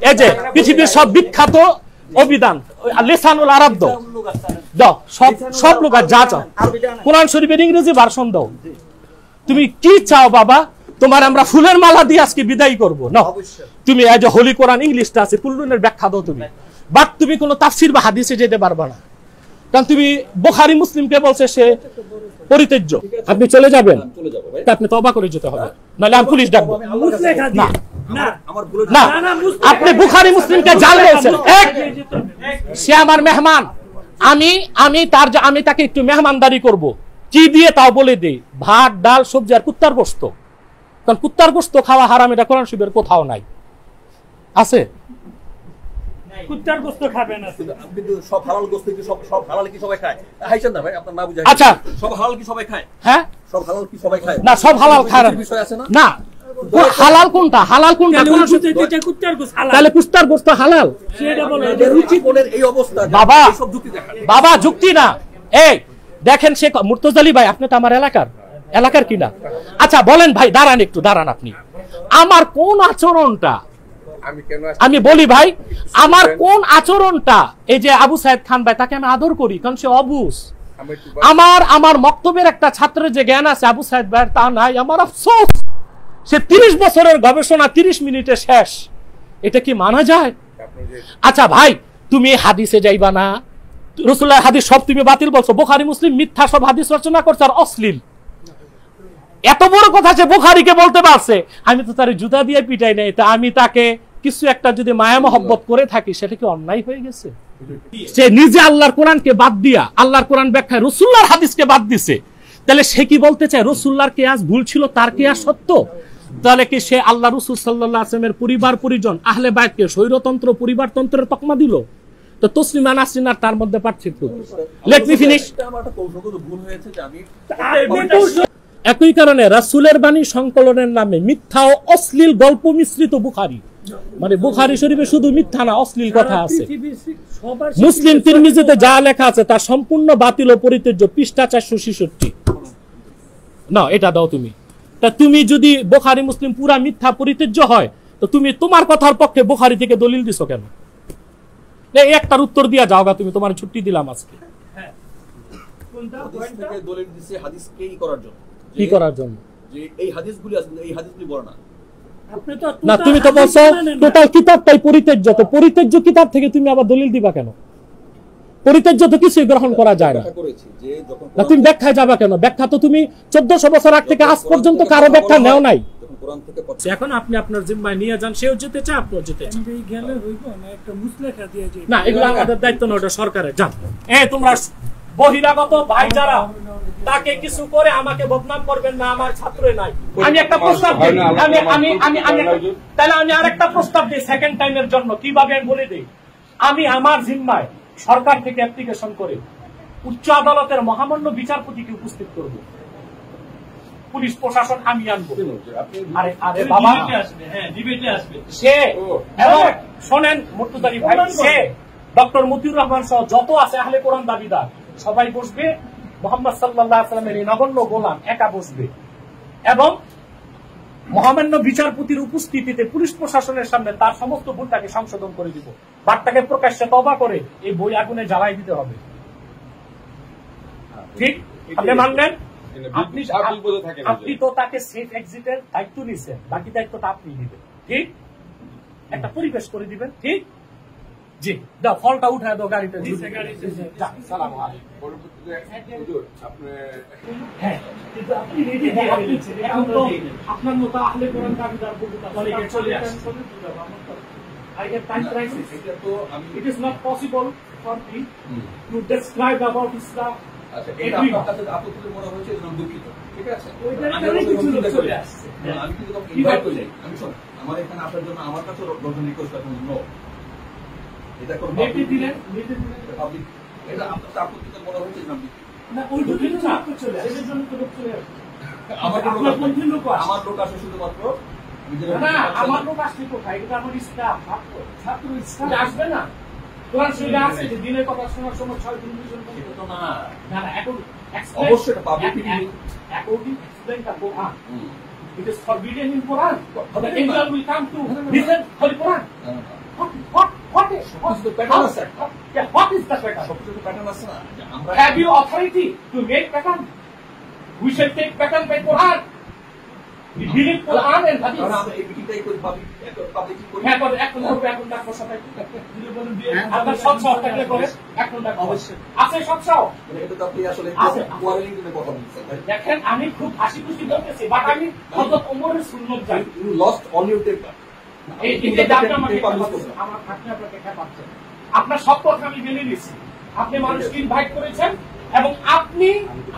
এই যে পৃথিবীর সব বিখ্যাত অভিধান লিসানুল আরব দাও সব লোক যা চাও, কোরআন শরীফের ইংরেজি ভার্সন দাও। তুমি কি চাও বাবা? তোমার আমরা ফুলের মালা দিয়ে আজকে বিদায় করবো না? তুমি এই যে হোলি কোরআন ইংলিশটা আছে কুল্লুনের ব্যাখ্যা দাও তুমি, বাট তুমি কোনো তাফসির বা হাদিসে যেতে পারবা না, কারণ তুমি বুখারী মুসলিমকে বলছে সে পরিত্যাজ্য। আপনি চলে যাবেন, আপনি তওবা করে যেতে হবে, নাহলে আমি পুলিশ ডাকবো। না, আপনি বুখারী মুসলিমকে জাল বলছেন। সে আমার মেহমান, আমি তাকে একটু মেহমানদারি করব, কি দিয়ে তাও বলে দেই, ভাত ডাল সবজি আর কুত্তার গোশত। কারণ কুত্তার গোশত খাওয়া হারাম, এটা কোরআন শরীফের কোথাও নাই। আছে কুত্তার গোশত খাবেন না, কিন্তু সব হালাল গোশত কি সব হালাল কি সবাই খায়? হাইছেন না ভাই, আপনার না বুঝাই। আচ্ছা, সব হালাল কি সবাই খায়? হ্যাঁ, সব হালাল কি সবাই খায়? না, সব হালাল খায় না। বিষয় আছে না? না, হালাল কোনটা? হালাল কোনটা? কুত্তার গোশত হালাল, তাহলে কুত্তার গোশত হালাল? সেটা বলে রুচি কোণের এই অবস্থা বাবা, সব যুক্তি দেখায় বাবা, যুক্তি না। এই দেখেন, সে মুর্তজালি ভাই, আপনি তো আমার এলাকার কিনা। আচ্ছা বলেন ভাই, দাঁড়ান একটু, দাঁড়ান। আপনি আমার কোন আচরণটা, আমি বলি ভাই, আমার কোন আচরণটা, এই যে আবু সাইদ খান ভাই, তাকে আমি আদর করি কারণ সে অবুঝ। আমার মক্তবের একটা ছাত্রের যে জ্ঞান আছে আবু সাইদ ভাই তা নাই, আমার আফসোস। সে 30 বছরের গবেষণা 30 মিনিটে শেষ, এটা কি মানা যায়? আচ্ছা ভাই, তুমি হাদিসে যাইবা না, রাসূলুল্লাহর হাদিস সব তুমি বাতিল বলছো, বুখারী মুসলিম মিথ্যা সব হাদিস রচনা করছে আর অশ্লীল। এত বড় কথা সে বুখারীকে বলতে পারছে, আমি তো তার জুতা দিয়ে পিটাই নাই, তা আমি তাকে কিছু একটা যদি মায়া মহব্বত করে থাকি, সেটা কি অন্যায় হয়ে গেছে? সে নিজে আল্লাহর কোরআনকে বাদ দিয়া, আল্লাহর কোরআন ব্যাখ্যায় রাসূলুল্লাহর হাদিসকে বাদ দিছে, তাহলে সে কি বলতে চায়? রাসূলুল্লাহর কিয়াস ভুল ছিল, তার কিয়াস সত্য। তাহলে কি সে আল্লাহ রাসূল সাল্লাল্লাহু আলাইহি ওয়াসাল্লামের পরিবার পরিজন আহলে বাইতকে স্বৈরতন্ত্র পরিবারতন্ত্রের তকমা দিল? তো তসলিমা নাসরিন আর তার মধ্যে পার্থক্য। Let me finish. আমার একটা কৌশলগত ভুল হয়েছে যে আমি একই কারণে রাসূলের বাণী সংকলনের নামে মিথ্যা ও অশ্লীল গল্প মিশ্রিত বুখারী, মানে বুখারী শরীফে শুধু মিথ্যা না, অশ্লীল কথা আছে। মুসলিম তিরমিজিতে যা লেখা আছে তা সম্পূর্ণ বাতিল ও পরিত্যাজ্য, পৃষ্ঠা 466। না, এটা দাও তুমি। তা তুমি যদি বুখারী মুসলিম পুরা মিথ্যা পরিত্যাজ্য হয়, তো তুমি তোমার কথার পক্ষে বুখারী থেকে দলিল দিছো কেন? এই একটার উত্তর দিয়া যাওগা তুমি, তোমার ছুটি দিলাম আজকে। হ্যাঁ, হাদিস থেকে দলিল দিছে হাদিসকে করার জন্য। কি করার জন্য? যে এই হাদিসগুলি আছে, এই হাদিসগুলি বড় না। না, তুমি তো বলছো টোটাল কিতাবটাই পরিত্যাজ্য, তো পরিত্যাজ্য কিতাব থেকে তুমি আবার দলিল দিবা কেন? পরিত্যাজ্য তো কিছুই গ্রহণ করা যায় না। না, তুমি ব্যাখ্যায় যাবা কেন? ব্যাখ্যা তো তুমি 1400 বছর আগ থেকে আজ পর্যন্ত কারো ব্যাখ্যা নেও নাই। এখন আপনি আপনার জিম্মায় নিয়ে যান, সেও যেতে চায়, আপনিও যেতে চান। না, এগুলো আমাদের দায়িত্ব না, ওটা সরকারের। যান। তোমরা বহিরাগত ভাই যারা, তাকে কিছু করে আমাকে বদনাম করবেন না, আমার ছাত্রই নাই। আমি একটা প্রস্তাব দিই, তাহলে আমি আরেকটা প্রস্তাব দিই সেকেন্ড টাইমের জন্য। কিভাবে আমি বলে দিই, আমি আমার জিম্মায় সরকার থেকে অ্যাপ্লিকেশন করে উচ্চ আদালতের মহামান্য বিচারপতিকে উপস্থিত করব, পুলিশ প্রশাসন আমি আনবো। আরে বাবা, সে এবং শোনেন মুর্তজালি ভাই, সে ডক্টর মতিউর রহমান সহ যত আছে আহলে কোরআন দাবিদার সবাই বসবে, মুহাম্মদ সাল্লাল্লাহু আলাইহি ওয়াসাল্লামের এই নগণ্য গোলাম একা বসবে, এবং মহামান্য বিচারপতির উপস্থিতিতে পুলিশ প্রশাসনের সামনে তার সমস্ত ভুলটাকে সংশোধন করে দিব, বার্তাকে প্রকাশ্যে তওবা করে এই বই আগুনে জ্বালাই দিতে হবে। ঠিক? আপনি মানলেন? আপনি তো তাকে সেফ এক্সিটের দায়িত্ব নিয়েছেন, বাকি দায়িত্বটা আপনি দিবেন। ঠিক? একটা পরিবেশ করে দিবেন। ঠিক? জি, দাও, ফলটা উঠায় দাও গাড়িতে। সালামু আলাইকুম। হ্যাঁ, কিন্তু আপনি রেডি হয়ে গেছেন, আপনার মতো আহলে কোরআন দাবিদার বলতে চলে আসছে। I have time crisis. It is not possible for me to describe about Islam. আচ্ছা, এটা আপনার কাছে আপত্তি মনে হয়েছে, এজন্য দুঃখিত। ঠিক আছে? আমি কিন্তু তখন ইনভাইট করে যাই। আমি শোন, আমার এখানে আসার জন্য আমার কাছে রোজন রিকোয়েস্ট এখন নো। এটা কোন পাবলিক, এটা আপনার আপত্তি মনে হয়েছে না? না, ওই দুটো আপনি চলে আসে, এর জন্য তো লোক চলে আসে। আমার লোক আসে শুধুমাত্র। না, আমার লোক আসছে কোথায়? এটা আমার স্টাফ, ছাত্র স্টাফ আসবে না। কোরআন শরীফে আছে যে দিনের কথা শোনার সময় 6 দিন দুজন তো না। না, এখন অবশ্যই এটা public according explain the Quran. It is forbidden in Quran. The angel will come to listen Holy Quran. কিছু তো প্যাটার্ন আছে একটা। What is the pattern? সবকিছু প্যাটার্ন আছে না যে আমরা Have you authority to make pattern? We shall take pattern by Quran. We believe Quran and কারণ Hadith. আমরা এই মিটিংটাই করি পাবলিক করি। হ্যাঁ, করে এখন করবে, এখন ডাক বসাতে। আপনার সৎসাহ থাকলে করে, এখন ডাক অবশ্যই। আছে সৎসাহ? মানে এটা তো আপনি আসলে আছে। কোয়ারেন্টাইন নিয়ে কথা বলছেন ভাই। দেখেন, আমি খুব হাসি খুশি বলতেছি, বাট আমি হযরত ওমরের সুন্নাত জানি। You lost all your paper. এই যে দাবটা আমাকে আমার আপনি আপনাকে পাচ্ছেন। আপনার সব কথা আমি মেনে নিয়েছি। আপনি মানুষকে ইনভাইট করেছেন এবং আপনি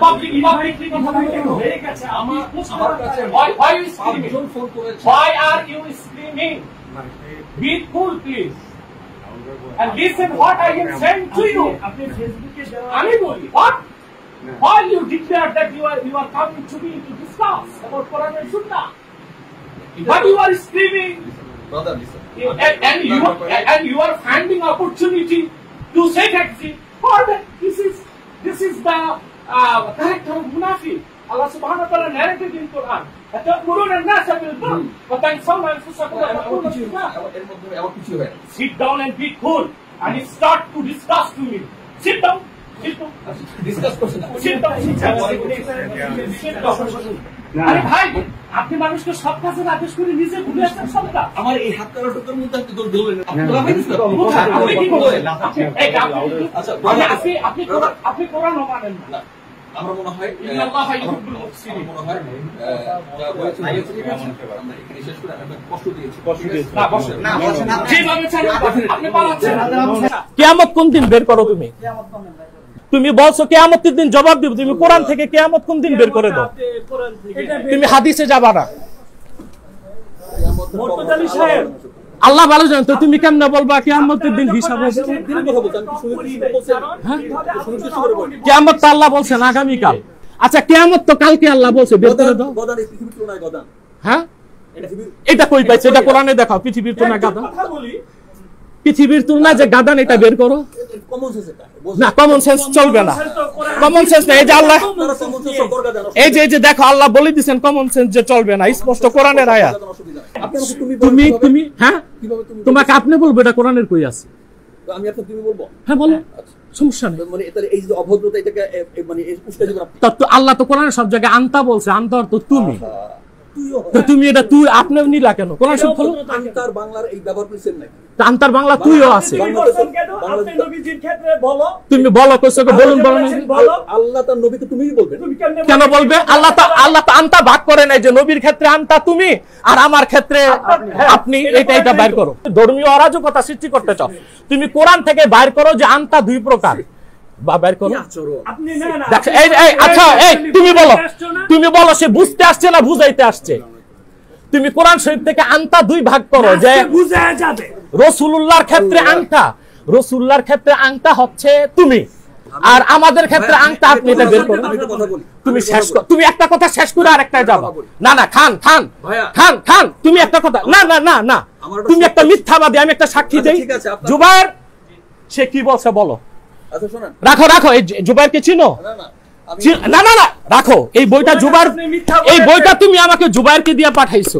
পাবলিকলি কথা বলছেন। হয়ে গেছে। আমার কাছে why you screaming? পাঁচজন ফোন করেছে। Why are you screaming? Be cool, please. And listen what I am saying to you. আপনি ফেসবুকে আমি বলি, what? Why you declare that you are coming to me to discuss about Quran and Sunnah? But you are screaming. Brother, listen. And you are finding opportunity to say that for that this is the character of munafiq. Allah subhanahu wa ta'ala narrated in Quran. أَتَأْمُرُونَ النَّاسَ بِالْبِرِّ وَتَنْسَوْنَ أَنفُسَكُمْ وَتَأْمُرُونَ بِالْمَعْرُوفِ. এর মধ্যে এমন কিছু হয় না। Sit down and be cool and start to discuss to me. Sit down. Sit down. Discuss করছেন। Sit down. Sit down. আরে ভাই, আপনি মানুষকে সব কাজের আদেশ করে নিজে ভুলে আসছেন সব কাজ। আমার এই হাত কাটা টোকের মধ্যে আপনি দৌড় দিলেন। আপনি তো লাফাই দিচ্ছেন। আপনি কি বলেন? আচ্ছা, আপনি কোরআনও মানেন না। আমার মনে হয় ইন্নাল্লাহা ইউহিব্বুল মুহসিনিন। আমার মনে হয় যা বলেছেন আমরা এখানে শেষ করে আমরা কষ্ট দিয়েছি। না, বসেন। যেভাবে চান আপনি পালাচ্ছেন। কিয়ামত কোন দিন বের করো তুমি? তুমি বলছো কিয়ামতের দিন জবাব দিব। তুমি কোরআন থেকে কিয়ামত কোন দিন বের করে দাও? তুমি হাদিসে যাবা না। মুর্তজালি সাহেব আল্লাহ ভালো জানেন, তো তুমি কেমনে বলবা কিয়ামতের দিন হিসাব হবে? কিয়ামত তো আল্লাহ বলছেন আগামীকাল। আচ্ছা, কিয়ামত তো কালকে আল্লাহ বলছে বের করে দাও। গদান এই পৃথিবীর তুলনায় গদান। হ্যাঁ, এটা কই পাইছে? এটা কোরআনে দেখাও। পৃথিবীর তুলনায় গাদান, কথা বলি, পৃথিবীর তুলনায় যে গাদান, এটা বের করো। কমন সেন্স এটা। না, কমন সেন্স চলবে না। কমন সেন্স না। এই যে আল্লাহ, আপনারা কমন সেন্স গর্গা জানো। এই যে দেখো, আল্লাহ বলে দিয়েছেন কমন সেন্স যে চলবে না, স্পষ্ট কোরআনের আয়াত। আপনি আমাকে তুমি তুমি হ্যাঁ, কিভাবে তুমি তোমাকে আপনি বলবো, এটা কোরআনের কই আছে? আমি আপনাকে তুমি বলবো। হ্যাঁ বলো, সমস্যা নেই। মানে এটা এই যে অভদ্রতা এটাকে মানে এই উস্কাই দিবেন আপনি। তো আল্লাহ তো কোরআনে সব জায়গায় আনতা বলছে। আনতা অর্থ তুমি। তুইও তো তুমি এটা তুই আপনি নিলা কেন? কোরআন সব খোলো। আনতার বাংলার এই ব্যবহার করেছেন নাকি? আনতার বাংলা তুইও আছে। তুমি বলছেন কেন? আপনি নবীজির ক্ষেত্রে বলো। তুমি বলো, কইছো বলুন বলুন। আল্লাহ তার নবীকে তুমিই বলবেন। তুমি কেমনে কেন বলবে? আল্লাহ তো আনতা ভাগ করে নাই যে নবীর ক্ষেত্রে আনতা তুমি আর আমার ক্ষেত্রে আপনি। এটা বাইর করো। ধর্মীয় অরাজকতা সৃষ্টি করতে চাও, তুমি কোরআন থেকে বাইর করো যে আনতা দুই প্রকার। বাইর করো। আপনি না না। দেখো, আচ্ছা, তুমি বলো সে বুঝতে আসছে না বুঝাইতে আসছে? তুমি কোরআন শরীফ থেকে আনতা দুই ভাগ করো যে বুঝা যাবে রাসূলুল্লাহর ক্ষেত্রে আংটা, রাসূলুল্লাহর ক্ষেত্রে আংটা হচ্ছে তুমি, আর আমাদের ক্ষেত্রে আংটা আপনি। এটা বের করো। তুমি শেষ করো। তুমি একটা কথা শেষ করে আরেকটা যাবো। না না, খান খান খান খান। তুমি একটা কথা, না না না না, তুমি একটা মিথ্যাবাদী। আমি একটা সাক্ষী দেই। জুবায়ের সে কি বলছে বলো। আচ্ছা শুনুন, রাখো রাখো। এই জুবায়েরকে চিনো? না না না না না, রাখো। এই বইটা জুবায়ের, এই বইটা তুমি আমাকে জুবায়েরকে দিয়ে পাঠাইছো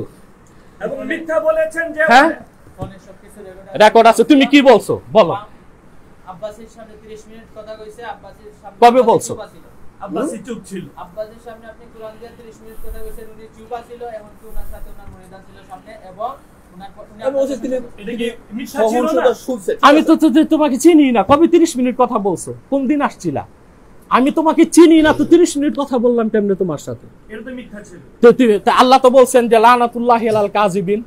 এবং মিথ্যা বলেছেন যে হ্যাঁ, রেকর্ড আছে। তুমি কি বলছো বলো। আব্বাসের সামনে 30 মিনিট কথা কইছে। আব্বাসের সামনে কবে বলছো? আব্বাসি চুপ ছিল। আব্বাসের সামনে আপনি কোরআন দিয়ে 30 মিনিট কথা কইছেন, উনি চুপ ছিল। এখন কি ওনার সাথে ওনার মুরিদান ছিল সামনে এবং আমি বলছি তিনি এটা কি মিথ্যা ছিল না? সহনশীলতা শুনছে। আমি তো তোমাকে চিনি না। কবে 30 মিনিট কথা বলছো? কোন দিন আসছিলা? আমি তোমাকে চিনি না, তো 30 মিনিট কথা বললাম কেমনে তোমার সাথে? এটা তো মিথ্যা ছিল। তো আল্লাহ তো বলছেন যে লানাতুল্লাহি আলাল কাযিবিন।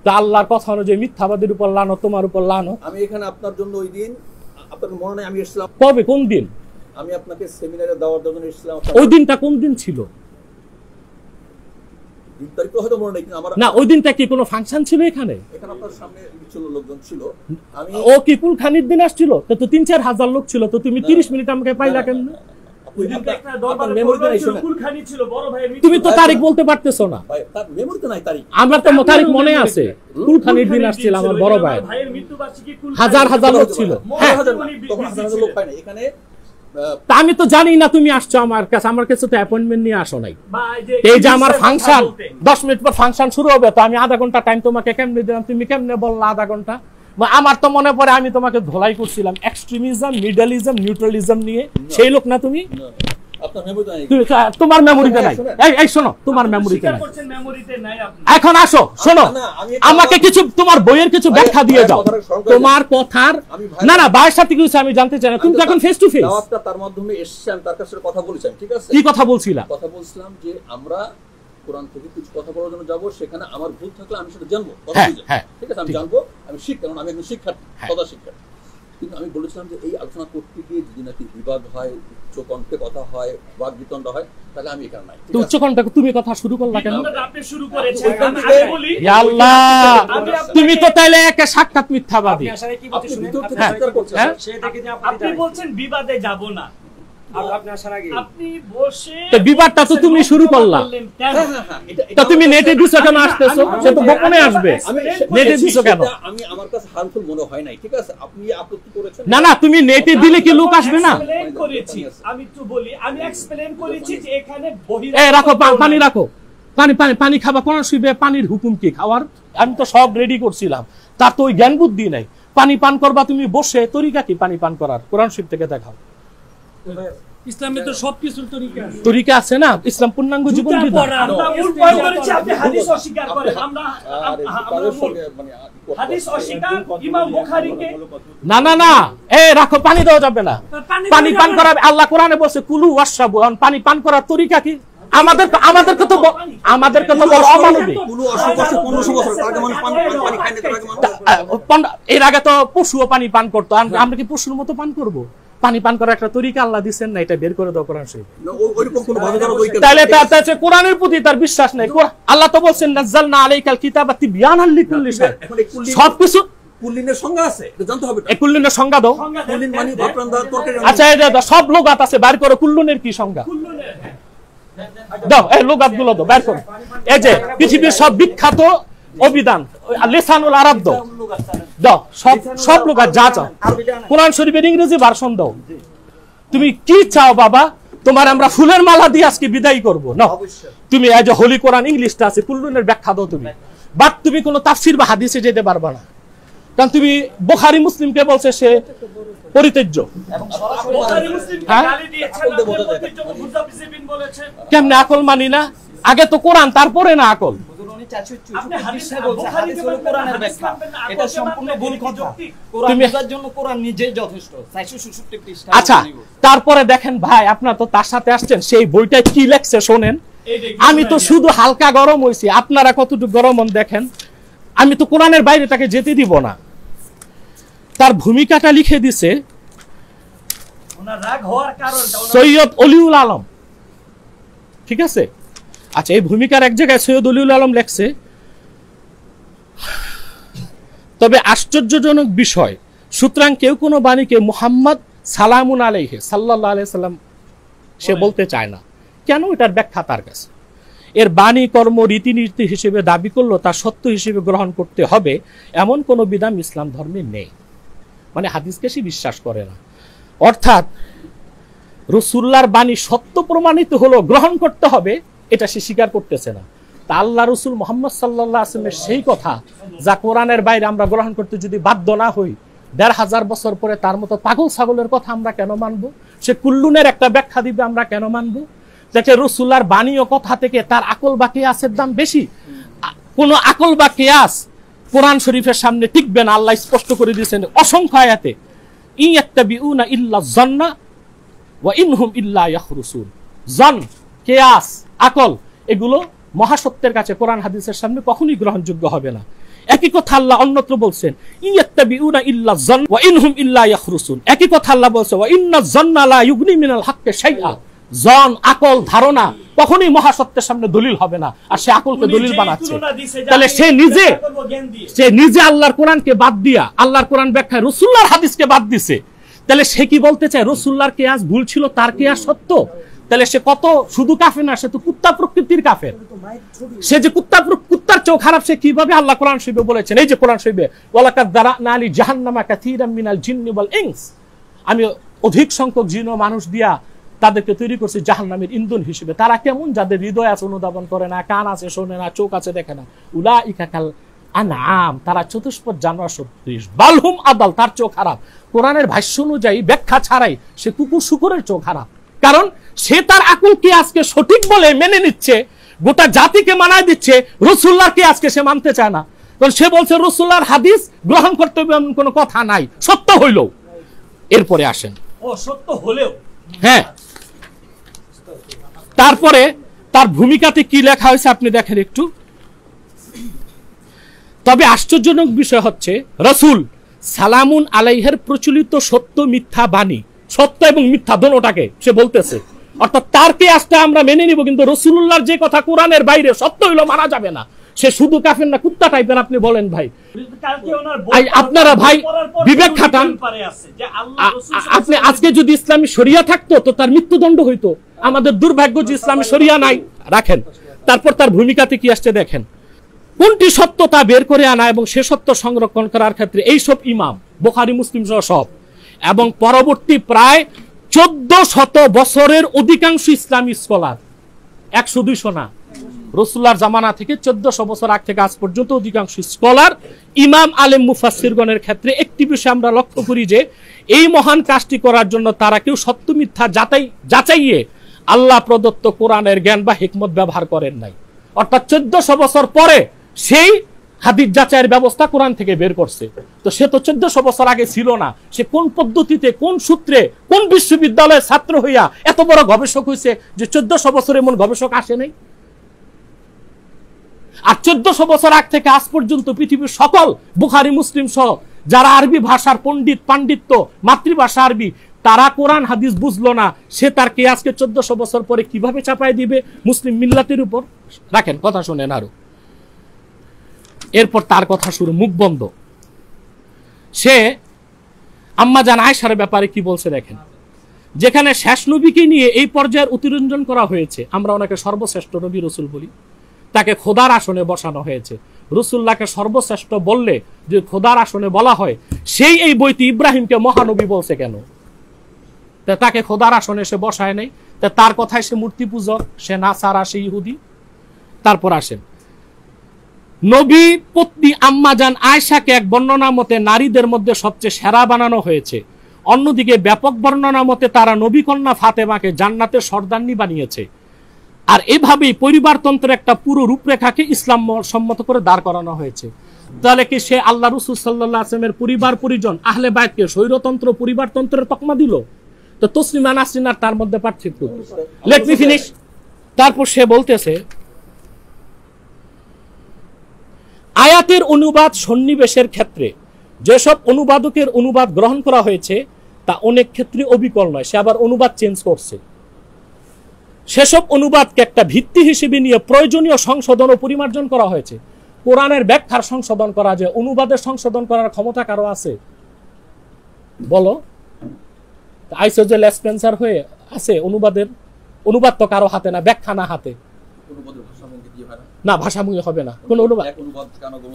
তো আল্লাহর কথা অনুযায়ী মিথ্যাবাদীর উপর লানত, তোমার উপর লানত। আমি এখানে আপনার জন্য ওই দিন আপনার মনে নাই আমি এসেছিলাম। কবে, কোন দিন? আমি আপনাকে সেমিনারে দাওয়ার জন্য এসেছিলাম। ওই দিনটা কোন দিন ছিল? দিন তারিখ হয়তো মনে নেই, কিন্তু আমার না, ওই দিনটা কি কোনো ফাংশন ছিল এখানে? এখানে আপনার সামনে বিচল লোকজন ছিল। আমি ও কি কুলখানির দিন আসছিল? তো 3-4 হাজার লোক ছিল। তো তুমি 30 মিনিট আমাকে পাইলা কেন? ওই দিন একটা দরবারে প্রোগ্রাম ছিল, কুলখানি ছিল, বড় ভাইয়ের মিটিং। তুমি তো তারিখ বলতে পারতেছো না। ভাই তার মেমোরিতে নাই তারিখ। আমরা তো তারিখ মনে আছে। কুলখানির দিন আসছিল আমার বড় ভাই। ভাইয়ের মৃত্যুবার্ষিকী কুলখানি। হাজার হাজার লোক ছিল। হ্যাঁ, তখন হাজার লোক হয় না এখানে। তা আমি তো জানি না তুমি আসছো আমার কাছে। আমার কাছে তো অ্যাপয়েন্টমেন্ট নিয়ে আসো নাই। বা এই যে আমার ফাংশন 10 মিনিট পর ফাংশন শুরু হবে, তো আমি আধা ঘন্টা টাইম তোমাকে কেমনে দিলাম? তুমি কেমনে বললা আধা ঘন্টা? আমার তো মনে পড়ে আমি তোমাকে ধোলাই করছিলাম এক্সট্রিমিজম, মিডলিজম, নিউট্রালিজম নিয়ে। সেই লোক না তুমি? তোমার মেমোরিতে নাই। এই শোনো, তোমার মেমোরিতে নাই। এখন আসো, শোনো, আমাকে কিছু তোমার বইয়ের কিছু ব্যাখ্যা দিয়ে যাও। তোমার কথার না না ভাইয়ের সাথে কিছু আমি জানতে চাই না। তুমি তো এখন ফেস টু ফেস তার মাধ্যমে এসেছি, আমি তার কাছে কথা বলেছিলাম, ঠিক আছে? কি কথা বলছিলাম? কথা বলছিলাম যে আমরা কোরআন থেকে কিছু কথা বলার জন্য যাবো, সেখানে আমার ভুল থাকলে আমি সেটা জানবো, ঠিক আছে? আমি জানবো, আমি শিক্ষা, কারণ আমি একজন শিক্ষার্থী, সদা শিক্ষার্থী। কিন্তু আমি বলেছিলাম যে এই আলোচনা করতে গিয়ে যদি নাকি বিবাদ হয়, উচ্চকণ্ঠে কথা হয়, বাক বিতণ্ড হয়, তাহলে আমি এখানে নাই। তো উচ্চকণ্ঠে তুমি কথা শুরু করলা কেন? আপনি শুরু করেছেন। আমি বলি ইয়া আল্লাহ, তুমি তো তাইলে একে সাক্ষাৎ মিথ্যাবাদী। আপনি বলছেন বিবাদে যাব না, আপনি বসে বিবাদটা তো তুমি শুরু করলা। তা তুমি নেটে দিছো কেন? আসতেছো, সে তো গোপনে আসবে। নেটে দিছো কেন? আমি আমার কাছে হার্মফুল মনে হয় নাই, ঠিক আছে? আপনি আপত্তি করেছেন। না না, তুমি নেটে দিলে কি লোক আসবে না? আমি তো বলি, আমি এক্সপ্লেইন করেছি যে এখানে এই রাখো, পানি রাখো, পানি খাবা। কোন শুইবে? পানির হুকুম কি খাওয়ার? আমি তো সব রেডি করছিলাম, তার তো ওই জ্ঞান বুদ্ধি নাই। পানি পান করবা তুমি বসে, তরিকা কি পানি পান করার? কোরআন শরীফ থেকে দেখাও। ইসলামে তো সবকিছুর তরিকা আছে না? ইসলাম পূর্ণাঙ্গ জীবন বিধান। আপনি হাদিস অস্বীকার করেন, আমরা হাদিস অস্বীকার ইমাম বুখারীকে। না না না, এই রাখো, পানি দেওয়া যাবে না। পানি পান করা আল্লাহ কোরআনে বলছে কুলু ওয়াশরাবু। পানি পান করার তরিকা কি? আমাদেরকে তো বড় অমানবিক। এর আগে তো পশুও পানি পান করতো, আমরা কি পশুর মতো পান করব? পানি পান করার একটা তরিকা আল্লাহ দিচ্ছেন না, এটা বের করে দাও কোরআন শরীফ। তাহলে তার কোরআনের প্রতি তার বিশ্বাস নেই। আল্লাহ তো বলছেন নাযালনা আলাইকাল কিতাবা তিবয়ানাল লিকুল্লি শাই। সবকিছু কুল্লিনের সংজ্ঞা আছে, এটা জানতে হবে। এই কুল্লিনের সংজ্ঞা দাও। কুল্লিন মানে ভাতরান্দা তরকারি। আচ্ছা, এই সব লুগাত আছে, বাইর করো কুল্লুনের কি সংজ্ঞা দাও। এই লুগাত গুলো দাও, বাইর করো। এই যে পৃথিবীর সব বিখ্যাত অভিধান লিসানুল আরব দাও, সব লুগাত যা চাও। কোরআন শরীফের ইংরেজি ভার্সন দাও। তুমি কি চাও বাবা? তোমার আমরা ফুলের মালা দিয়ে আজকে বিদায় করবো না? তুমি এই যে হোলি কোরআন ইংলিশটা আছে, কুল্লুনের ব্যাখ্যা দাও তুমি। বাট তুমি কোনো তাফসির বা হাদিসে যেতে পারবা না, কারণ তুমি বুখারী মুসলিমকে বলছে সে পরিত্যাজ্য। কেমনে আকল মানি না? আগে তো কোরআন, তারপরে না আকল। আচ্ছা, তারপরে দেখেন ভাই, আপনার তো তার সাথে আসছেন, সেই বইটা কি লেখছে শোনেন। আমি তো শুধু হালকা গরম হয়েছি, আপনারা কতটুকু গরম হন দেখেন। আমি তো কোরআনের বাইরে তাকে যেতে দিব না। তার ভূমিকাটা লিখে দিছে সৈয়দ অলিউল আলম, ঠিক আছে? আচ্ছা, এই ভূমিকার এক জায়গায় সৈয়দ অলিউল আলম লেখছে, তবে আশ্চর্যজনক বিষয়, সুতরাং কেউ কোনো বাণীকে মুহাম্মদ সালামুন আলাইহি সাল্লাল্লাহু আলাইহি সাল্লাম সে বলতে চায় না। কেন? এটার ব্যাখ্যা তার কাছে। এর বাণী, কর্ম, রীতিনীতি হিসেবে দাবি করলো তা সত্য হিসেবে গ্রহণ করতে হবে, এমন কোনো বিধান ইসলাম ধর্মে নেই। মানে হাদিসকে সে বিশ্বাস করে না। অর্থাৎ রাসূলুল্লাহর বাণী সত্য প্রমাণিত হলো, গ্রহণ করতে হবে, এটা সে স্বীকার করতেছে না। তা আল্লাহ রাসূল মুহাম্মদ সাল্লাল্লাহু আলাইহি ওয়াসাল্লামের সেই কথা যা কোরআনের বাইরে আমরা গ্রহণ করতে যদি বাধ্য না হই, ১৫০০ বছর পরে তার মতো পাগল ছাগলের কথা আমরা কেন মানবো? সে কুল্লুনের একটা ব্যাখ্যা দিবে, আমরা কেন মানবো? দেখে রাসূলুল্লাহর বাণী ও কথা থেকে তার আকল বা কিয়াসের দাম বেশি। কোন আকল বা কিয়াস কোরআন শরীফের সামনে টিকবে না। আল্লাহ স্পষ্ট করে দিয়েছেন অসংখ্য আয়াতে, ইয়াত্তাবিউনা ইল্লা যান্না ওয়া ইনহুম ইল্লা ইয়াখরুসুন। জন, কিয়াস, আকল, এগুলো মহাসত্যের কাছে কোরআন হাদিসের সামনে কখনোই গ্রহণযোগ্য হবে না। একই কথা আল্লাহ অন্যত্র বলছেন, ইয়াত্তাবিউনা ইল্লা যান্না ওয়া ইনহুম ইল্লা ইয়াখরুসুন। একই কথা আল্লাহ বলছে, ওয়া ইন্না যান্না লা ইউগনি মিনাল হাক্কি শাইআ। জন, আকল, ধারণা কখনোই মহাসত্যের সামনে দলিল হবে না, আর সে আকলকে দলিল বানাচ্ছে। তাহলে সে নিজে আল্লাহর কোরআনকে বাদ দিয়া আল্লাহর কোরআন ব্যাখ্যায় রাসূলুল্লাহর হাদিসকে বাদ দিছে। তাহলে সে কি বলতে চায়? রাসূলুল্লাহর কিয়াস ভুল ছিল, তার কিয়াস সত্য। তাহলে সে কত শুধু কাফের না, সে তো কুত্তা প্রকৃতির কাফের। সে যে কুত্তার চেয়েও খারাপ, সে কিভাবে? আল্লাহ কোরআন শরীফে বলেছেন, এই যে কোরআন শরীফে, ওয়ালাকাদ দারানা লি জাহান্নামা কাসীরাম মিনাল জিন্নি ওয়াল ইনস। আমি অধিক সংখ্যক জিন ও মানুষ দিয়া তাদেরকে তৈরি করছে জাহান্নামের ইন্ধন হিসেবে। তারা কেমন? যাদের হৃদয় আছে, অনুধাবন করে না, কান আছে শোনে না, চোখ আছে দেখে না। উলাইকা কাল আনাম, তারা চতুষ্পদ জানোয়ার সদৃশ, বালহুম আদাল, তার চোখ খারাপ। কোরআনের ভাষ্য অনুযায়ী ব্যাখ্যা ছাড়াই সে কুকুর শুকুরের চোখ খারাপ, কারণ সে তার আকুলকে আজকে সঠিক বলে মেনে নিচ্ছে, গোটা জাতিকে মানায় দিচ্ছে, রাসূলুল্লাহকে আজকে সে মানতে চায় না। কারণ সে বলছে রাসূলুল্লাহর হাদিস গ্রহণ করতে হবে এমন কোনো কথা নাই, সত্য হইলেও। এরপরে আসেন, ও সত্য হলেও, হ্যাঁ, তারপরে তার ভূমিকাতে কি লেখা হয়েছে আপনি দেখেন একটু। তবে আশ্চর্যজনক বিষয় হচ্ছে রাসূল সালামুন আলাইহির প্রচলিত সত্য মিথ্যা বাণী, সত্য এবং মিথ্যা দোনোটাকে সে বলতেছে, অর্থাৎ তার কেয়াসটা আমরা মেনে নিব, কিন্তু রাসূলুল্লাহর যে কথা কোরআনের বাইরে সত্য হইলো মানা যাবে না। সে শুধু কাফের না কুত্তা টাইপের, আপনি বলেন ভাই। আপনারা ভাই বিবেক খাটান। আপনি আজকে যদি ইসলামী শরিয়া থাকতো তো তার মৃত্যুদণ্ড হইতো, আমাদের দুর্ভাগ্য যে ইসলামী শরিয়া নাই। রাখেন, তারপর তার ভূমিকাতে কি আসছে দেখেন। কোনটি সত্য তা বের করে আনা এবং সে সত্য সংরক্ষণ করার ক্ষেত্রে এইসব ইমাম, বুখারী মুসলিম সহ সব, এবং পরবর্তী প্রায় 1400 বছরের অধিকাংশ ইসলামী স্কলার, 100-200 না, রাসূলুল্লাহর জামানা থেকে 1400 বছর আগ থেকে আজ পর্যন্ত অধিকাংশ স্কলার, ইমাম, আলেম, মুফাসসিরগণের ক্ষেত্রে একটি বিষয় আমরা লক্ষ্য করি যে এই মহান কাজটি করার জন্য তারা কেউ সত্য মিথ্যা যাচাইয়ে আল্লাহ প্রদত্ত কোরআনের জ্ঞান বা হিকমত ব্যবহার করেন নাই। অর্থাৎ 1400 বছর পরে সেই হাদিস যাচাইয়ের ব্যবস্থা কোরআন থেকে বের করছে। তো সে তো 1400 বছর আগে ছিল না, সে কোন পদ্ধতিতে, কোন সূত্রে, কোন বিশ্ববিদ্যালয়ের ছাত্র হইয়া এত বড় গবেষক হয়েছে যে 1400 বছর এমন গবেষক আসে নাই। আর 1400 বছর আগ থেকে আজ পর্যন্ত পৃথিবীর সকল বুখারী মুসলিম সহ যারা আরবি ভাষার পণ্ডিত, পাণ্ডিত্য, মাতৃভাষা আরবি, তারা কোরআন হাদিস বুঝলো না, সে তার কেয়াসকে 1400 বছর পরে কিভাবে চাপাই দিবে মুসলিম মিল্লাতের উপর? রাখেন, কথা শুনেন আরো। এরপর তার কথা শুরু, মুখ বন্ধ। সে আম্মা জান আয়েশার ব্যাপারে কি বলছে দেখেন। যেখানে শেষ নবীকে নিয়ে এই পর্যায়ের অতিরঞ্জন করা হয়েছে, আমরা ওনাকে সর্বশ্রেষ্ঠ নবী রাসূল বলি, তাকে খোদার আসনে বসানো হয়েছে। রাসূলুল্লাহকে সর্বশ্রেষ্ঠ বললে যে খোদার আসনে বলা হয়, সেই এই বইতে ইব্রাহিমকে মহানবী বলছে কেন? তাকে খোদার আসনে সে বসায় নাই, তার কথায় সে মূর্তি পূজক, সে নাসারা, সে ইহুদি। তারপর আসেন, নবী পত্নী আম্মা জান আয়েশাকে এক বর্ণনা মতে নারীদের মধ্যে সবচেয়ে সেরা বানানো হয়েছে। অন্যদিকে ব্যাপক বর্ণনা মতে তারা নবী কন্যা ফাতেমাকে জান্নাতের সর্দারনী বানিয়েছে। আর এভাবেই পরিবারতন্ত্রের একটা পুরো রূপরেখাকে ইসলাম সম্মত করে দাঁড় করানো হয়েছে। তাহলে কি সে আল্লাহ রাসূল সাল্লাল্লাহু আলাইহি ওয়াসাল্লামের পরিবার পরিজন আহলে বাইতকে স্বৈরতন্ত্র পরিবারতন্ত্রের তকমা দিল? তো তসলিমা নাসরিন আর তার মধ্যে পার্থক্য। Let me finish. তারপর সে বলতেছে, আয়াতের অনুবাদ সন্নিবেশের ক্ষেত্রে যেসব অনুবাদকের অনুবাদ গ্রহণ করা হয়েছে তা অনেক ক্ষেত্রে অবিকল নয়, সে আবার অনুবাদ চেঞ্জ করছে। সেসব অনুবাদকে একটা ভিত্তি হিসেবে নিয়ে প্রয়োজনীয় সংশোধন ও পরিমার্জন করা হয়েছে। কোরআনের ব্যাখ্যার সংশোধন করা যায়, অনুবাদের সংশোধন করার ক্ষমতা কারো আছে? বলো। আইসোজেল স্পেন্সার হয়ে আছে অনুবাদের? অনুবাদ তো কারো হাতে না, ব্যাখ্যা না হাতে, না ভাষামূল্য হবে না কোন অনুবাদ।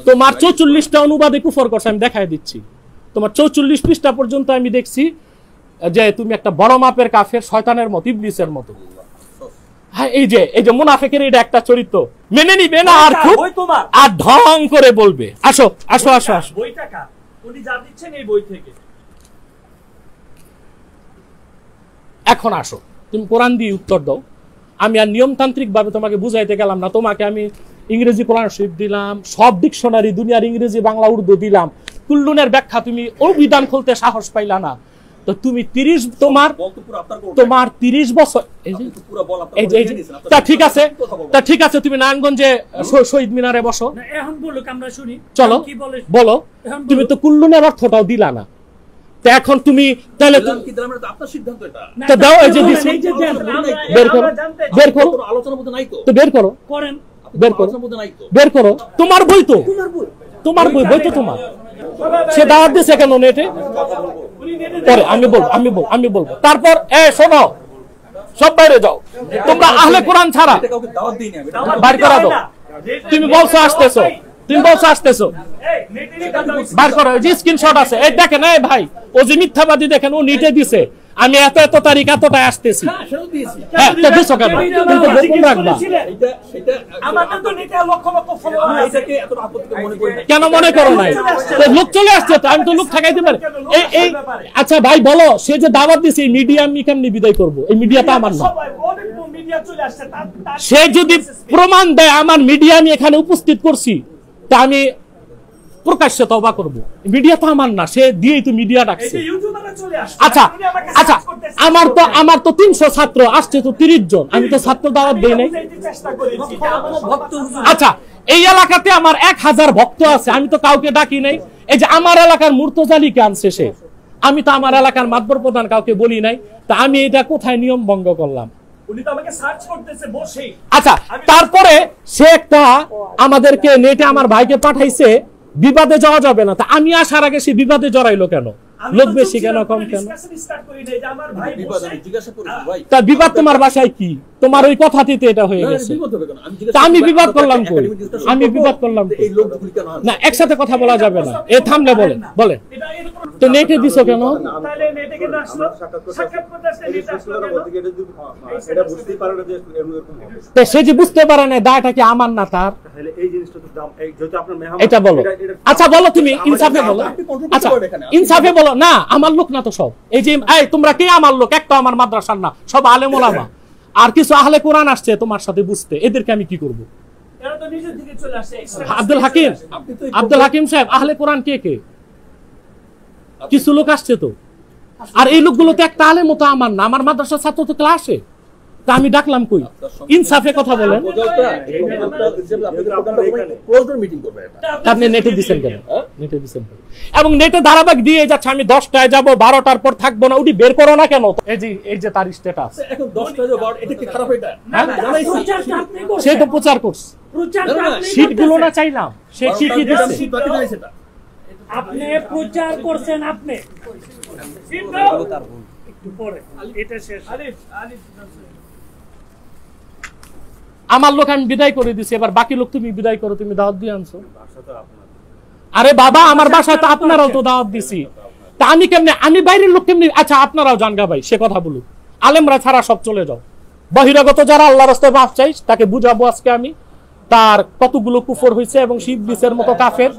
তোমার 44টা অনুবাদে কুফর করছে, আমি দেখাই দিচ্ছি। তোমার 44 পৃষ্ঠা পর্যন্ত আমি দেখছি যে তুমি একটা বড় মাপের কাফের, শয়তানের মতো, ইবলিসের মতো। হ্যাঁ, এই যে মুনাফিকের এটা একটা চরিত্র, মেনে নিবে না আর খুব আর ঢং করে বলবে। আসো আসো আসো আসো, বইটা কার? উনি যা দিচ্ছেন এই বই থেকে। এখন আসো, তুমি কোরআন দিয়ে উত্তর দাও। আমি আর নিয়মতান্ত্রিক ভাবে তোমাকে বুঝাইতে গেলাম না। তোমাকে আমি ইংরেজি কোরআন শরীফ দিলাম, সব ডিকশনারি দুনিয়ার ইংরেজি, বাংলা, উর্দু দিলাম, কুল্লুনের ব্যাখ্যা তুমি অভিধান খুলতে সাহস পাইলা না। তো তুমি 30 বছর, ঠিক আছে, তা ঠিক আছে, তুমি নারায়ণগঞ্জে শহীদ মিনারে বসো। এখন বলুক, আমরা শুনি। চলো বলো, তুমি তো কুল্লুনের অর্থটাও দিলা না। এখন তুমি তাহলে আপনার সিদ্ধান্ত, এটা দাও। এই যে বের করো, বের করো, আলোচনার মধ্যে নাই তো, বের করো, করেন, বের করো, বের করো। তোমার বই তো, তোমার বই তো তোমার। সে দাওয়াত দিয়েছে কেন নেটে? পরে আমি বলবো। তারপর শোনো, সব বাইরে যাও, তোমরা আহলে কোরআন ছাড়া বাইরে করা দাও। তুমি বলছো আসতেছো, বার করো, যে স্ক্রিনশট আছে, এই দেখেন, এই ভাই ও যে মিথ্যাবাদী, দেখেন ও নিটে দিছে, আমি এত এত তারিখ এতটায় আসতেছি। হ্যাঁ, সেটাও দিয়েছি। হ্যাঁ, তো দিছো কেন? তুমি তো গোপন রাখবা। সেটা আমাদের তো নেটে লক্ষ লক্ষ ফলোয়ার আছে। এটাকে এতটা আপত্তিকর মনে করি না। কেন মনে করো নাই? তো লোক চলে আসছে, তো আমি তো লোক ঠেকাইতে পারি। এই আচ্ছা ভাই বলো, সে যে দাওয়াত দিছে এই মিডিয়া আমি কেমনি বিদায় করবো? এই মিডিয়া তো আমার না। সবাই অনেক মিডিয়া চলে আসছে, তার সে যদি প্রমাণ দেয় আমার মিডিয়া আমি এখানে উপস্থিত করছি, তা আমি প্রকাশ্যে তওবা করব। মিডিয়া তো আমার না, সে দিয়েই তো মিডিয়া এই ডাকছে। যে ইউটিউবাররা চলে আসছে। আচ্ছা উনি আমাকে আচ্ছা, সার্চ করতেছে। আমার তো 300 ছাত্র আসছে, তো 30 জন, আমি তো ছাত্র দাওয়াত দেই নাই। আমি বুঝাইতে চেষ্টা করেছি যে আমার ভক্ত হুজুর। আচ্ছা, এই এলাকাতে আমার 1000 ভক্ত আছে, আমি তো কাউকে ডাকি নাই। এই যে আমার এলাকার মুর্তজালিকে আনছে সে, আমি তো আমার এলাকার মাতবর প্রধান কাউকে বলি নাই। তা আমি এটা কোথায় নিয়ম ভঙ্গ করলাম? উনি তো আমাকে সার্চ করতেছে বসেই। আচ্ছা, তারপরে সে একটা আমাদেরকে নেটে আমার ভাইকে পাঠাইছে, বিবাদে যাওয়া যাবে না। তা আমি আসার আগে সে বিবাদে জড়াইলো কেন? লোক বেশি কেন, কম কেন? স্টার্ট করি নাই যে আমার ভাই বিবাদ বসে আমি জিজ্ঞাসা করেছি ভাই। তা বিবাদ তোমার বাসায় কি? তোমার ওই কথাটিতে এটা হয়ে না, গেছে। বিবাদ হবে কেন? আমি তা আমি জিজ্ঞাসা বিবাদ করলাম, করলাম আপনার কই? academic discussion আমি করবো, বিবাদ করলাম যে কই? এই লোকগুলি কেন আসে? না, একসাথে কথা বলা যাবে না। এ থামলে বলেন, বলেন। এটা এরকম তো নেটে দিছো কেন? তাহলে নেটে কেন আসলো? সাক্ষাৎ করতে আসলে নেটে আসলো কেন? এটা বুঝতেই পারে না যে এরকম হবে। তো সে যে বুঝতে পারে না, দায়টা কি আমার না তার? তাহলে এই জিনিসটা তো দাম যেহেতু আপনার মেহমান এটা বলো। আচ্ছা বলো, তুমি ইনসাফে বলো। আপনি control আচ্ছা করতে পারবেন এখানে। ইনসাফে বলো। না, আমার লোক না তো সব। এই যে এই তোমরা কে আমার লোক? একটা আমার মাদ্রাসার না, সব আলেম ওলামা। আর কিছু আহলে কোরআন আসছে তোমার সাথে বুঝতে, এদেরকে আমি কি করব? এরা তো নিজে থেকে চলে আসে। আব্দুল হাকিম, আপনি তো এই আব্দুল হাকিম সাহেব, আহলে কোরআন কে কে? কিছু লোক আসছে তো। আর এই লোকগুলো তো একটা আলেম তো আমার না, আমার মাদ্রাসার ছাত্র তো ক্লাসে। তা আমি ডাকলাম কই? ইনসাফে কথা বলেন। প্রপোজালটা এই প্রপোজালটা হিসেবে আপনি প্রোগ্রামটা ক্লোজ মিটিং করবেন এটা। আপনি নেটে দিচ্ছেন কেন? নেটে দিচ্ছেন কেন? এবং নেটে ধারাবাহিক দিয়ে যাচ্ছে, আমি 10টায় যাব, 12টার পর থাকবো না। ওটি বের করো না কেন? এই যে তার স্ট্যাটাস, এখন 10টা যে বার এটা কি খারাপ এটা? না, না, জানাইছি। প্রচারটা আপনি করছেন। সে তো প্রচার করছে। প্রচারটা না, না, আপনি শীটগুলো করতেছেন। না চাইলাম, সে কি কি দিচ্ছে? শীত বাকি নাই সেটা। আপনি প্রচার করছেন আপনি। শীত দাও। একটু পরে এটা শেষ। আলিফ আমার লোক আমি বিদায় করে দিছি, এবার বাকি লোক তুমি বিদায় করো। তুমি দাওয়াত দিয়ে আনছো। আরে বাবা, আমার বাসায় তো আপনারাও তো দাওয়াত দিছি। তা আমি কেমনে, আমি বাইরের লোক কেমনে? আচ্ছা আপনারাও জানগা ভাই, সে কথা বলুক। আলেমরা ছাড়া সব চলে যাও। বহিরাগত যারা আল্লাহ রাস্তায় মাফ চাই, তাকে বুঝাবো আজকে আমি তার কতগুলো কুফর হয়েছে এবং শিবলিসের মতো কাফের,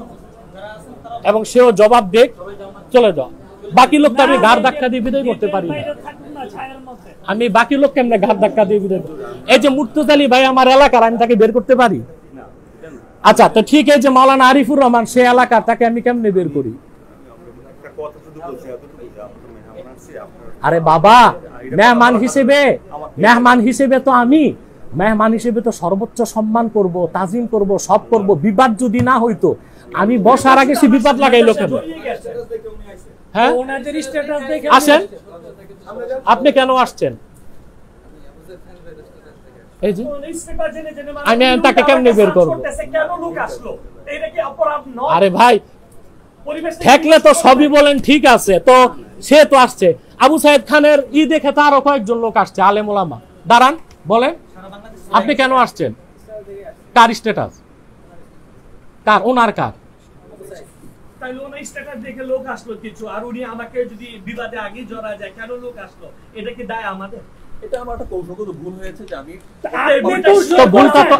এবং সেও জবাব দেখ। চলে যাও। বাকি লোক তো আমি ঘাড় ধাক্কা দিয়ে বিদায় করতে পারি না। আমি বাকি লোক কেমনে ঘাড় ধাক্কা দিয়ে বিদায় করব? এই যে মুর্তজালি ভাই আমার এলাকার, আমি তাকে বের করতে পারি? আচ্ছা, তো ঠিক আছে, যে মাওলানা আরিফুর রহমান সে এলাকার, তাকে আমি কেমনে বের করি? একটা কথা শুধু বলছি এতটুকু যে আপনার মেহমান আছে আপনার আরে বাবা, মেহমান হিসেবে তো আমি মেহমান হিসেবে তো সর্বোচ্চ সম্মান করব, তাজিম করব, সব করব। বিবাদ যদি না হইতো, আমি বসার আগে সে বিবাদ লাগাইলো কেন? হ্যাঁ, ওনাদের স্ট্যাটাস দেখে আসেন। আপনি কেন আসছেন? এই যে আমি তাকে কেমনে বের করবো? কেন লোক আসলো? এটা কি অপরাধ নয়? আরে ভাই, পরিবেশ ঠেকলে তো সবই বলেন ঠিক আছে, তো সে তো আসছে। আবু সাইদ খানের ই দেখে তো আরো কয়েকজন লোক আসছে, আলেম ওলামা। দাঁড়ান, বলেন আপনি কেন আসছেন? কার স্ট্যাটাস? কার? ওনার কার? তাইলে ওনার স্ট্যাটাস দেখে লোক আসলো কিছু, আর উনি আমাকে যদি বিবাদে আগে জড়া যায়, কেন লোক আসলো? এটা কি দায় আমাদের? এটা আমার একটা কৌশলগত ভুল হয়েছে যে আমি তো ভুলটা তো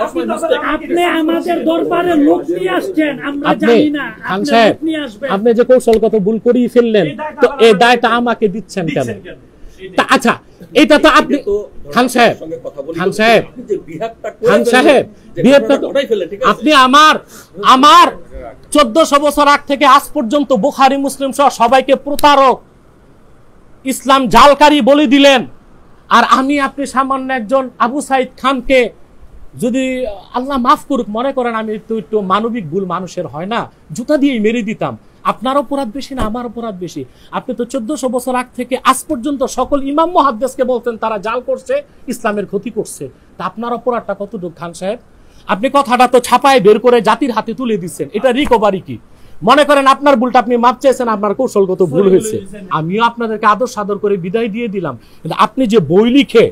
আপনি আমাদের দরবারে লোক নিয়ে আসছেন, আমরা আপনি জানি না খান আপনি সাহেব, লোক নিয়ে আসবেন। আপনি যে কৌশলগত ভুল করেই ফেললেন, তো এই দায়টা আমাকে দিচ্ছেন কেন? দিচ্ছেন কেন? তা আচ্ছা, এটা তো আপনি খান সাহেব, খান সাহেব, খান সাহেব, বিহেভটা তো আপনি আমার 1400 বছর আগ থেকে আজ পর্যন্ত বুখারী মুসলিম সহ সবাইকে প্রতারক, ইসলাম জালকারী বলে দিলেন। আর আমি আপনি সামান্য একজন আবু সাইদ খানকে, যদি আল্লাহ মাফ করুক, মনে করেন আমি একটু মানবিক ভুল মানুষের হয় না, জুতা দিয়ে মেরে দিতাম। আপনার অপরাধ বেশি না আমার অপরাধ বেশি? আপনি তো 1400 বছর আগ থেকে আজ পর্যন্ত সকল ইমাম মুহাদ্দিসকে বলতেন তারা জাল করছে, ইসলামের ক্ষতি করছে। তা আপনার অপরাধটা কতটুকু খান সাহেব? আপনি কথাটা তো ছাপায় বের করে জাতির হাতে তুলে দিচ্ছেন, এটা রিকভারি কি? মনে করেন আপনার ভুলটা আপনি মাপ চাইছেন, আপনার কৌশলগত ভুল হয়েছে, আমিও আপনাদেরকে আদর সাদর করে বিদায় দিয়ে দিলাম। কিন্তু আপনি যে বই লিখে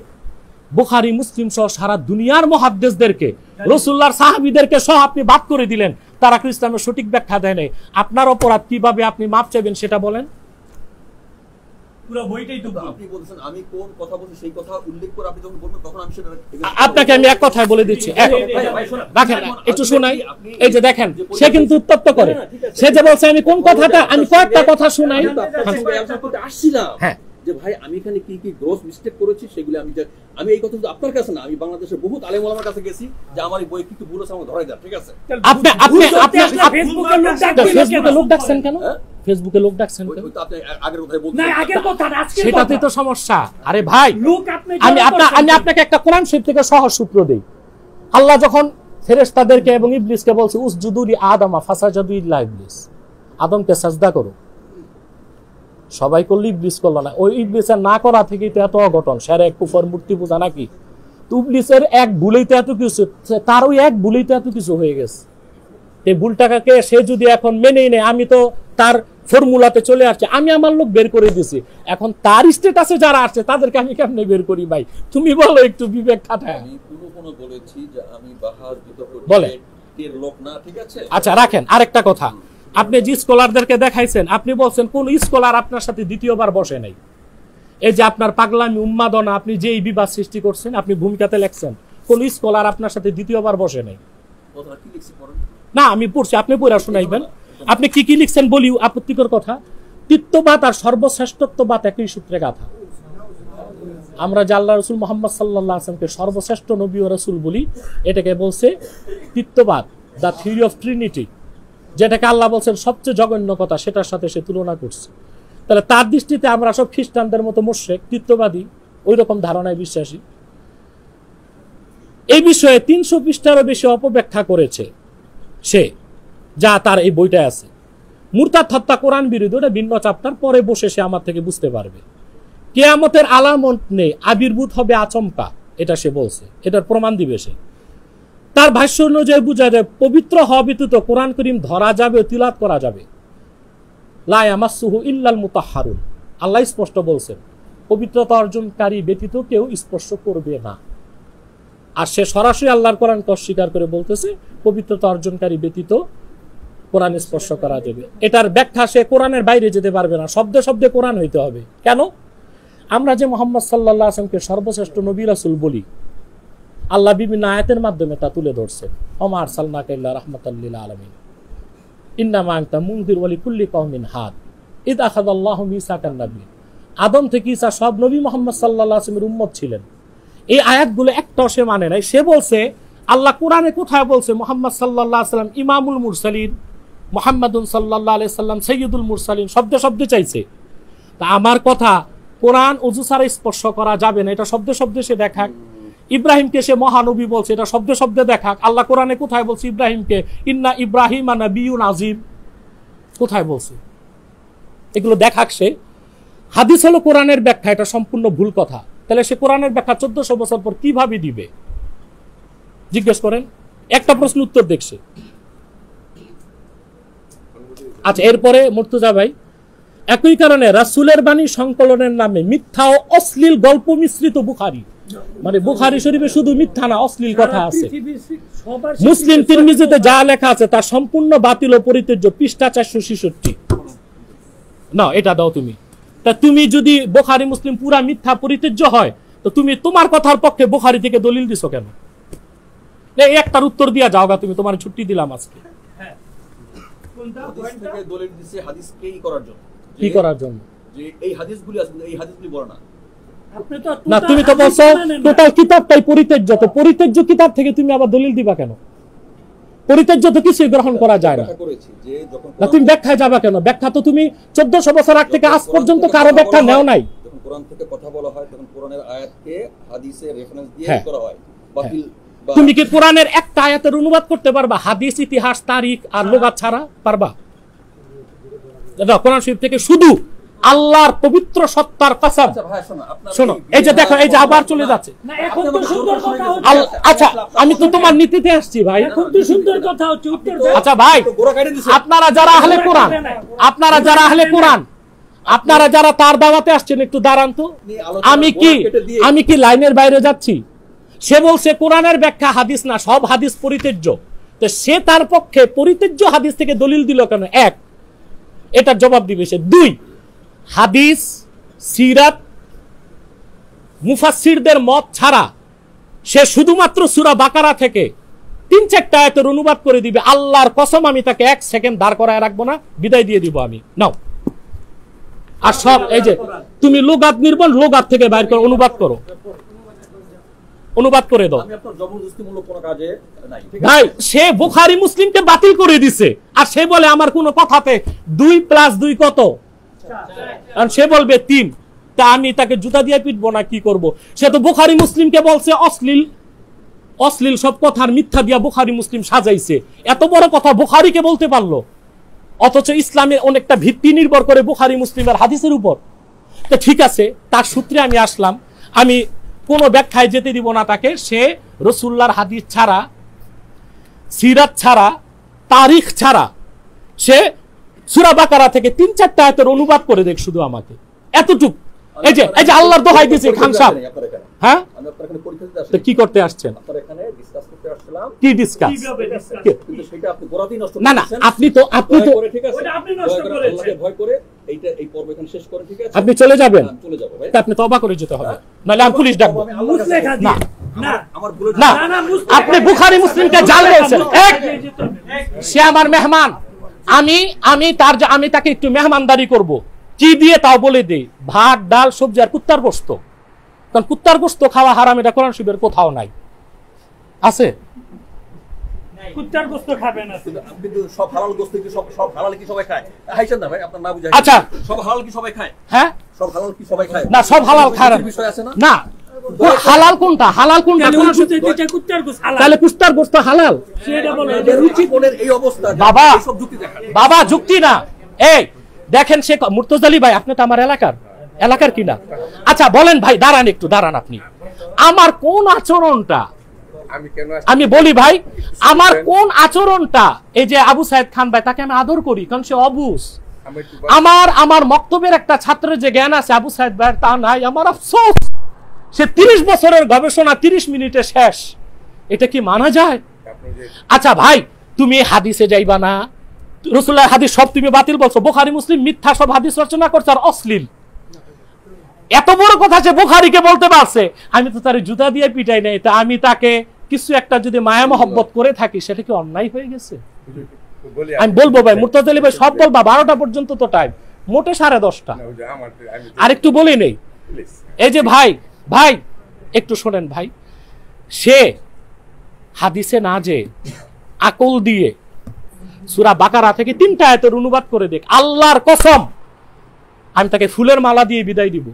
বুখারী মুসলিম সহ সারা দুনিয়ার মুহাদ্দিসদেরকে, রাসূলুল্লাহর সাহাবীদেরকে সহ আপনি বাদ করে দিলেন, তারা ইসলামের সঠিক ব্যাখ্যা দেয় নাই। আপনার অপরাধ কিভাবে আপনি মাপ চাইবেন সেটা বলেন? পুরো বইটাই তো আপনি বলছেন আমি কোন কথা বলছি সেই কথা উল্লেখ করে আপনি যখন বলবেন তখন আমি সেটা আপনাকে আমি এক কথায় বলে দিচ্ছি, রাখেন একটু শোনাই। এই যে দেখেন, সে কিন্তু উত্তপ্ত করে, সে যে বলছে আমি কোন কথাটা, আমি কয়েকটা কথা শোনাই। আসছিলাম হ্যাঁ যে ভাই আমি এখানে কি কি গ্রোস মিস্টেক করেছি সেগুলো আমি এই কথা তো আপনার কাছে না, আমি বাংলাদেশের বহুত আলেম ওলামার কাছে গেছি যে আমার এই বই কি ভুল আছে আমাকে ধরাই দেন, ঠিক আছে? আপনি ফেসবুকে লোক ডাকছেন কেন? ফেসবুকে লোক ডাকছেন কেন? আপনি আগের কথাই বলছেন না, আগের কথা না, আজকের সেটাতেই তো সমস্যা। আরে ভাই, লোক আপনি আমি আপনাকে একটা কোরআন শরীফ থেকে সহজ সূত্র দেই। আল্লাহ যখন ফেরেশতাদেরকে এবং ইবলিসকে বলছে উসজুদু লি আদমা ফাসাজাদু ইল্লা ইবলিস, আদমকে সাজদা করো, সবাই করলে ইবলিস করলো না। ওই ইবলিসের না করা থেকেই তো এত অঘটন, শিরক কুফর মূর্তি পূজা নাকি। তো ইবলিসের এক ভুলেই তো এত কিছু, তার ওই এক ভুলেই তো এত কিছু হয়ে গেছে। এই ভুলটাকে সে যদি এখন মেনেই নেয়, আমি তো তার ফর্মুলাতে চলে আসছে, আমি আমার লোক বের করে দিছি, এখন তার স্টেটাসে যারা আসছে তাদেরকে আমি কেমনে বের করি? ভাই তুমি বলো, একটু বিবেক খাটায়। আমি কোনো বলেছি যে আমি বাহার বলে এর লোক না, ঠিক আছে? আচ্ছা রাখেন, আরেকটা কথা, আপনি যে স্কলারদেরকে দেখাইছেন, আপনি বলছেন কোন স্কলার আপনার সাথে দ্বিতীয়বার বসে নাই। এই যে আপনার পাগলামি উন্মাদনা, আপনি যে এই বিবাদ সৃষ্টি করছেন, আপনি ভূমিকাতে লেখছেন, কোন স্কলার আপনার সাথে দ্বিতীয়বার বসে নাই। কথাটা কি লিখছি পড়েন? না আমি পড়ছি, আপনি পড়া শোনাইবেন। আপনি কি কি লিখছেন বলি, আপত্তিকর কথা। তৃতীয়বাদ আর সর্বশ্রেষ্ঠত্ববাদ একই সূত্রে গাথা। আমরা যে আল্লাহ রসুল মোহাম্মদ সাল্লাল্লাহু আলাইহি ওয়াসাল্লামকে সর্বশ্রেষ্ঠ নবী ও রাসূল বলি, এটাকে বলছে তৃতীয়বাদ, দ্য থিওরি অফ ট্রিনিটি, যেটাকে আল্লাহ বলছেন সবচেয়ে জঘন্য কথা, সেটার সাথে সে তুলনা করছে। তাহলে তার দৃষ্টিতে আমরা সব খ্রিস্টানদের মতো মুশরিক, তৃতীয়বাদী, ওই রকম ধারণায় বিশ্বাসী। এই বিষয়ে 300 পৃষ্ঠারও বেশি অপব্যাখ্যা করেছে সে, যা তার এই বইটা আছে। মুরতাদ হত্যা কোরআন বিরোধী, ওটা ভিন্ন চ্যাপ্টার, পরে বসে সে আমার থেকে বুঝতে পারবে। কিয়ামতের আলামত নেই, আবির্ভূত হবে আচমকা, এটা সে বলছে, এটার প্রমাণ দিবে সে। তার ভাষ্য অনুযায়ী বোঝা যায় পবিত্র হওয়া ব্যতীত কোরআন করিম ধরা যাবে, তিলাওয়াত করা যাবে। লা ইয়ামাসসুহু ইল্লাল মুতাহহারুন, আল্লাহ স্পষ্ট বলছেন পবিত্রতা অর্জনকারী ব্যতীত কেউ স্পর্শ করবে না। আর সে সরাসরি আল্লাহর কোরআনকে অস্বীকার করে বলতেছে পবিত্রতা অর্জনকারী ব্যতীত কোরআন স্পর্শ করা যাবে। এটার ব্যাখ্যা সে কোরআনের বাইরে যেতে পারবে না, শব্দে শব্দে কোরআন হইতে হবে। কেন? আমরা যে মুহাম্মদ সাল্লাল্লাহু আলাইহি ওয়াসাল্লামকে সর্বশ্রেষ্ঠ নবী রাসূল বলি, আল্লাহ বিভিন্ন আয়াতের মাধ্যমে তা তুলে ধরছেন। ওমা আরসালনাকা ইল্লা রাহমাতাল লিল আলামিন, ইন্নামা আনতা মুনযির ওয়া লিকুল্লি কওমিন হাদ, ইয আখাযাল্লাহু মিসাকান নবী। আদম থেকে ঈসা সব নবী মুহাম্মদ সাল্লাল্লাহু আলাইহি ওয়াসাল্লামের উম্মত ছিলেন। এই আয়াতগুলো একটাও সে মানে নাই। সে বলছে আল্লাহ কোরআনে কোথায় বলছে মুহাম্মদ সাল্লাল্লাহু আলাইহি ওয়াসাল্লাম ইমামুল মুরসালিন, মুহাম্মাদুন সাল্লাল্লাহু আলাইহি সাল্লাম সাইয়্যিদুল মুরসালিন, শব্দে শব্দে চাইছে। তা আমার কথা, কোরআন ওযু ছাড়া স্পর্শ করা যাবে না, এটা শব্দে শব্দে সে দেখাক। ইব্রাহিমকে সে মহানবী বলছে, এটা শব্দে শব্দে দেখাক। আল্লাহ কোরআনে কোথায় বলছে ইব্রাহিমকে ইন্না ইব্রাহিমা নাবিয়্যুন আযীম, কোথায় বলছে? এগুলো দেখাক সে। হাদিস হলো কোরআনের ব্যাখ্যা, এটা সম্পূর্ণ ভুল কথা। তাহলে সে কোরআনের ব্যাখ্যা 1400 বছর পর কিভাবে দিবে? জিজ্ঞেস করেন, একটা প্রশ্ন উত্তর দেখছে। আচ্ছা, এরপরে মুর্তজা ভাই, একই কারণে রাসূলের বাণী সংকলনের নামে মিথ্যা ও অশ্লীল গল্প মিশ্রিত বুখারী, মানে বুখারী শরীফে শুধু মিথ্যা না, অশ্লীল কথা আছে। মুসলিম তিরমিজিতে যা লেখা আছে তা সম্পূর্ণ বাতিল ও পরিত্যাজ্য, পৃষ্ঠা 466। না এটা দাও তুমি। তা তুমি যদি বুখারী মুসলিম পুরা মিথ্যা পরিত্যাজ্য হয়, তো তুমি তোমার কথার পক্ষে বুখারী থেকে দলিল দিছো কেন? এই একটার উত্তর দিয়া যাওগা তুমি, তোমার ছুটি দিলাম আজকে। হাদিস থেকে দলিল দিছে হাদিসকে করার জন্য, কি করার জন্য? যে এই হাদিসগুলি আছে, এই হাদিসগুলি বড় না। না তুমি তো বলছো টোটাল কিতাবটাই পরিত্যাজ্য, তো পরিত্যাজ্য কিতাব থেকে তুমি আবার দলিল দিবা কেন? পরিত্যাজ্য তো কিছুই গ্রহণ করা যায় না। না তুমি ব্যাখ্যায় যাবা কেন? ব্যাখ্যা তো তুমি 1400 বছর আগ থেকে আজ পর্যন্ত কারো ব্যাখ্যা নেও নাই। যখন কোরআন থেকে কথা বলা হয় তখন কোরআনের আয়াতকে হাদিসে রেফারেন্স দিয়ে করা হয়। বাতিল তুমি কি কোরআনের একটা আয়াতের অনুবাদ করতে পারবা হাদিস, ইতিহাস, তারিখ আর লুগাত ছাড়া? পারবা? কোরআন শরীফ থেকে শুধু আল্লাহর পবিত্র সত্তার কসম। শোনো, এই যে দেখো, এই যে আবার চলে যাচ্ছে। আচ্ছা আমি তো তোমার নীতিতে আসছি ভাই। আচ্ছা ভাই, আপনারা যারা আহলে কোরআন, আপনারা যারা আহলে কোরআন, আপনারা যারা তার দাওয়াতে আসছেন, একটু দাঁড়ান তো। আমি কি লাইনের বাইরে যাচ্ছি? সে বলছে কোরআনের ব্যাখ্যা হাদিস না, সব হাদিস পরিত্যাজ্য। তো সে তার পক্ষে পরিত্যাজ্য হাদিস থেকে দলিল দিল কেন? এক, এটার জবাব দিবে সে। দুই, হাদিস সিরাত মুফাসসিরদের মত ছাড়া সে শুধুমাত্র সূরা বাকারা থেকে 3-4টা আয়াতের অনুবাদ করে দিবে, আল্লাহর কসম আমি তাকে 1 সেকেন্ড দাঁড় করায় রাখবো না, বিদায় দিয়ে দিব আমি। নাও, আর সব এই যে তুমি লুগাত নির্ভর, লুগাত থেকে বাইর করে অনুবাদ করো, অনুবাদ করে দাও। আমি আপনার জবরদস্তিমূলক কোনো কাজে নাই, ঠিক আছে? ভাই সে বুখারী মুসলিমকে বাতিল করে দিছে, আর সে বলে আমার কোনো কথাতে 2 + 2 কত, আর সে বলবে 3। তা আমি তাকে জুতা দিয়ে পিটবো না, কি করব? সে তো বুখারী মুসলিমকে বলছে অশ্লীল অশ্লীল সব কথার মিথ্যা দিয়া বুখারী মুসলিম সাজাইছে। এত বড় কথা বুখারীকে বলতে পারলো, অথচ ইসলামে অনেকটা ভিত্তি নির্ভর করে বুখারী মুসলিমের হাদিসের উপর। তো ঠিক আছে, তার সূত্রে আমি আসলাম, আমি কোনো ব্যাখ্যায় যেতে দিব না তাকে। সে রাসূলুল্লাহর হাদিস ছাড়া, সিরাত ছাড়া, তারিখ ছাড়া সে সূরা বাকারা থেকে 3-4টা আয়াতের অনুবাদ করে দেখ শুধু আমাকে, এতটুক। এই যে আল্লাহর দোহাই দিয়েছে খান সাহেব। হ্যাঁ, আমি আপনার এখানে পরীক্ষা দিতে আসছি। তো কি করতে আসছেন? আপনার এখানে ডিসকাস করতে আসছিলাম। কি ডিসকাস? কিন্তু সেটা আপনি গোড়াতেই নষ্ট না না, করেছেন। আপনি তো করে, ঠিক আছে? ওটা আপনি নষ্ট দয়া করে করেছেন। আল্লাহকে ভয় করে এই পর্ব এখানে শেষ করেন, ঠিক আছে? আপনি চলে যাবেন, আমি চলে যাব ভাই। তা আপনি তওবা করে যেতে হবে, নাহলে আমি পুলিশ ডাকবো। আমি আল্লাহর কাছে- মুসলেখা দিয়ে। না আমার ভুলে না, না, না, মুসলিম- আপনি বুখারী মুসলিমকে জাল দিয়েছেন। সে আমার মেহমান, আমি তাকে একটু মেহমানদারি করব, কি দিয়ে তাও বলে দেই, ভাত ডাল সবজি আর কুত্তার গোশত। কারণ কুত্তার গোশত খাওয়া হারাম, এটা কোরআন শরীফের কোথাও নাই, আছে? কুত্তার গোশত খাবে না। আপনি তো সব হালাল গোশত কি সব হালাল কি সবাই খায়? হাইছেন না ভাই, আপনার না বুঝাই। আচ্ছা। সব হালাল কি সবাই খায়? হ্যাঁ, সব হালাল কি সবাই খায়? না সব হালাল খায় না। বিষয় আছে না? না, হালাল কোনটা? হালাল কোনটা? তাহলে ওই কোরআন শরীফ- কুত্তার যেটা কুত্তার গোশত হালাল। তাহলে কুত্তার গোশত হালাল? সেটা বলো। যে রুচিবোধের এই অবস্থা, বাবা। সব যুক্তি দেখান। বাবা যুক্তি না। এই দেখেন, সে মুর্তজালি ভাই, আপনি তো আমার এলাকার কিনা। আচ্ছা বলেন ভাই, দাঁড়ান একটু, দাঁড়ান আপনি। আমার কোন আচরণটা, আমি বলি ভাই, আমার কোন আচরণটা, এই যে আবু সাইদ খান ভাই, তাকে আমি আদর করি কারণ সে অবুঝ। আমার মক্তবের একটা ছাত্রের যে জ্ঞান আছে আবু সাইদ ভাই তা নাই, আমার আফসোস। সে 30 বছরের গবেষণা 30 মিনিটে শেষ, এটা কি মানা যায়? আচ্ছা ভাই, তুমি হাদিসে যাইবা না, রাসূলুল্লাহর হাদিস সব তুমি বাতিল বলছো, বুখারী মুসলিম মিথ্যা সব হাদিস রচনা করছে আর অশ্লীল। এত বড় কথা সে বুখারীকে বলতে পারছে, আমি তো তার জুতা দিয়ে পিটাই নাই, তা আমি তাকে কিছু একটা যদি মায়া মহব্বত করে থাকি, সেটা কি অন্যায় হয়ে গেছে? আমি বলবো ভাই, মুর্তজালি ভাই সব বলবা, 12টা পর্যন্ত তো টাইম, মোটে 10:30টা। আর একটু বলে নেই, এই যে ভাই একটু শোনেন ভাই, সে হাদিসে না যে আকল দিয়ে সূরা বাকারা থেকে 3টা আয়াতের অনুবাদ করে দেখ, আল্লাহর কসম আমি তাকে ফুলের মালা দিয়ে বিদায় দিব।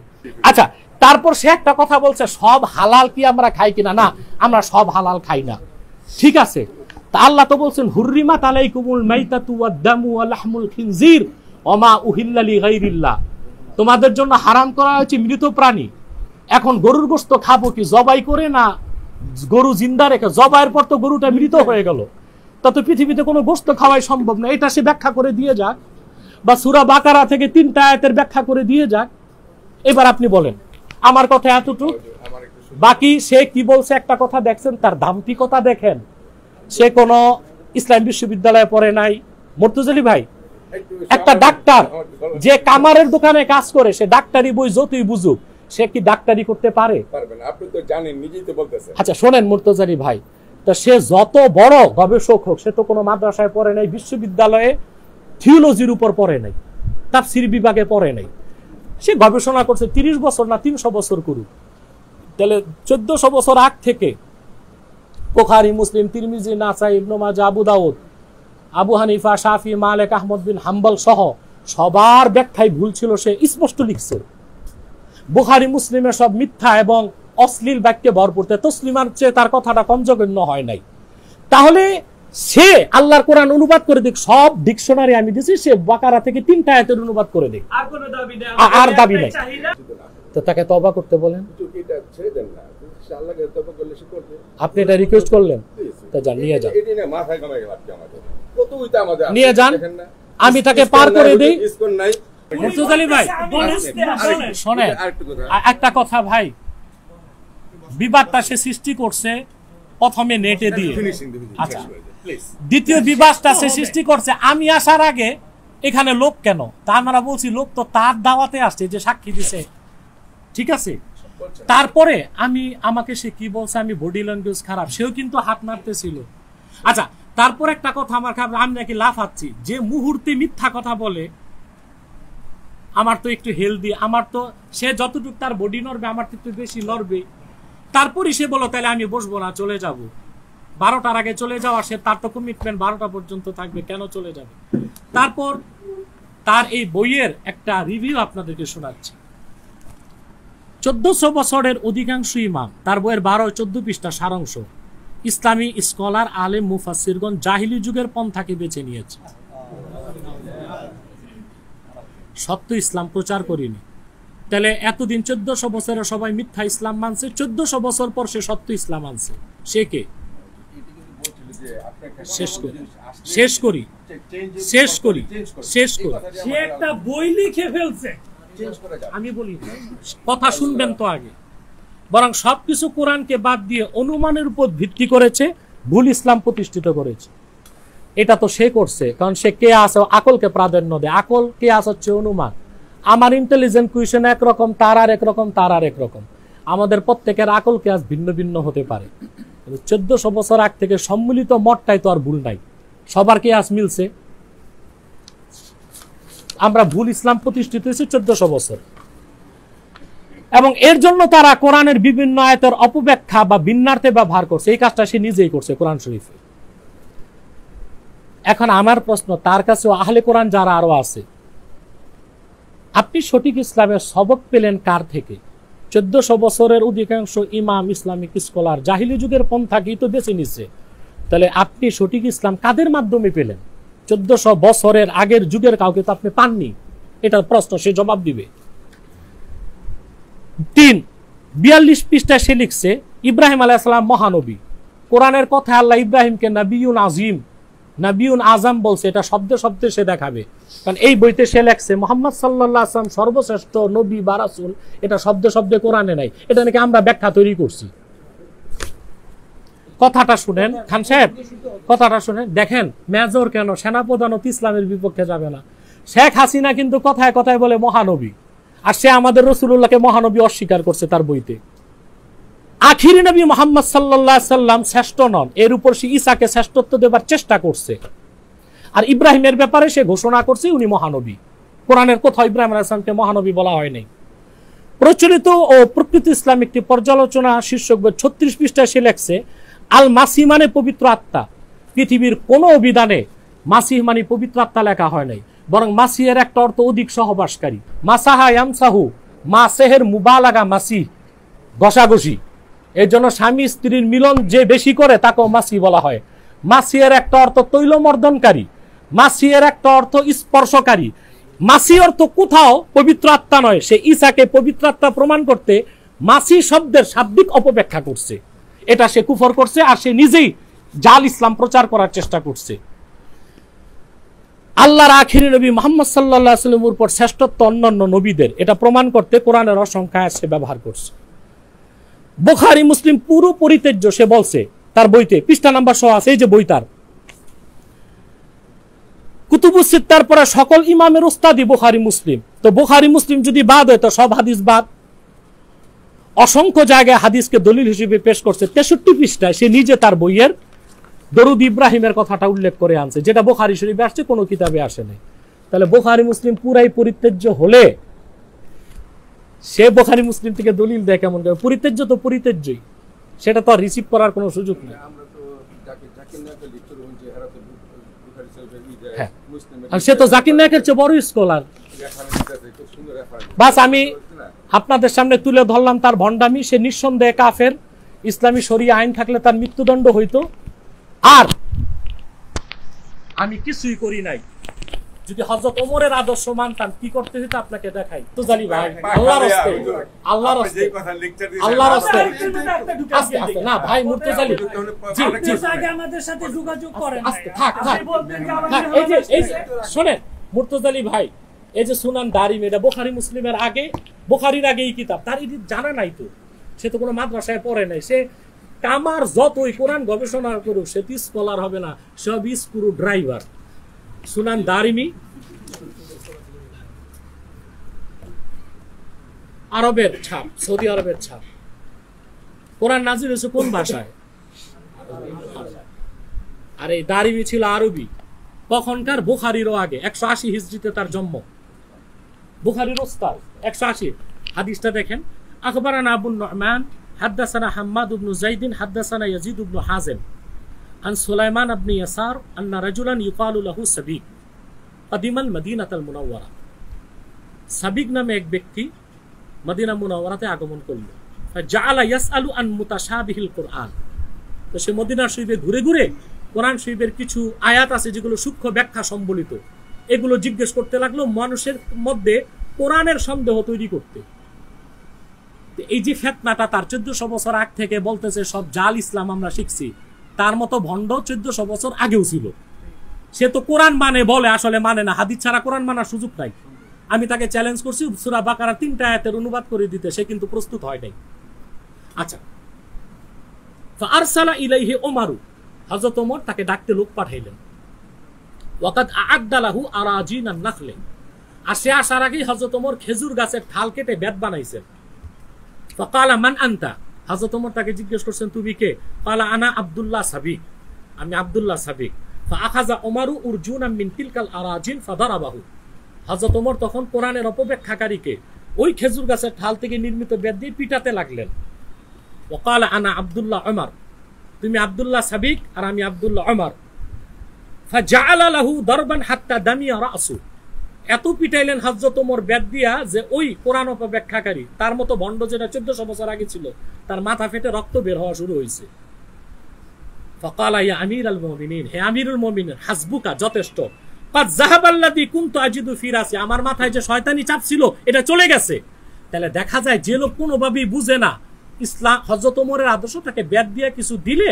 আচ্ছা, তারপর সে একটা কথা বলছে, সব হালাল কি আমরা খাই কিনা? না, আমরা সব হালাল খাই না। ঠিক আছে, তা আল্লাহ তো বলছেন হুররিমাত আলাইকুমুল মাইতাতু ওয়াদ-দামু ওয়া লাহমুল খিনজির ওয়া মা উহিল্লা লিগাইরিল্লাহ, তোমাদের জন্য হারাম করা হয়েছে মৃত প্রাণী। এখন গরুর গোশত খাবো কি জবাই করে, না গরু জিন্দা রেখে? জবাইয়ের পর তো গরুটা মৃত হয়ে গেল, তা তো পৃথিবীতে কোনো গোশত খাওয়াই সম্ভব না। এটা সে ব্যাখ্যা করে দিয়ে যাক, বা সূরা বাকারা থেকে 3টা আয়াতের ব্যাখ্যা করে দিয়ে যাক। এবার আপনি বলেন, আমার কথা এতটুকু, বাকি সে কি বলছে একটা কথা দেখছেন, তার দাম্ভিকতা দেখেন। সে কোনো ইসলাম বিশ্ববিদ্যালয়ে পড়ে নাই। মুর্তজালি ভাই একটা ডাক্তার, যে কামারের দোকানে কাজ করে, সে ডাক্তারি বই যতই বুঝুক, সে কি ডাক্তারি করতে পারে? আপনি তো জানেন, নিজেই তো বলতেছেন। আচ্ছা শোনেন মুর্তজালি ভাই, তো সে যত বড় গবেষক হোক, সে তো কোনো মাদ্রাসায় পড়ে নাই, বিশ্ববিদ্যালয়ে থিওলজির উপর পড়ে নাই, তাফসীর বিভাগে পড়ে নাই। সে গবেষণা করছে 30 বছর না 300 বছর করুক, তাহলে 1400 বছর আগ থেকে বুখারী, মুসলিম, তিরমিজি, নাসাই, ইবনে মাজাহ, আবু দাউদ, আবু হানিফা, শাফি, মালিক, আহমদ বিন হাম্বল সহ সবার ব্যাখ্যায় ভুল ছিল, সে স্পষ্ট লিখছে। বুখারী মুসলিমের সব মিথ্যা এবং অশ্লীল বাক্যে ভরপুর, তসলিমার চেয়ে তার কথাটা কম জঘন্য হয় নাই। তাহলে সে আল্লাহর কোরআন অনুবাদ করে দিক, সব ডিকশনারি আমি দিছি, সে বাকারা থেকে 3টা আয়াতের অনুবাদ করে দিক, আর কোনো দাবি নেই। আর দাবি নাই। চাহিদা। তো তাকে তওবা করতে বলেন। এটা ছেড়ে দেন না, আল্লাহকে তওবা করলে সে করবে। আপনি এটা রিকোয়েস্ট করলেন, তো যান নিয়ে যান, এটি না মাথায় কামাই লাগছে আমাদের, কতই তো আমাদের নিয়ে যান, আমি তাকে পার করে দিই। ইসকন নাই। মুর্তজালি ভাই শোনেন একটা কথা ভাই, বিবাদটা সে সৃষ্টি করছে প্রথমে নেটে দিয়ে, আচ্ছা দ্বিতীয় বিবাদটা সে সৃষ্টি করছে আমি আসার আগে এখানে লোক কেন? তা আমরা বলছি লোক তো তার দাওয়াতে আসছে, যে সাক্ষী দিছে, ঠিক আছে। তারপরে আমাকে সে কি বলছে, আমি বডি ল্যাঙ্গুয়েজ খারাপ, সেও কিন্তু হাত নাড়তেছিল। আচ্ছা, তারপর একটা কথা আমার খারাপ, আমি নাকি লাফাচ্ছি। যে মুহূর্তে মিথ্যা কথা বলে আমার তো একটু হেলদি, আমার তো সে যতটুকু তার বডি নড়বে আমার তো একটু বেশি নড়বে। তারপরে সে বলো তাহলে আমি বসবো না, চলে যাব। 12টার আগে চলে যাওয়া, সে তার তো কমিটমেন্ট 12টা পর্যন্ত থাকবে, কেন চলে যাবে? তারপর তার এই বইয়ের একটা রিভিউ আপনাদেরকে শোনাচ্ছি। 1400 বছরের অধিকাংশ ইমাম, তার বইয়ের 12-14 পৃষ্ঠা সারাংশ, ইসলামী স্কলার, আলেম, মুফাসসিরগণ জাহিলি যুগের পন্থাকে বেছে নিয়েছে। সত্য ইসলাম প্রচার করিনি। তাহলে এতদিন 1400 বছরে সবাই মিথ্যা ইসলাম মানছে, 1400 বছর পর সে সত্য ইসলাম মানছে। সে কে? শেষ করি। সে একটা বই লিখে ফেলছে। আমি বলি কথা শুনবেন তো আগে। বরং সবকিছু কোরআনকে বাদ দিয়ে অনুমানের উপর ভিত্তি করেছে, ভুল ইসলাম প্রতিষ্ঠিত করেছে। এটা তো সে করছে, কারণ সে কে আছে আকলকে প্রাধান্য দেয়। আকল কে আছে হচ্ছে অনুমান। আমার ইন্টেলিজেন্ট কুয়েশন একরকম, তার আর একরকম, তার আর একরকম। আমাদের প্রত্যেকের আকল কে আজ ভিন্ন ভিন্ন হতে পারে। 1400 বছর আগ থেকে সম্মিলিত মতটাই তো আর ভুল নাই, সবার কে আজ মিলছে। আমরা ভুল ইসলাম প্রতিষ্ঠিত হয়েছে 1400 বছর, এবং এর জন্য তারা কোরআনের বিভিন্ন আয়াতের অপব্যাখ্যা বা ভিন্নার্থে ব্যবহার করছে। এই কাজটা সে নিজেই করছে কোরআন শরীফে। এখন আমার প্রশ্ন, তার কাছে আহলে কোরআন যারা আরো আছে, আপনি সঠিক ইসলামের সবক পেলেন কার থেকে? 1400 বছরের অধিকাংশ ইমাম, ইসলামিক স্কলার জাহিলি যুগের পন্থাকেই তো বেছে নিচ্ছে। তাহলে আপনি সঠিক ইসলাম কাদের মাধ্যমে পেলেন? 1400 বছরের আগের যুগের কাউকে তো আপনি পাননি। এটার প্রশ্ন সে জবাব দিবে। 42 পৃষ্ঠায় সে লিখছে, ইব্রাহিম আলাইহিস সালাম মহানবী। কোরআনের কথা আল্লাহ ইব্রাহিমকে নবিয়ুন আজিম, নবিয়ুন আজম বলছে। এটা শব্দে শব্দে সে দেখাবে, কারণ এই বইতে সে লেখছে মুহাম্মদ সাল্লাল্লাহু আলাইহি ওয়াসাল্লাম সর্বশ্রেষ্ঠ নবী বা রাসূল। এটা শব্দে শব্দে কোরআনে নাই, এটা নাকি আমরা ব্যাখ্যা তৈরি করছি। কথাটা শুনেন খান সাহেব, কথাটা শুনেন। দেখেন মেজর কেন সেনাপ্রধানও ইসলামের বিপক্ষে যাবে না। শেখ হাসিনা কিন্তু কথায় কথায় বলে মহানবী, আর সে আমাদের রাসূলুল্লাহকে মহানবী অস্বীকার করছে তার বইতে। আখিরি নবী মুহাম্মদ সাল্লাল্লাহু আলাইহি সাল্লাম শ্রেষ্ঠ নন, এর উপর সে ঈসাকে শ্রেষ্ঠত্ব দেবার চেষ্টা করছে। আর ইব্রাহিমের ব্যাপারে সে ঘোষণা করছে উনি মহানবী। কোরআনের কোথাও ইব্রাহিম আলাইহিস সালামকে মহানবী বলা হয় নাই। প্রচলিত ও প্রকৃত ইসলাম একটি পর্যালোচনা শীর্ষক 36 পৃষ্ঠায় সে লেখছে, আল মাসিহ মানে পবিত্র আত্মা। পৃথিবীর কোন অভিধানে মাসিহ মানে পবিত্র আত্মা লেখা হয় নাই, বরং মাসিহের একটা অর্থ অধিক সহবাসকারী। মাসাহা ইয়ামসাহু, মাসেহের মুবালাগা মাসিহ, ঘষাঘষি। এর জন্য স্বামী স্ত্রীর মিলন যে বেশি করে তাকেও মাসি বলা হয়। মাসিহের একটা অর্থ তৈলমর্দনকারী, মাসিহের একটা অর্থ স্পর্শকারী। মাসি অর্থ কোথাও পবিত্র আত্মা নয়। সে ঈসাকে পবিত্র আত্মা প্রমাণ করতে মাসি শব্দের শাব্দিক অপব্যাখ্যা করছে। এটা সে কুফর করছে, আর সে নিজেই জাল ইসলাম প্রচার করার চেষ্টা করছে। আল্লাহর আখিরি নবী মুহাম্মদ সাল্লাল্লাহু আলাইহি ওয়াসাল্লামের উপর শ্রেষ্ঠত্ব অন্যান্য নবীদের, এটা প্রমাণ করতে কোরআনের অসংখ্য আয়াত সে ব্যবহার করছে। বুখারী মুসলিম পুরো পরিত্যাজ্য সে বলছে তার বইতে, পৃষ্ঠা নাম্বার সহ আছে, এই যে বই তার। কুতুবুস সিত্তার পরে সকল ইমামের উস্তাদি বুখারী মুসলিম। তো বুখারী মুসলিম যদি বাদ হয় তো সব হাদিস বাদ। অসংখ্য জায়গায় হাদিসকে দলিল হিসেবে পেশ করছে। 63 পৃষ্ঠায় সে নিজে তার বইয়ের দরুদ ইব্রাহিমের কথাটা উল্লেখ করে আনছে, যেটা বুখারী শরীফে আসছে, কোনো কিতাবে আসে নাই। তাহলে বুখারী মুসলিম পুরাই পরিত্যাজ্য হলে সে বুখারী মুসলিম থেকে দলিল দেয় কেমন করে? পরিত্যাজ্য তো পরিত্যাজ্যই, সেটা তো রিসিভ করার কোনো সুযোগ নেই। সে তো জাকির নায়কের চেয়ে বড় স্কলার। বাস আমি আপনাদের সামনে তুলে ধরলাম তার ভণ্ডামি। সে নিঃসন্দেহে কাফের। ইসলামী শরিয়া আইন থাকলে তার মৃত্যুদণ্ড হইতো। আর আমি কিছুই করি নাই। যদি হযরত ওমরের আদর্শ মানতাম কি করতে হতো আপনাকে দেখাই। তো জানি ভাই, আল্লাহর রাস্তে, আল্লাহর রাস্তে, আল্লাহর রাস্তে। আস্তে আস্তে না ভাই মুর্তজালি, জি জি, আগে আমাদের সাথে যোগাযোগ করেন। আস্তে থাক থাক। এই যে শুনেন মুর্তজালি ভাই, এই যে সুনান দারিমি, এটা বুখারী মুসলিমের আগে, বুখারীর আগে এই কিতাব। তার এটি জানা নাই তো, সে তো কোনো মাদ্রাসায় পড়ে নাই। সে কামার যতই কোরআন গবেষণা করুক, সে তো স্কলার হবে না, সব স্ক্রু ড্রাইভার। সুনান দারিমি আরবের ছাপ, সৌদি আরবের ছাপ। কোরআন নাজিল হয়েছে কোন ভাষায়? আর এই দারিমি ছিল আরবি। কখনকার? বুখারীরও আগে, 180 হিজরিতে তার জন্ম। বুখারীর ওস্তাদ 180। হাদিসটা দেখেন, আখবারানা আবু নুমান হাদাসানা হাম্মাদ ইবনে যায়দ হাদাসানা ইয়াজিদ ইবনে হাযিম আন সুলাইমান ইবনে ইয়াসার আন্না রাজুলান ইউকালু লাহু সাবিক কদিমাল মদিনাতুল মুনাওয়ারা। সাবিক নামে এক ব্যক্তি মদিনা মুনাওয়ারাতে আগমন করল। ফাজাআলা ইয়াসআলু আন মুতাশাবিহিল কুরআন। তো সে মদিনা শরীফে ঘুরে ঘুরে কোরআন শরীফের কিছু আয়াত আছে যেগুলো সূক্ষ্ম ব্যাখ্যা সম্বলিত, এগুলো জিজ্ঞেস করতে লাগলো মানুষের মধ্যে কোরআনের সন্দেহ তৈরি করতে। এই যে ফিতনাটা তার 1400 বছর আগ থেকে বলতেছে সব জাল ইসলাম আমরা শিখছি, তার মতো ভণ্ড 1400 বছর আগেও ছিল। সে তো কোরআন মানে বলে, আসলে মানে না। হাদিস ছাড়া কোরআন মানার সুযোগ নাই। আমি তাকে চ্যালেঞ্জ করছি সূরা বাকারার 3টা আয়াতের অনুবাদ করে দিতে, সে কিন্তু প্রস্তুত হয় নাই। আচ্ছা, ফাআরসালা ইলাইহি ওমরু, হযরত ওমর তাকে ডাকতে লোক পাঠাইলেন। ওয়াকাদ আ'আদ্দা লাহু আরাজিনান নাখলে, আর সে আসার আগেই হযরত ওমর খেজুর গাছের ঠাল কেটে বেত বানাইছেন। ফাকালা মান আনতা, হযরত ওমর তাকে জিজ্ঞেস করছেন তুমি কে? কালা আনা আব্দুল্লাহ সাবিক, আমি আব্দুল্লাহ সাবিক। ফাআখাযা ওমরু উরজুনাম মিন তিলকাল আরাজিন ফাদারাবাহু, হযরত ওমর তখন কোরআনের অপব্যাখ্যাকারীকে ওই খেজুর গাছের ঠাল থেকে নির্মিত বেত দিয়ে পিটাতে লাগলেন। ওয়াকালা আনা আব্দুল্লাহ ওমর, তুমি আব্দুল্লাহ সাবিক আর আমি আব্দুল্লাহ ওমর। ফাজাআলা লাহু দারবান হাত্তা দামিয়া রাসু, এত পিটাইলেন হযরত ওমর বেত দিয়া যে ওই কোরআন অপব্যাখ্যাকারী তার মতো ভণ্ড যেটা 1400 বছর আগে ছিল তার মাথা ফেটে রক্ত বের হওয়া শুরু হয়েছে। ফাকালা ইয়া আমিরুল মুমিনিন, হে আমিরুল মুমিনিন, হাসবুকা, যথেষ্ট। কাদ যাহাবাল্লাযী কুনতু আজিদু ফি রাসি, আমার মাথায় যে শয়তানি চাপ ছিল এটা চলে গেছে। তাহলে দেখা যায় যে লোক কোনোভাবেই বুঝে না ইসলাম, হযরত ওমরের আদর্শ, তাকে বেত দিয়ে কিছু দিলে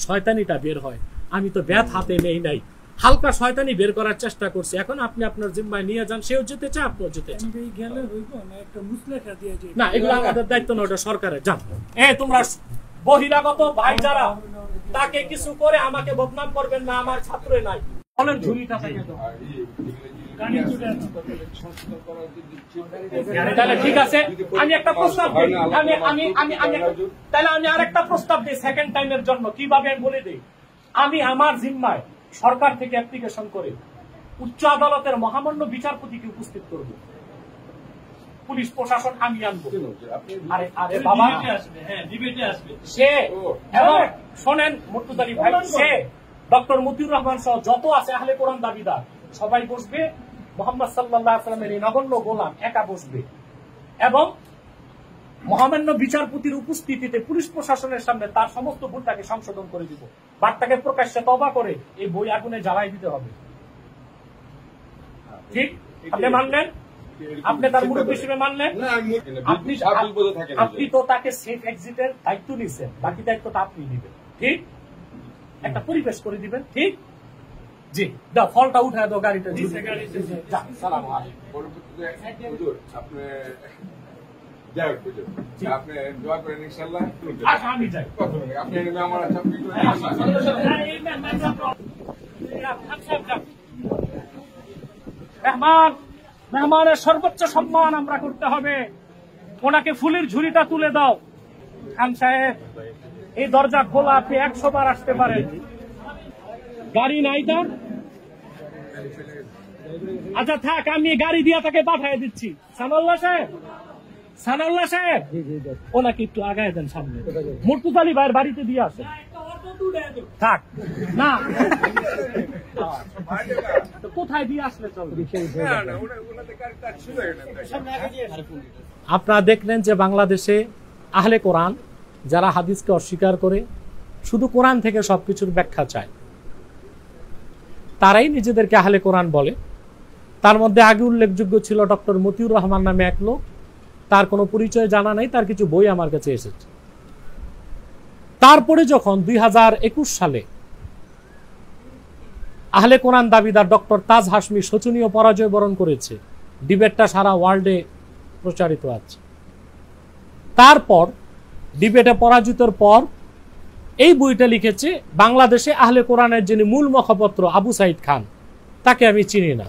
শয়তানিটা বের হয়। আমি তো বেত হাতে নেই নাই, হালকা শয়তানি বের করার চেষ্টা করছি। এখন আপনি আপনার জিম্মায় নিয়ে যান, সেও যেতে চায়, আপনিও যেতে চান। না, এগুলো আমাদের দায়িত্ব না, ওটা সরকারের। যান, তোমরা বহিরাগত ভাই যারা, তাকে কিছু করে আমাকে বদনাম করবেন না, আমার ছাত্র নাই। বলেন ঝুড়িটা থেকে দাও। তাহলে ঠিক আছে, আমি একটা প্রস্তাব দিই, তাহলে আমি আরেকটা প্রস্তাব দিই সেকেন্ড টাইমের জন্য। কিভাবে আমি বলে দিই, আমি আমার জিম্মায় সরকার থেকে অ্যাপ্লিকেশন করে উচ্চ আদালতের মহামান্য বিচারপতিকে উপস্থিত করব, পুলিশ প্রশাসন আমি আনবো। আরে বাবা, সে এবং শোনেন মুর্তজালি ভাই, সে ডক্টর মতিউর রহমান সহ যত আছে আহলে কোরআন দাবিদার সবাই বসবে, মুহাম্মদ সাল্লাল্লাহু আলাইহি ওয়াসাল্লামের এই নগণ্য গোলাম একা বসবে, এবং মহামান্য বিচারপতির উপস্থিতিতে পুলিশ প্রশাসনের সামনে তার সমস্ত ভুলটাকে সংশোধন করে দিব। বার্তাকে প্রকাশ্যে তওবা করে এই বই আগুনে জ্বালাই দিতে হবে। ঠিক? আপনি মানলেন? আপনি তার মুরব্বী হিসেবে মানলেন? আপনি তো তাকে সেফ এক্সিটের দায়িত্ব নিয়েছেন, বাকি দায়িত্বটা আপনি নেবেন। ঠিক? একটা পরিবেশ করে দিবেন। ঠিক? জি, দাও, ফলটা উঠায় দাও গাড়িটা। সালাম আলাইকুম। আপনি দোয়া করেন ইনশাআল্লাহ। আমি যাই, আপনি আমার মেহমানের সর্বোচ্চ সম্মান আমরা করতে হবে। ওনাকে ফুলের ঝুড়িটা তুলে দাও। খান সাহেব, এই দরজা খোলা, আপনি 100 বার আসতে পারেন। গাড়ি নাই তার? আচ্ছা থাক, আমি গাড়ি দিয়ে তাকে পাঠিয়ে দিচ্ছি। সানাউল্লাহ সাহেব, সানাউল্লাহ সাহেব, ওনাকে একটু আগায় দেন সামনে। মুর্তজালি ভাইয়ের বাড়িতে দিয়ে আসেন। থাক না, কোথায় দিয়ে আসলে চলবে? আপনারা দেখলেন যে বাংলাদেশে আহলে কোরআন যারা হাদিসকে অস্বীকার করে শুধু কোরআন থেকে সবকিছুর ব্যাখ্যা চায়, তারাই নিজেদেরকে আহলে কোরআন বলে। তার মধ্যে আগে উল্লেখযোগ্য ছিল ডক্টর মতিউর রহমান নামে এক লোক, তার কোনো পরিচয় জানা নেই, তার কিছু বই আমার কাছে এসেছে। তারপরে যখন 2021 সালে আহলে কোরআন দাবিদার ডক্টর তাজ হাশমি শোচনীয় পরাজয় বরণ করেছে, ডিবেটটা সারা ওয়ার্ল্ডে প্রচারিত আছে। তারপর ডিবেটে পরাজিতর পর এই বইটা লিখেছে বাংলাদেশে আহলে কোরআনের যিনি মূল মুখপত্র আবু সাইদ খান, তাকে আমি চিনি না।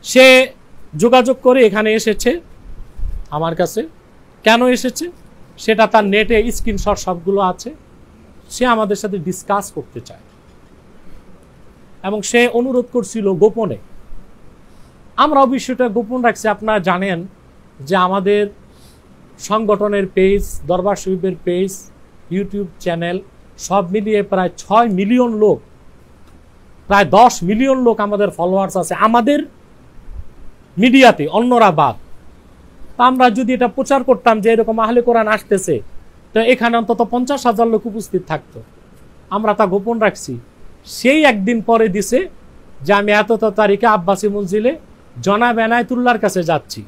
সে যোগাযোগ করে এখানে এসেছে আমার কাছে। কেন এসেছে সেটা তার নেটে স্ক্রিনশট সবগুলো আছে। সে আমাদের সাথে ডিসকাস করতে চায় এবং সে অনুরোধ করছিল গোপনে। আমরাও বিষয়টা গোপন রাখছি। আপনারা জানেন যে আমাদের সংগঠনের পেজ, দরবার শরীফের পেজ, ইউটিউব চ্যানেল সব মিলিয়ে প্রায় 6 মিলিয়ন লোক, প্রায় 10 মিলিয়ন লোক আমাদের ফলোয়ার্স আছে আমাদের মিডিয়াতে, অন্যরা বাদ। তা আমরা যদি এটা প্রচার করতাম যে এরকম আহলে কোরআন আসতেছে, তো এখানে অন্তত 50,000 লোক উপস্থিত থাকতো। আমরা তা গোপন রাখছি। সেই একদিন পরে দিছে যে আমি এত তারিখে আব্বাসী মঞ্জিলে জনাব এনায়েতুল্লাহর কাছে যাচ্ছি।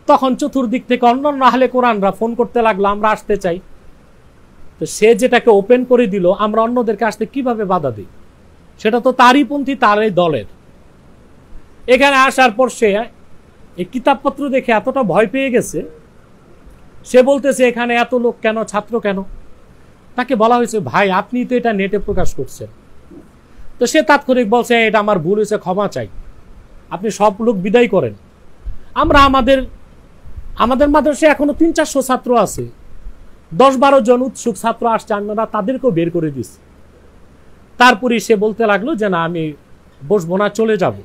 তখন চতুর্দিক থেকে অন্যান্য আহলে কোরআনরা ফোন করতে লাগলো আমরা আসতে চাই। তো সে যেটাকে ওপেন করে দিল, আমরা অন্যদেরকে আসতে কিভাবে বাধা দিই? সেটা তো তারই পন্থী, তারই দলের। এখানে আসার পর সে এই কিতাবপত্র দেখে এতটা ভয় পেয়ে গেছে, সে বলতেছে এখানে এত লোক কেন, ছাত্র কেন? তাকে বলা হয়েছে ভাই আপনি তো এটা নেটে প্রকাশ করছেন। তো সে তাৎক্ষণিক বলছে এটা আমার ভুল হয়েছে, ক্ষমা চাই, আপনি সব লোক বিদায় করেন। আমরা আমাদের মাদ্রাসায় এখনো 300-400 ছাত্র আছে, 10-12 জন উৎসুক ছাত্র আসছে, আমরা তাদেরকেও বের করে দিচ্ছি। তারপরে সে বলতে লাগলো যে না আমি বসবো না, চলে যাব।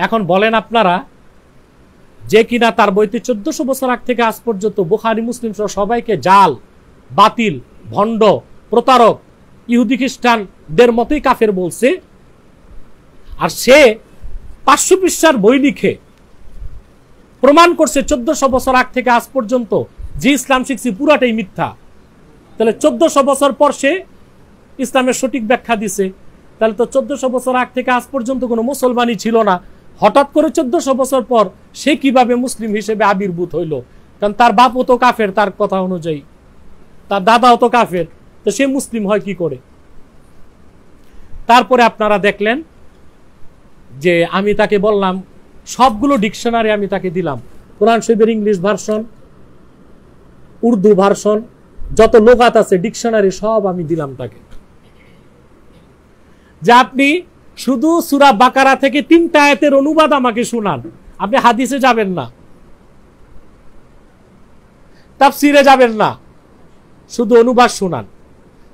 এখন বলেন আপনারা, যে কিনা তার বইতে 1400 বছর আগ থেকে আজ পর্যন্ত বুখারী মুসলিম সহ সবাইকে জাল, বাতিল, ভণ্ড, প্রতারক, ইহুদি খ্রিস্টানদের মতোই কাফের বলছে, আর সে 500 পৃষ্ঠার বই লিখে প্রমাণ করছে 1400 বছর আগ থেকে আজ পর্যন্ত যে ইসলাম শিখছি পুরাটাই মিথ্যা। তাহলে 1400 বছর পর সে ইসলামের সঠিক ব্যাখ্যা দিছে। তাহলে তো 1400 বছর আগ থেকে আজ পর্যন্ত কোনো মুসলমানই ছিল না, হঠাৎ করে 1400 বছর পর সে কিভাবে মুসলিম হিসেবে আবির্ভূত হইল? কারণ তার বাপও তো কাফের, তার কথা অনুযায়ী তার দাদাও তো কাফের, তো সে মুসলিম হয় কি করে? তারপরে আপনারা দেখলেন যে আমি তাকে বললাম সবগুলো ডিকশনারি আমি তাকে দিলাম, কোরআন শরীফের ইংলিশ ভার্সন, উর্দু ভার্সন, যত লোগাত আছে ডিকশনারি সব আমি দিলাম তাকে, যে আপনি শুধু সূরা বাকারা থেকে 3টা আয়াতের অনুবাদ আমাকে শুনান, আপনি হাদিসে যাবেন না, তাফসিরে যাবেন না, শুধু অনুবাদ শুনান।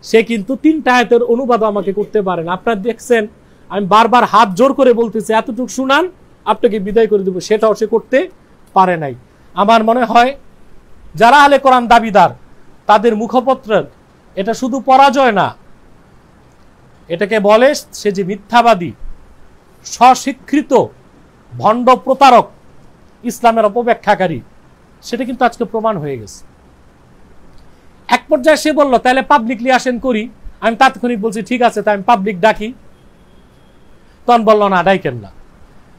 সে কিন্তু 3টা আয়াতের অনুবাদ আমাকে করতে পারেন। আপনারা দেখছেন আমি বারবার হাত জোর করে বলতেছি এতটুকু শুনান, আপনাকে বিদায় করে দেব, সেটাও সে করতে পারে নাই। আমার মনে হয় যারা আহলে কোরআন দাবিদার তাদের মুখপত্রের এটা শুধু পরাজয় না, এটাকে বলে সে যে মিথ্যাবাদী, স্বস্বীকৃত ভণ্ড, প্রতারক, ইসলামের অপব্যাখ্যাকারী, সেটা কিন্তু আজকে প্রমাণ হয়ে গেছে। এক পর্যায়ে সে বলল তাহলে পাবলিকলি আসেন করি। আমি তাৎক্ষণিক বলছি ঠিক আছে, তাই আমি পাবলিক ডাকি। তখন বলল না, ডাইকেন না।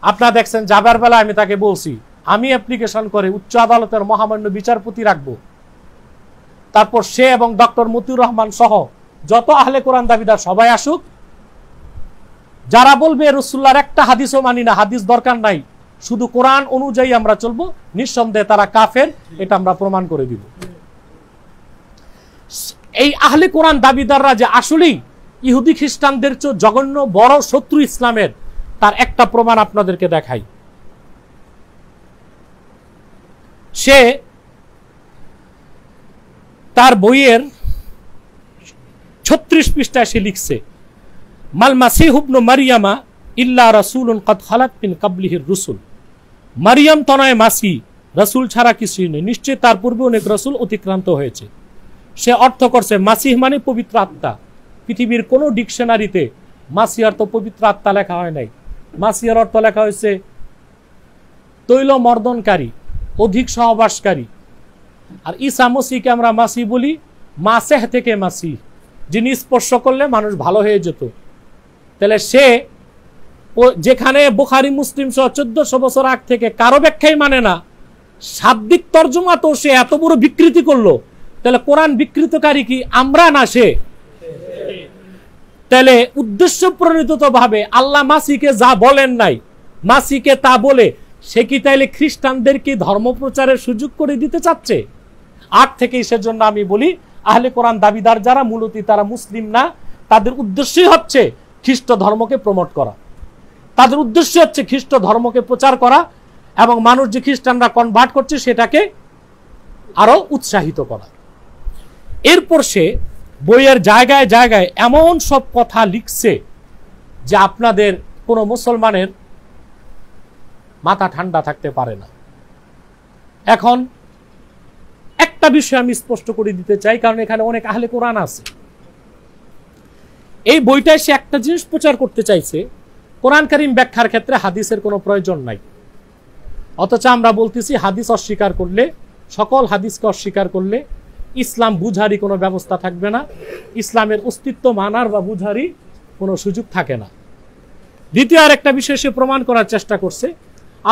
আপনারা দেখছেন যাবার বেলা আমি তাকে বলছি আমি অ্যাপ্লিকেশন করে উচ্চ আদালতের মহামান্য বিচারপতি রাখবো, তারপর সে এবং ডক্টর মতিউর রহমান সহ যত আহলে কোরআন দাবিদার সবাই আসুক, যারা বলবে রাসূলুল্লাহর একটা হাদিসও মানি না, হাদিস দরকার নাই, শুধু কোরআন অনুযায়ী আমরা চলবো, নিঃসন্দেহে তারা কাফের, এটা আমরা প্রমাণ করে দিব। এই আহলে কোরআন দাবিদাররা যে আসলেই ইহুদি খ্রিস্টানদের চেয়ে জঘন্য বড় শত্রু ইসলামের, তার একটা প্রমাণ আপনাদেরকে দেখাই। সে তার বইয়ের 36 পৃষ্ঠায় সে লিখছে মাল মাসীহু ইবনু মারইয়ামা ইল্লা রাসূলুন কদ খালাত মিন ক্বাবলিহির রুসুল। মারিয়াম তনয় মাসি, রাসূল ছাড়া কিছুই নেই, নিশ্চয় তার পূর্বে অনেক রাসূল অতিক্রান্ত হয়েছে। সে অর্থ করছে মাসিহ মানে পবিত্র আত্মা। পৃথিবীর কোন ডিকশনারিতে মাসিহ অর্থ পবিত্র আত্মা লেখা হয় নাই। মাসিহের অর্থ লেখা হয়েছে তৈল মর্দনকারী, অধিক সহবাসকারী। আর ঈসা মসিহকে আমরা মাসিহ বলি, মাসেহ থেকে মাসিহ, যিনি স্পর্শ করলে মানুষ ভালো হয়ে যেত। তাহলে সে যেখানে বুখারী মুসলিম সহ 1400 বছর আগ থেকে কারো ব্যাখ্যাই মানে না, শাব্দিক তর্জমা তো সে এত বড় বিকৃতি করলো, তাহলে কোরআন বিকৃতকারী কি আমরা না সে? তাহলে উদ্দেশ্য প্রণীত ভাবে আল্লাহ মাসিহকে যা বলেন নাই, মাসিহকে তা বলে সে কি তাইলে খ্রিস্টানদেরকে ধর্ম প্রচারের সুযোগ করে দিতে চাচ্ছে? আট থেকেই সেজন্য আমি বলি আহলে কোরআন দাবিদার যারা মূলত তারা মুসলিম না, তাদের উদ্দেশ্যই হচ্ছে খ্রিস্ট ধর্মকে প্রমোট করা। তাদের উদ্দেশ্য হচ্ছে খ্রিস্ট ধর্মকে প্রচার করা এবং মানুষ যে খ্রিস্টানরা কনভার্ট করছে সেটাকে আরো উৎসাহিত করা। এরপর সে বইয়ের জায়গায় জায়গায় এমন সব কথা লিখছে যে আপনাদের কোনো মুসলমানের মাথা ঠান্ডা থাকতে পারে না। এখন একটা বিষয় আমি স্পষ্ট করে দিতে চাই, কারণ এখানে অনেক আহলে কোরআন আছে। এই বইটায় সে একটা জিনিস প্রচার করতে চাইছে, কোরআন কারীম ব্যাখ্যার ক্ষেত্রে হাদিসের কোনো প্রয়োজন নাই। অথচ আমরা বলতেছি হাদিস অস্বীকার করলে, সকল হাদিসকে অস্বীকার করলে ইসলাম বুঝারই কোনো ব্যবস্থা থাকবে না, ইসলামের অস্তিত্ব মানার বা বুঝারই কোনো সুযোগ থাকে না। দ্বিতীয় আর একটা বিষয় সে প্রমাণ করার চেষ্টা করছে,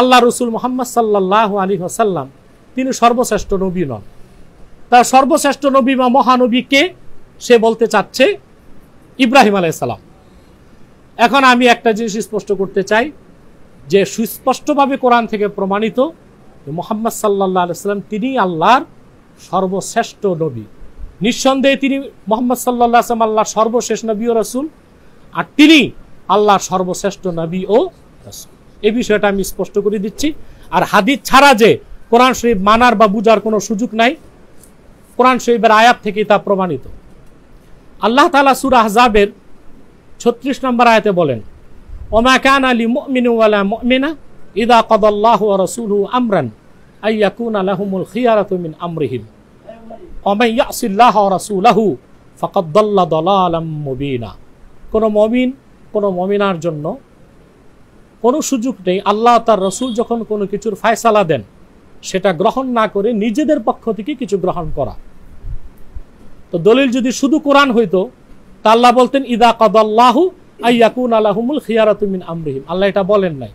আল্লাহ রসুল মুহাম্মদ সাল্লাল্লাহু আলাইহি ওয়াসাল্লাম তিনি সর্বশ্রেষ্ঠ নবী নন। তার সর্বশ্রেষ্ঠ নবী বা মহানবী কে সে বলতে চাচ্ছে ইব্রাহিম আলাইহিস সালাম। এখন আমি একটা জিনিস স্পষ্ট করতে চাই যে সুস্পষ্টভাবে কোরআন থেকে প্রমাণিত মুহাম্মদ সাল্লাল্লাহু আলাইহি ওয়াসাল্লাম তিনি আল্লাহর সর্বশ্রেষ্ঠ নবী। নিঃসন্দেহে তিনি মুহাম্মদ সাল্লাল্লাহু আলাইহি ওয়াসাল্লাম আল্লাহর সর্বশেষ নবী ও রাসূল, আর তিনি আল্লাহর সর্বশ্রেষ্ঠ নবী ও রাসূল। এই বিষয়টা আমি স্পষ্ট করে দিচ্ছি। আর হাদিস ছাড়া যে কোরআন শরীফ মানার বা বুঝার কোনো সুযোগ নাই, কোরআন শরীফের আয়াত থেকেই তা প্রমাণিত। আল্লাহ তাআলা সূরা আহজাবের 36 নম্বর আয়াতে বলেন, ওমা কানা লিমুমিনিন ওয়ালা মুমিনা ইযা কাদাল্লাহু ওয়া রাসূলুহু আমরান আইয়াকুনা লাহুমুল খিয়ারাতু মিন আমরিহিম ওয়া মান ইয়াসিল্লাহা ওয়া রাসূলাহু ফাকাদ দাল্লা দালালাম মুবিনা। কোন মুমিন কোন মুমিনার জন্য কোনো সুযোগ নেই আল্লাহ তার রাসূল যখন কোনো কিছুর ফয়সালা দেন সেটা গ্রহণ না করে নিজেদের পক্ষ থেকে কিছু গ্রহণ করা। তো দলিল যদি শুধু কোরআন হইতো তা আল্লাহ বলতেন ইদা কাদাল্লাহু আইয়াকুনা লাহুমুল খিয়ারাতু মিন আমরিহিম। আল্লাহ এটা বলেন নাই,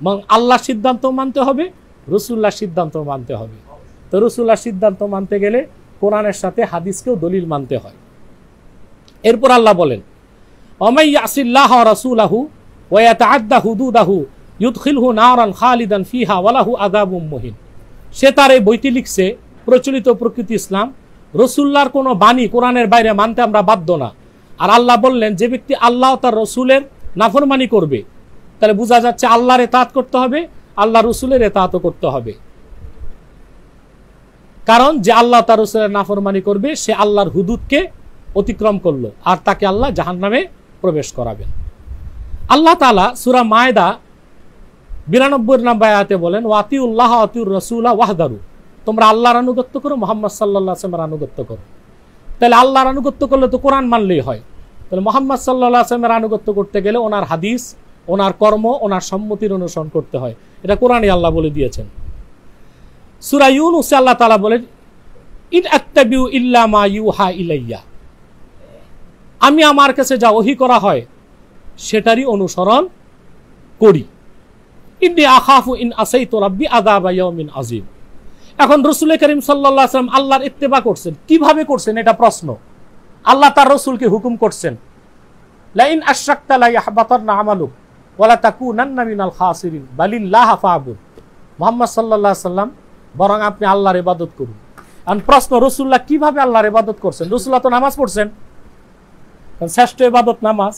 এবং আল্লাহ সিদ্ধান্ত মানতে হবে, রাসূলুল্লাহ সিদ্ধান্ত মানতে হবে। তো রাসূলুল্লাহ সিদ্ধান্ত মানতে গেলে কোরআনের সাথে হাদিসকেও দলিল মানতে হয়। এরপর আল্লাহ বলেন, ওমাই ইয়াসিল্লাহ ওয়া রাসূলাহু ওয়া ইয়াতাআদ্দা হুদুদাহু ইউদখিলহু নারান খালিদান ফিহা ওয়া লাহু আযাবুম মুহিন। সে তার এই বইটি লিখছে প্রচলিত প্রকৃতি ইসলাম, রাসূলুল্লাহর কোনো বাণী কোরআনের বাইরে মানতে আমরা বাধ্য না। আর আল্লাহ বললেন যে ব্যক্তি আল্লাহ তার রাসূলের নাফরমানি করবে, তাহলে বোঝা যাচ্ছে আল্লাহর ইতাআত করতে হবে, আল্লাহ রাসূলের ইতাআতও করতে হবে। কারণ যে আল্লাহ তার রাসূলের নাফরমানি করবে সে আল্লাহর হুদুদকে অতিক্রম করলো, আর তাকে আল্লাহ জাহান্নামে প্রবেশ করাবেন। আল্লাহ তাআলা সূরা মায়দা 92 নম্বর আয়াতে বলেন, ওয়াতিউল্লাহ ওয়া আতিউর রাসূলা ওয়াহদারু, তোমরা আল্লাহর আনুগত্য করো, মুহাম্মদ সাল্লাল্লাহু আলাইহি ওয়াসাল্লামের আনুগত্য করো। তাহলে আল্লাহর আনুগত্য করলে তো কোরআন মানলেই হয়। তাহলে মুহাম্মদ সাল্লাল্লাহু আলাইহি ওয়াসাল্লামের আনুগত্য করতে গেলে ওনার হাদিস, ওনার কর্ম, ওনার সম্মতির অনুসরণ করতে হয়। এটা কোরআনে আল্লাহ বলে দিয়েছেন। সূরা ইউনূসে আল্লাহ তাআলা বলেন, ইন আত্তাবিউ ইল্লা মা ইউহা ইলাইয়া, আমি আমার কাছে যা ওহী করা হয় সেটারই অনুসরণ করি। ইন্নী আখাফু ইন আসাইতু রাব্বি আযাবা ইয়াউমিন আযীম। এখন রাসূল করিম সাল্লাল্লাহু আলাইহি ওয়াসাল্লাম আল্লাহর ইত্তেবা করছেন, কিভাবে করছেন এটা প্রশ্ন। আল্লাহ তার রাসূলকে হুকুম করছেন, লা ইন আশরাকতা লা ইয়াহবাতান্না আমালুক ওয়া লা তাকুনান্না মিনাল খাসিরিন বালিল্লাহ ফাবুদ। মুহাম্মদ সাল্লাল্লাহু আলাইহি ওয়াসাল্লাম বরং আপনি আল্লাহর ইবাদত করুন। আর প্রশ্ন, রাসূলুল্লাহ কিভাবে আল্লাহর ইবাদত করছেন? রাসূলুল্লাহ তো নামাজ পড়ছেন, শ্রেষ্ঠ ইবাদত নামাজ।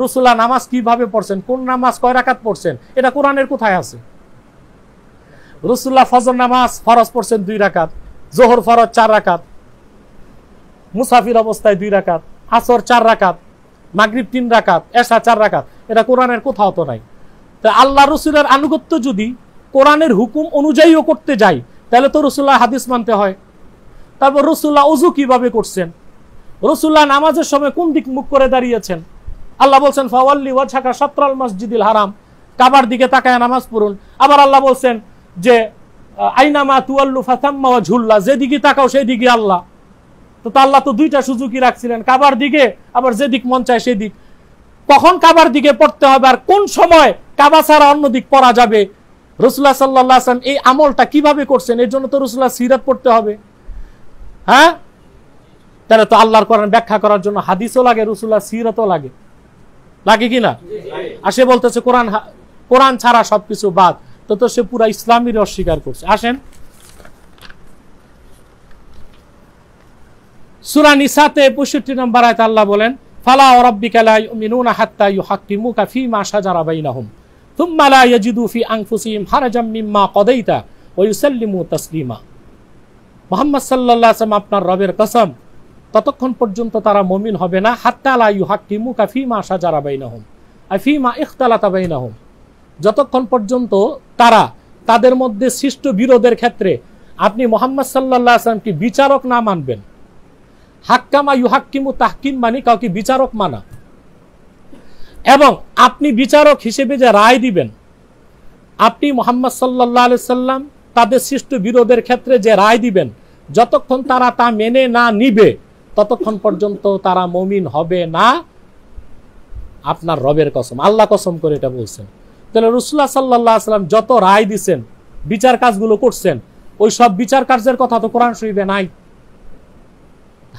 রাসূলুল্লাহ নামাজ কিভাবে পড়ছেন, কোন নামাজ কয় রাকাত পড়ছেন, এটা কোরআনের কোথায় আছে? রাসূলুল্লাহ ফজর নামাজ ফরজ পড়ছেন 2 রাকাত, যোহর ফরজ 4 রাকাত, মুসাফির অবস্থায় 2 রাকাত, আসর 4 রাকাত, মাগরিব 3 রাকাত, এশা 4 রাকাত। এটা কোরআনের কোথাও তো নাই। তা আল্লাহ রাসূলের আনুগত্য যদি কোরআনের হুকুম অনুযায়ীও করতে যাই তাহলে তো রাসূলুল্লাহ হাদিস মানতে হয়। তারপর রাসূলুল্লাহ ওযু কিভাবে করছেন, রাসূলুল্লাহ নামাজের সময় কোন দিক মুখ করে দাঁড়িয়েছেন? আল্লাহ বলছেন ফাওয়াল্লি ওয়াজহাকা শাতরাল মাসজিদিল হারাম, কাবার দিকে তাকায় নামাজ পড়ুন। আবার আল্লাহ বলছেন যে আইনামা তুয়াল্লু ফাতাম্মা ওয়াজহুল্লাহ, যেদিকে তাকাও সেই দিকে আল্লাহ। তো আল্লাহ তো 2টা সুযোগই রাখছিলেন, কাবার দিকে আবার যেদিক মন চায় সেই দিক। কখন কাবার দিকে পড়তে হবে আর কোন সময় কাবা ছাড়া অন্য দিক পড়া যাবে, রাসূলুল্লাহ সাল্লাল্লাহু আলাইহি ওয়াসাল্লাম এই আমলটা কিভাবে করছেন, এর জন্য তো রাসূলুল্লাহ সিরাত পড়তে হবে। হ্যাঁ, তাহলে তো আল্লাহর কোরআন ব্যাখ্যা করার জন্য হাদিসও লাগে, রাসূলুল্লাহ সিরাতও লাগে, লাগে কি না? আর সে বলতেছে কোরআন ছাড়া সবকিছু বাদ, তো সে পুরা ইসলামের অস্বীকার করছে। আসেন সূরা নিসাতে 65 নম্বর আয়াতে আল্লাহ বলেন, ফালা ওয়া রাব্বিকা লা ইউমিনুনা হাত্তা ইউহাক্কিমুকা ফীমা শাজারা বাইনাহুম থুম্মা লা ইয়াজিদু ফি আনফুসিহিম হারাজাম মিম্মা কাদাইতা ওয়া ইউসাল্লিমু তাসলিমা। মুহাম্মদ সাল্লাল্লাহু আলাইহি ওয়াসাল্লাম, আপনার রবের কসম, ততক্ষণ পর্যন্ত তারা মুমিন হবে না হাত্তা লা ইউহাক্কিমুকা ফীমা শাজারা বাইনাহুম আই ফীমা ইখতালাতা বাইনাহুম, যতক্ষণ পর্যন্ত তারা তাদের মধ্যে সৃষ্ট বিরোধের ক্ষেত্রে আপনি মুহাম্মদ সাল্লাল্লাহু আলাইহি ওয়াসাল্লামকে বিচারক না মানবেন। হাক্কামা ইউহাক্কিমু তাহকিম মানে কাউকে বিচারক মানা, এবং আপনি বিচারক হিসেবে যে রায় দিবেন, আপনি মুহাম্মদ সাল্লাল্লাহু আলাইহি ওয়াসাল্লাম তাদের সৃষ্ট বিরোধের ক্ষেত্রে যে রায় দিবেন, যতক্ষণ তারা তা মেনে না নিবে ততক্ষণ পর্যন্ত তারা মুমিন হবে না। আপনার রবের কসম, আল্লাহ কসম করে এটা বলছেন। তাহলে রাসূলুল্লাহ সাল্লাল্লাহু আলাইহি ওয়াসাল্লাম যত রায় দিচ্ছেন, বিচার কাজগুলো করছেন, ওই সব বিচার কার্যের কথা তো কোরআন শরীফে নাই,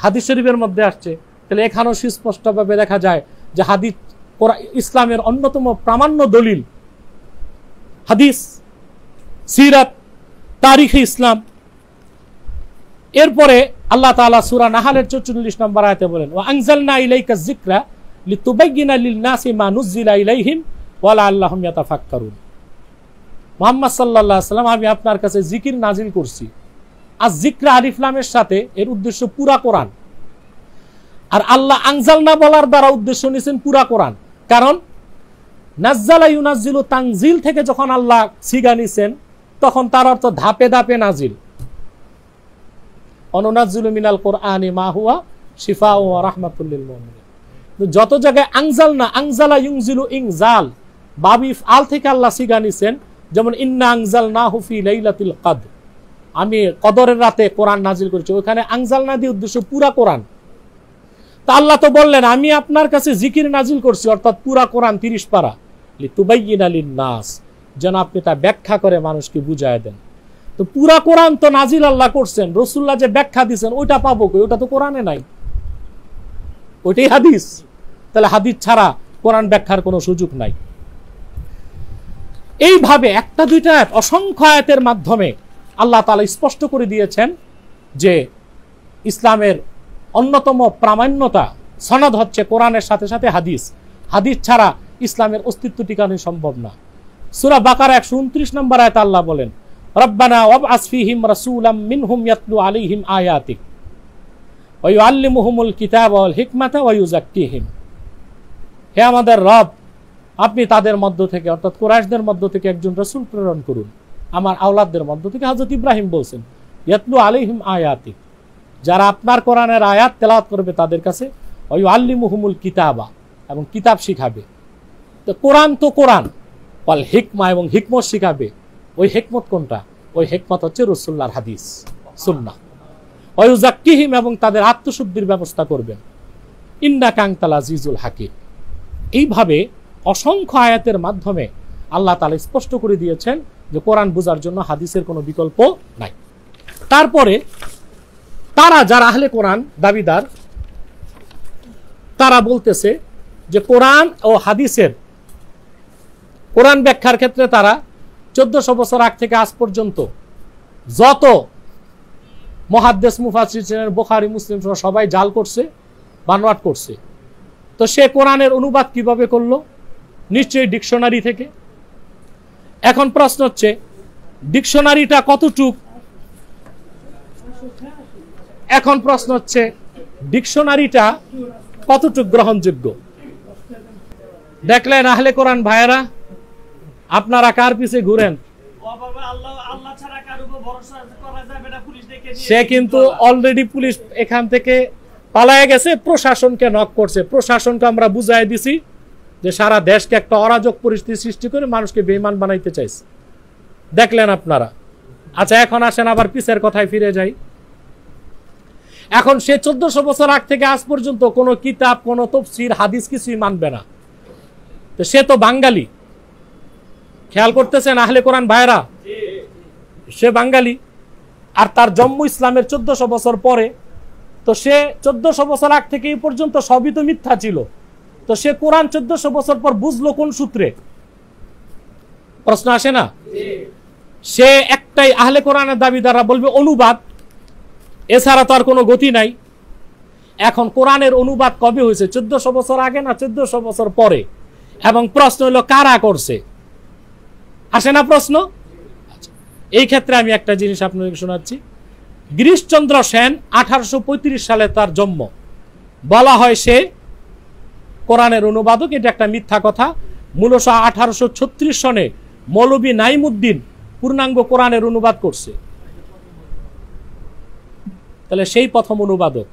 হাদিস শরীফের মধ্যে আসছে। তাহলে এখানেও সুস্পষ্টভাবে দেখা যায় যে হাদিস ইসলামের অন্যতম প্রামাণ্য দলিল হাদিস, সিরাত, তারিখে ইসলাম। এরপরে আল্লাহ তাআলা সূরা নাহলের 44 নম্বর আয়াতে বলেন, ওয়া আনজালনা ইলাইকা যিকরা লিতুবাইয়িনা লিন-নাসি মা নুযিলা ইলাইহিম ওয়া লাআল্লাহুম ইয়াতাফাক্কারুন। মুহাম্মদ সাল্লাল্লাহু আলাইহি ওয়াসাল্লাম, আমি আপনার কাছে জিকির নাজিল করছি। আর যিকরা আলিফ লামের সাথে এর উদ্দেশ্য পুরা কোরআন, আর আল্লাহ আনজালনা বলার দ্বারা উদ্দেশ্য নিয়েছেন পুরা কোরআন। কারণ নাজ্জালা ইউনাজ্জিলু তানজিল থেকে যখন আল্লাহ সিগা নিছেন, তখন তার অর্থ ধাপে ধাপে নাজিল। অনুনাজ্জিলু মিনাল কোরআনি মা হুয়া শিফাউ ওয়া রাহমাতুল লিল মুমিনিন। যত জায়গায় আনজালনা, আনজালা ইউনজিলু ইনজাল, বাবিফ আল থেকে আল্লাহ সিগা নিছেন, যেমন ইন্না আনজালনাহু ফি লাইলাতিল কদর, আমি কদরের রাতে কোরআন নাজিল করেছি, ওখানে আনজালনা দিয়ে উদ্দেশ্য পুরা কোরআন। তা আল্লাহ তো বললেন, আমি আপনার কাছে জিকির নাজিল করছি, অর্থাৎ পুরা কোরআন 30 পারা, লিতুবাইয়িনা লিন-নাস, যেন আপনি তা ব্যাখ্যা করে মানুষকে বুঝায় দেন। তো পুরা কোরআন তো নাজিল আল্লাহ করছেন, রাসূলুল্লাহ যে ব্যাখ্যা দিয়েছেন ওইটা পাবো কই? ওটা তো কোরআনে নাই, ওইটাই হাদিস। তাহলে হাদিস ছাড়া কোরআন ব্যাখ্যার কোনো সুযোগ নাই। এইভাবে একটা দুইটা অসংখ্য আয়াতের মাধ্যমে আল্লাহ তাআলা স্পষ্ট করে দিয়েছেন যে ইসলামের অন্যতম প্রামাণ্যতা সনদ হচ্ছে কোরআনের সাথে সাথে হাদিস। হাদিস ছাড়া ইসলামের অস্তিত্ব টিকানো সম্ভব না। সূরা বাকারা 129 নম্বর আয়াতে আল্লাহ বলেন, রব্বানা ওয়াবআস ফীহিম রাসূলাম মিনহুম ইয়াতলু আলাইহিম আয়াতিক ওয়া ইউআল্লিমুহুমুল কিতাবা ওয়াল হিকমাতা ওয়া ইউযাক্কিহিম। হে আমাদের রব, আপনি তাদের মধ্য থেকে, অর্থাৎ কুরাইশদের মধ্য থেকে একজন রাসূল প্রেরণ করুন, আমার আওলাদদের মধ্য থেকে। হযরত ইব্রাহিম বলছেন, ইয়াতলু আলাইহিম আয়াতিক, যারা আপনার কোরআনের আয়াত তেলাওয়াত করবে তাদের কাছে, ওয়া ইউআল্লিমুহুমুল কিতাবা, এবং কিতাব শিখাবে। তো কোরআন তো কোরআন, ওয়াল হিকমা, এবং হিকমত শিখাবে। ওই হিকমত কোনটা? ওই হিকমত হচ্ছে রাসূলুল্লাহর হাদিস, সুন্নাহ। ওয়া ইউযাক্কিহিম, এবং তাদের আত্মশুদ্ধির ব্যবস্থা করবেন। ইন্নাকা আনতাল আজিজুল হাকীম। এইভাবে অসংখ্য আয়াতের মাধ্যমে আল্লাহ তাআলা স্পষ্ট করে দিয়েছেন যে কোরআন বোঝার জন্য হাদিসের কোনো বিকল্প নাই। তারপরে তারা যারা আহলে কোরআন দাবিদার, তারা বলতেছে যে কোরআন ও হাদিসের, কোরআন ব্যাখ্যার ক্ষেত্রে তারা 1400 বছর আগ থেকে আজ পর্যন্ত যত মুহাদ্দিস মুফাসসির ছিলেন, বুখারী মুসলিম সবাই জাল করছে, বানোয়াট করছে। তো সে কোরআনের অনুবাদ কিভাবে করলো? নিশ্চয়ই ডিকশনারি থেকে। এখন প্রশ্ন হচ্ছে, ডিকশনারিটা কতটুক? এখন প্রশ্ন হচ্ছে, ডিকশনারিটা কতটুক গ্রহণযোগ্য? দেখলেন আহলে কোরআন ভাইয়েরা, আপনারা কার পিছে ঘুরেন? সে কিন্তু অলরেডি পুলিশ এখান থেকে পালায় গেছে, প্রশাসনকে নক করছে। প্রশাসনকে আমরা বুঝাই দিছি যে সারা দেশকে একটা অরাজক পরিস্থিতি সৃষ্টি করে মানুষকে বেঈমান বানাইতে চাইছে। দেখলেন আপনারা। আচ্ছা, এখন আসেন আবার পিছের কথায় ফিরে যাই। এখন সে 1400 বছর আগ থেকে আজ পর্যন্ত কোনো কিতাব, কোনো তাফসীর, হাদিস কিছুই মানবে না। তো সে তো বাঙালি, খেয়াল করতেছেন আহলে কোরআন ভাইরা, সে বাঙালি, আর তার জন্ম ইসলামের 1400 বছর পরে। তো সে 1400 বছর আগ থেকে এই পর্যন্ত সবই তো মিথ্যা ছিল। তো সে কোরআন 1400 বছর পর বুঝলো কোন সূত্রে? প্রশ্ন আসে না? সে একটাই আহলে কোরআনের দাবিদাররা বলবে অনুবাদ, এছাড়া তো আর কোনো গতি নাই। এখন কোরআনের অনুবাদ কবে হয়েছে? 1400 বছর আগে না 1400 বছর পরে? এবং প্রশ্ন হলো কারা করছে? আসে না প্রশ্ন? এই ক্ষেত্রে আমি একটা জিনিস আপনাকে শোনাচ্ছি। গিরিশচন্দ্র সেন 1835 সালে তার জন্ম। বলা হয় সে কোরআনের অনুবাদক, এটা একটা মিথ্যা কথা। মূলত 1836 সনে মৌলভী নাইমুদ্দিন পূর্ণাঙ্গ কোরআনের অনুবাদ করছে। তাহলে সেই প্রথম অনুবাদক।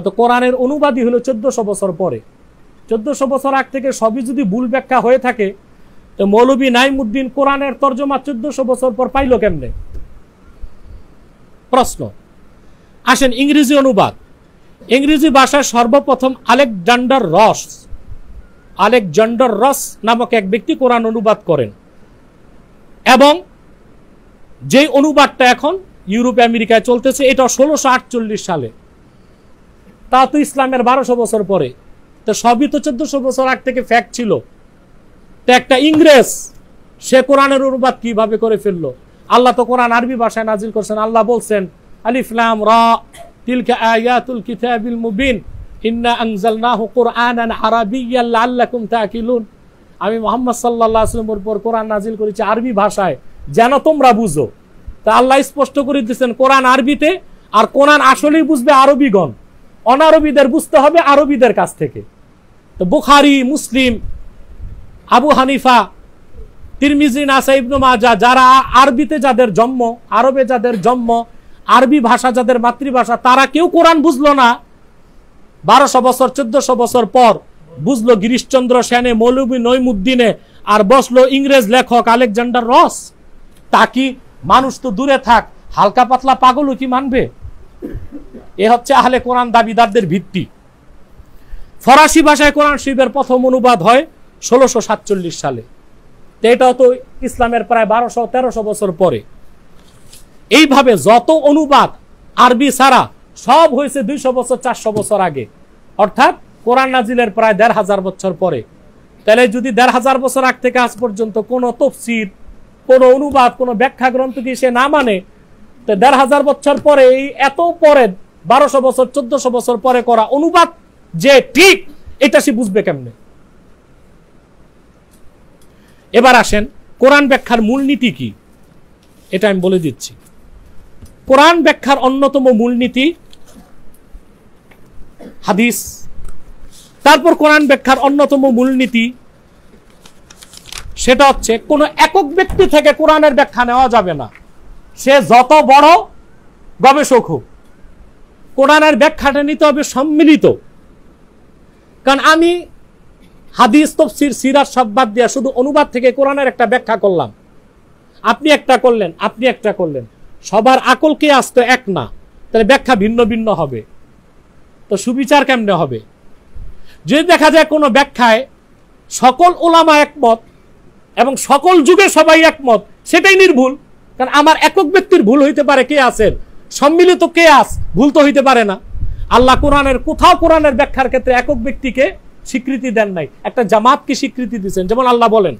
তো কোরআনের অনুবাদই হলো 1400 বছর পরে। 1400 বছর আগ থেকে সবই যদি ভুল ব্যাখ্যা হয়ে থাকে, তো মৌলভী নাইমুদ্দিন কোরআনের তর্জমা 1400 বছর পর পাইল কেমনে? প্রশ্ন। আসেন ইংরেজি অনুবাদ। ইংরেজি ভাষায় সর্বপ্রথম আলেকজান্ডার রস নামক এক ব্যক্তি কোরআন অনুবাদ করেন, এবং যে অনুবাদটা এখন ইউরোপ আমেরিকায় চলতেছে, এটা 1648 সালে। তা তো ইসলামের 1200 বছর পরে। তো সবই তো 1400 বছর আগ থেকে ফ্যাক্ট ছিল। তো একটা ইংরেজ সে কোরআনের অনুবাদ কিভাবে করে ফেললো? আল্লাহ তো কোরআন আরবি ভাষায় নাজিল করছেন। আল্লাহ বলছেন আলিফ লাম রা তিলকা আয়াতুল কিতাবিল মুবিন ইন্না আনজালনাহু কুরআনান আরাবিয়্যান লাআল্লাকুম তাকিলুন। আমি মুহাম্মদ সাল্লাল্লাহু আলাইহি ওয়াসাল্লামের উপর কোরআন নাজিল করেছি আরবি ভাষায়, যেন তোমরা বুঝো। তা আল্লাহ স্পষ্ট করে দিয়েছেন কোরআন আরবিতে, আর কোরআন আসলেই বুঝবে আরবিগণ, অনারবিদের বুঝতে হবে আরবিদের কাছ থেকে। তো বুখারী, মুসলিম, আবু হানিফা, তিরমিজি, নাসাই, ইবনে মাজাহ, যারা আরবিতে যাদের জন্ম, আরবে যাদের জন্ম, আরবি ভাষা যাদের মাতৃভাষা, তারা কেউ কোরআন বুঝলো না। 1200 বছর 1400 বছর পর বুঝলো গিরিশচন্দ্র সেনে, মৌলভী নইমুদ্দিনে, আর বসলো ইংরেজ লেখক আলেকজান্ডার রস। তা কি মানুষ তো দূরে থাক, হালকা পাতলা পাগলও কি মানবে? এ হচ্ছে আহলে কোরআন দাবিদারদের ভিত্তি। ফরাসি ভাষায় কোরআন শরীফের প্রথম অনুবাদ হয় 1647 সালে। এটাও তো ইসলামের প্রায় 1200-1300 বছর পরে। এইভাবে যত অনুবাদ আরবি ছাড়া সব হয়েছে 200 বছর 400 বছর আগে, অর্থাৎ কোরআন নাজিলের প্রায় 1500 বছর পরে। তাহলে যদি 1500 বছর আগ থেকে আজ পর্যন্ত কোনো তফসির, কোনো অনুবাদ, কোনো ব্যাখ্যা গ্রন্থ কি সে না মানে, তো 1500 বছর পরে, এই এত পরে 1200 বছর 1400 বছর পরে করা অনুবাদ যে ঠিক, এটা সে বুঝবে কেমনে? এবার আসেন কোরআন ব্যাখ্যার মূলনীতি কি, এটা আমি বলে দিচ্ছি। কোরআন ব্যাখ্যার অন্যতম মূলনীতি হাদিস। তারপর কোরআন ব্যাখ্যার অন্যতম মূলনীতি সেটা হচ্ছে কোন একক ব্যক্তি থেকে কোরআনের ব্যাখ্যা নেওয়া যাবে না, সে যত বড় গবেষক হোক। কোরআনের ব্যাখ্যাটা নিতে হবে সম্মিলিত। কারণ আমি হাদিস, তাফসীর, সিরাত সব বাদ দিয়া শুধু অনুবাদ থেকে কোরআনের একটা ব্যাখ্যা করলাম, আপনি একটা করলেন, আপনি একটা করলেন, সবার আকল কি আসতো এক না, তাহলে ব্যাখ্যা ভিন্ন ভিন্ন হবে। তো সুবিচার কেমনে হবে? যদি দেখা যায় কোনো ব্যাখ্যায় সকল উলামা একমত এবং সকল যুগে সবাই একমত, সেটাই নির্ভুল। কারণ আমার একক ব্যক্তির ভুল হইতে পারে, কে আছেন সম্মিলিত কে আস ভুল তো হইতে পারে না। আল্লাহ কোরআনের কোথাও কোরআনের ব্যাখ্যার ক্ষেত্রে একক ব্যক্তিকে স্বীকৃতি দেন নাই, একটা জামাতকে স্বীকৃতি দিয়েছেন। যেমন আল্লাহ বলেন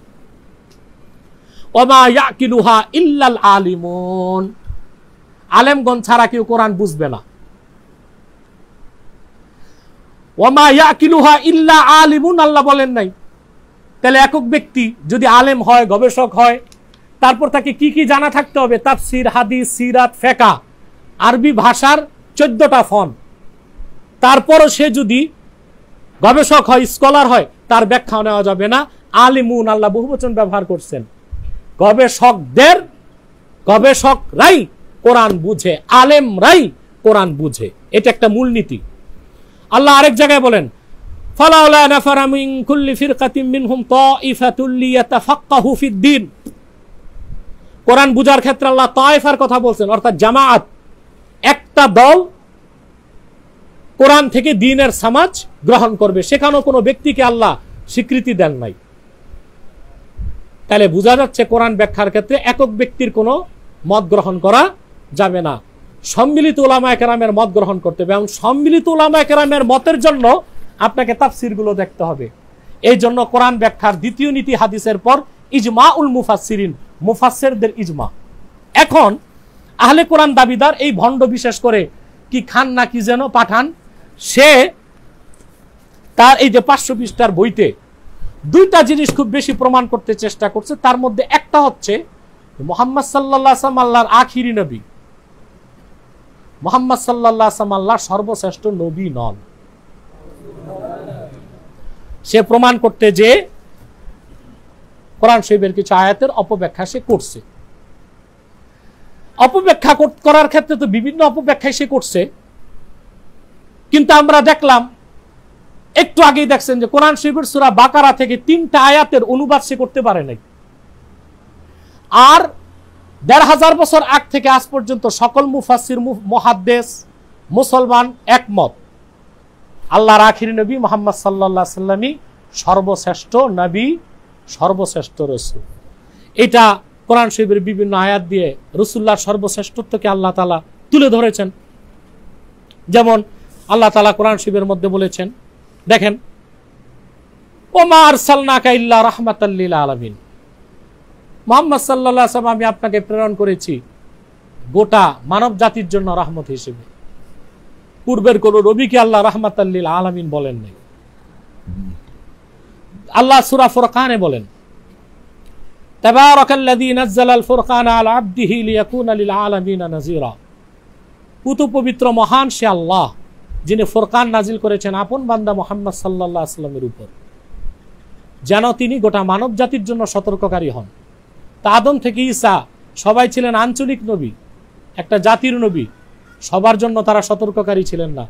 ওমা ইয়াকিলুহা ইল্লাল আলিমুন, আলেমগণ ছাড়া কেউ কোরআন বুঝবে না। ওমা ইয়াকিলুহা ইল্লা আলিমুন আল্লাহ বলেন নাই। তাহলে একক ব্যক্তি যদি আলেম হয়, গবেষক হয়, তারপর তাকে কি কি জানা থাকতে হবে? তাফসীর, হাদিস, সিরাত, ফিকহ, আরবি ভাষার 14টা ফন। তারপরও সে যদি গবেষক হয়, স্কলার হয়, তার ব্যাখ্যা নেওয়া যাবে না। আলিমুন আল্লাহ বহুবচন ব্যবহার করছেন। গবেষকরাই কোরআন বুঝে, আলেমরাই কোরআন বুঝে, এটা একটা মূলনীতি। আল্লাহ আরেক জায়গায় বলেন ফালাউলা নাফারা মিন কুল্লি ফিরকাতিন মিনহুম তাইফাতুল লিয়াতাফাক্কাহু ফিদ-দ্বীন। কোরআন বুঝার ক্ষেত্রে আল্লাহ তায়েফার কথা বলছেন, অর্থাৎ জামাআত, একটা দল কোরআন থেকে দ্বীনের সমাজ গ্রহণ করবে। সেখানেও কোনো ব্যক্তিকে আল্লাহ স্বীকৃতি দেন নাই। তাহলে বোঝা যাচ্ছে কোরআন ব্যাখ্যার ক্ষেত্রে একক ব্যক্তির কোনো মত গ্রহণ করা যাবে না, সম্মিলিত উলামায়ে কেরামের মত গ্রহণ করতে হবে। এবং সম্মিলিত উলামায়ে কেরামের মতের জন্য আপনাকে তাফসীরগুলো দেখতে হবে। এই জন্য কোরআন ব্যাখ্যার দ্বিতীয় নীতি হাদিসের পর ইজমাউল মুফাসসিরিন, মুফাসসিরদের ইজমা। এখন আহলে কোরআন দাবিদার এই ভণ্ড, বিশেষ করে কি খান না কি যেন পাঠান, সে তার এই যে 500 পৃষ্ঠার বইতে দুইটা জিনিস খুব বেশি প্রমাণ করতে চেষ্টা করছে। তার মধ্যে একটা হচ্ছে মুহাম্মদ সাল্লাল্লাহু আলাইহি ওয়াসাল্লাম আল্লাহর আখিরি নবী, মুহাম্মদ সাল্লাল্লাহু আলাইহি ওয়াসাল্লাম আল্লাহর সর্বশ্রেষ্ঠ নবী নন। সে প্রমাণ করতে যে কোরআন শরীফের কিছু আয়াতের অপব্যাখ্যা সে করছে। অপব্যাখ্যা করার ক্ষেত্রে তো বিভিন্ন অপব্যাখ্যাই সে করছে, কিন্তু আমরা দেখলাম একটু আগেই দেখছেন যে কোরআন শরীফের সূরা বাকারা থেকে 3টা আয়াতের অনুবাদ সে করতে পারে নাই। আর ১৫০০ বছর আগ থেকে আজ পর্যন্ত সকল মুফাসসির মুহাদ্দিস মুসলমান একমত আল্লাহর আখিরি নবী মুহাম্মদ সাল্লাল্লাহু আলাইহি ওয়াসাল্লামই সর্বশ্রেষ্ঠ নবী, সর্বশ্রেষ্ঠ রাসূল। এটা কোরআন শরীফের বিভিন্ন আয়াত দিয়ে রাসূলুল্লাহর সর্বশ্রেষ্ঠত্বকে আল্লাহ তাআলা তুলে ধরেছেন। যেমন আল্লাহ তাআলা কোরআন শরীফের মধ্যে বলেছেন, দেখেন, ওমা আরসালনাকা ইল্লা রাহমাতাল লিল আলামিন, মুহাম্মদ সাল্লাল্লাহু আলাইহি ওয়াসাল্লাম আমি আপনাকে প্রেরণ করেছি গোটা মানব জাতির জন্য রহমত হিসেবে। পূর্বের কোন নবীকে আল্লাহ রাহমাতাল লিল আলামিন বলেন নাই। আল্লাহ সূরা ফুরকানে বলেন, তাবারাকাল্লাযী নাযালাল ফুরকানা আলা আবদিহি লিয়াকুনা লিল আলামিনা নাযীরা। পুত পবিত্র মহান সে আল্লাহ যিনি ফুরকান নাজিল করেছেন আপন বান্দা মুহাম্মদ সাল্লাল্লাহু আলাইহি ওয়াসাল্লামের উপর, যেন তিনি গোটা মানব জাতির জন্য সতর্ককারী হন। তা আদম থেকে ঈসা সবাই ছিলেন আঞ্চলিক নবী, একটা জাতির নবী, সবার জন্য তারা সতর্ককারী ছিলেন না।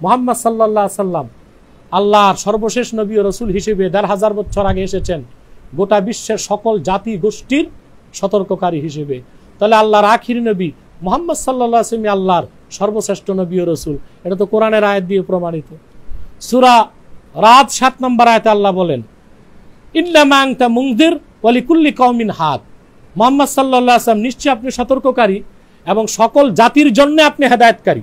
মুহাম্মদ সাল্লাল্লাহু আলাইহি ওয়াসাল্লাম আল্লাহর সর্বশেষ নবী ও রাসূল হিসেবে ১৫০০ বছর আগে এসেছেন গোটা বিশ্বের সকল জাতি গোষ্ঠীর সতর্ককারী হিসেবে। তাহলে আল্লাহর আখিরি নবী মুহাম্মদ সাল্লাল্লাহু আলাইহি ওয়াসাল্লাম আল্লাহর সর্বশ্রেষ্ঠ নবী ও রাসূল। এটা তো কোরআনের আয়াত দিয়ে প্রমাণিত। সূরা রাদ ৭ নম্বর আয়াতে আল্লাহ বলেন, ইন্নামা আনতা মুনযির ওয়া লিকুল্লি কওমিন হাদ। মুহাম্মদ সাল্লাল্লাহু আলাইহি ওয়াসাল্লাম নিশ্চয়ই আপনি সতর্ককারী এবং সকল জাতির জন্য আপনি হেদায়েতকারী।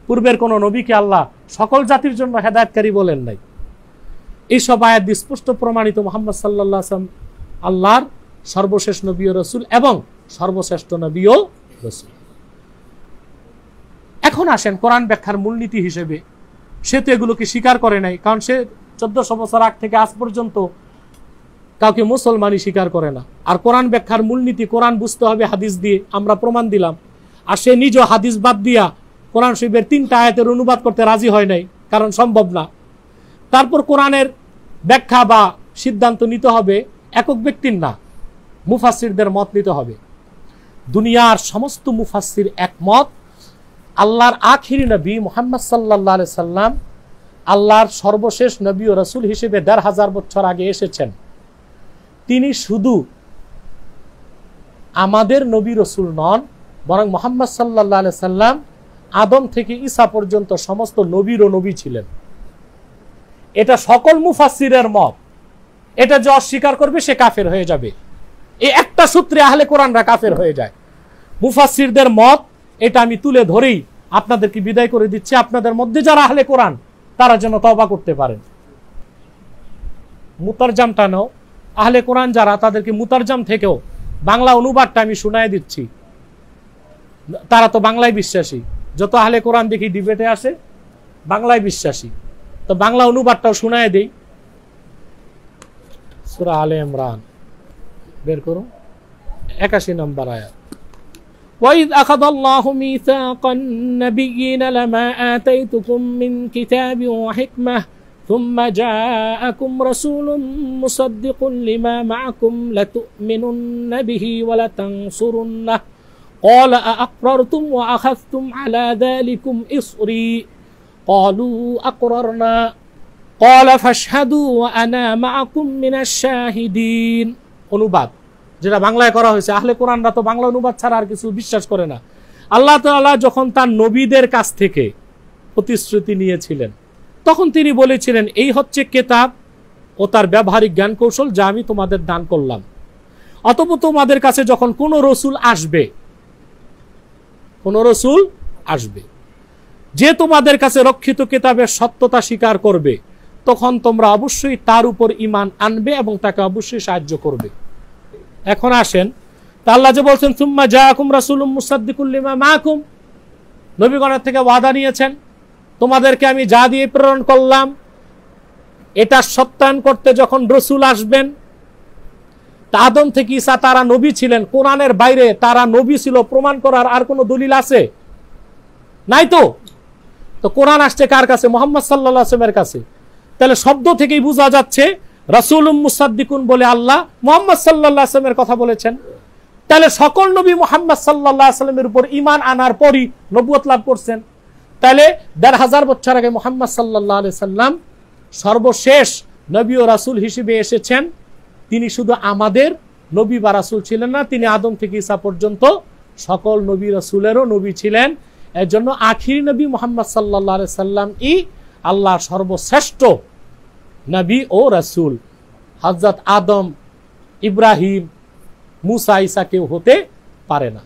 পূর্বের কোন নবীকে আল্লাহ সকল জাতির জন্য হেদায়েতকারী বলেন নাই। এইসব আয়াত স্পষ্ট প্রমাণিত মুহাম্মদ সাল্লাল্লাহু আলাইহি ওয়াসাল্লাম আল্লাহর সর্বশেষ নবী ও রাসূল এবং সর্বশ্রেষ্ঠ নবী ও রাসূল। এখন আসেন কোরআন ব্যাখ্যার মূলনীতি হিসেবে, সে তো এগুলোকে স্বীকার করে নাই, কারণ সে ১৪০০ বছর আগ থেকে আজ পর্যন্ত কাউকে মুসলমানই স্বীকার করে না। আর কোরআন ব্যাখ্যার মূলনীতি কোরআন বুঝতে হবে হাদিস দিয়ে, আমরা প্রমাণ দিলাম। আর সে নিজ হাদিস বাদ দিয়া কোরআন শরীফের 3টা আয়াতের অনুবাদ করতে রাজি হয় নাই, কারণ সম্ভব না। তারপর কোরআনের ব্যাখ্যা বা সিদ্ধান্ত নিতে হবে একক ব্যক্তির না, মুফাসসিরদের মত নিতে হবে। দুনিয়ার সমস্ত মুফাসসির একমত আল্লাহর আখিরি নবী মুহাম্মদ সাল্লাল্লাহু আলাইহি সাল্লাম আল্লাহর সর্বশেষ নবী ও রাসূল হিসেবে ১৫০০ বছর আগে এসেছেন। তিনি শুধু আমাদের নবী রাসূল নন, বরং মুহাম্মদ সাল্লাল্লাহু আলাইহি সাল্লাম আদম থেকে ঈসা পর্যন্ত সমস্ত নবীর ও নবী ছিলেন। এটা সকল মুফাসসিরের মত। এটা যে অস্বীকার করবে সে কাফের হয়ে যাবে। এই একটা সূত্রে আহলে কোরআনরা কাফের হয়ে যায়। মুফাসসিরদের মত এটা আমি তুলে ধরেই আপনাদেরকে বিদায় করে দিচ্ছি। আপনাদের মধ্যে যারা আহলে কোরআন তারা যেন তওবা করতে পারেন। মুতারজামটা নাও, আহলে কোরআন যারা তাদেরকে মুতারজাম থেকেও বাংলা অনুবাদটা আমি শোনায় দিচ্ছি। তারা তো বাংলায় বিশ্বাসী, যত আহলে কোরআন দেখি ডিবেটে আসে বাংলায় বিশ্বাসী, তো বাংলা অনুবাদটাও শোনায় দেই। সূরা আলে ইমরান বের করো, ৮১ নম্বর আয়াত। وَإِذْ أَخَذَ اللَّهُ مِيثَاقَ النَّبِيِّينَ لَمَا آتَيْتُكُم مِّن كِتَابٍ وَحِكْمَةٍ ثُمَّ جَاءَكُمْ رَسُولٌ مُصَدِّقٌ لِّمَا مَعَكُمْ لَتُؤْمِنُنَّ بِهِ وَلَتَنصُرُنَّهُ قَالَ أَأَقْرَرْتُمْ وَأَخَذْتُمْ عَلَى ذَلِكُمْ إِصْرِي قَالُوا أَقْرَرْنَا قَالَ فَاشْهَدُوا وَأَنَا مَعَكُمْ مِنَ الشَّاهِدِينَ। অনুবাদ যেটা বাংলায় করা হয়েছে। আহলে কোরআনরা তো বাংলা অনুবাদ ছাড়া আর কিছু বিশ্বাস করে না। আল্লাহ তাআলা যখন তার নবীদের কাছ থেকে প্রতিশ্রুতি নিয়েছিলেন তখন তিনি বলেছিলেন, এই হচ্ছে কিতাব ও তার ব্যবহারিক জ্ঞান কৌশল যা আমি তোমাদের দান করলাম। অতঃপর তোমাদের কাছে যখন কোনো রসুল আসবে যে তোমাদের কাছে রক্ষিত কিতাবের সত্যতা স্বীকার করবে, তখন তোমরা অবশ্যই তার উপর ঈমান আনবে এবং তাকে অবশ্যই সাহায্য করবে। এখন আসেন, আল্লাহ যে বলছেন সুম্মা জাআকুম রাসূলুম মুসাদ্দিকুল লিমা মাআকুম, নবীগণের থেকে ওয়াদা নিয়েছেন তোমাদেরকে আমি যা দিয়ে প্রেরণ করলাম এটা সত্যায়ন করতে যখন রসুল আসবেন, আদম থেকে ঈসা তারা নবী ছিলেন, কোরআনের বাইরে তারা নবী ছিল প্রমাণ করার আর কোনো দলিল আছে? নাই তো। তো কোরআন আসছে কার কাছে? মুহাম্মদ সাল্লাল্লাহু আলাইহি ওয়াসাল্লামের কাছে। তাহলে শব্দ থেকেই বোঝা যাচ্ছে রাসূলুম মুসাদ্দিকুন বলে আল্লাহ মুহাম্মদ সাল্লাল্লাহু আলাইহি ওয়াসাল্লামের কথা বলেছেন। তাহলে সকল নবী মুহাম্মদ সাল্লাল্লাহু আলাইহি ওয়াসাল্লামের উপর ঈমান আনার পরই নবুয়ত লাভ করছেন। তাহলে ১৫০০ বছর আগে মুহাম্মদ সাল্লাল্লাহু আলাইহি ওয়াসাল্লাম সর্বশেষ নবী ও রাসূল হিসেবে এসেছেন। তিনি শুধু আমাদের নবী বা রাসূল ছিলেন না, তিনি আদম থেকে ঈসা পর্যন্ত সকল নবী রাসূলেরও নবী ছিলেন। এর জন্য আখিরি নবী মুহাম্মদ সাল্লাল্লাহু আলাইহি সাল্লাম আল্লাহর সর্বশ্রেষ্ঠ নবী ও রাসূল। হযরত আদম, ইব্রাহিম, মুসা, ঈসা কেউ হতে পারে না।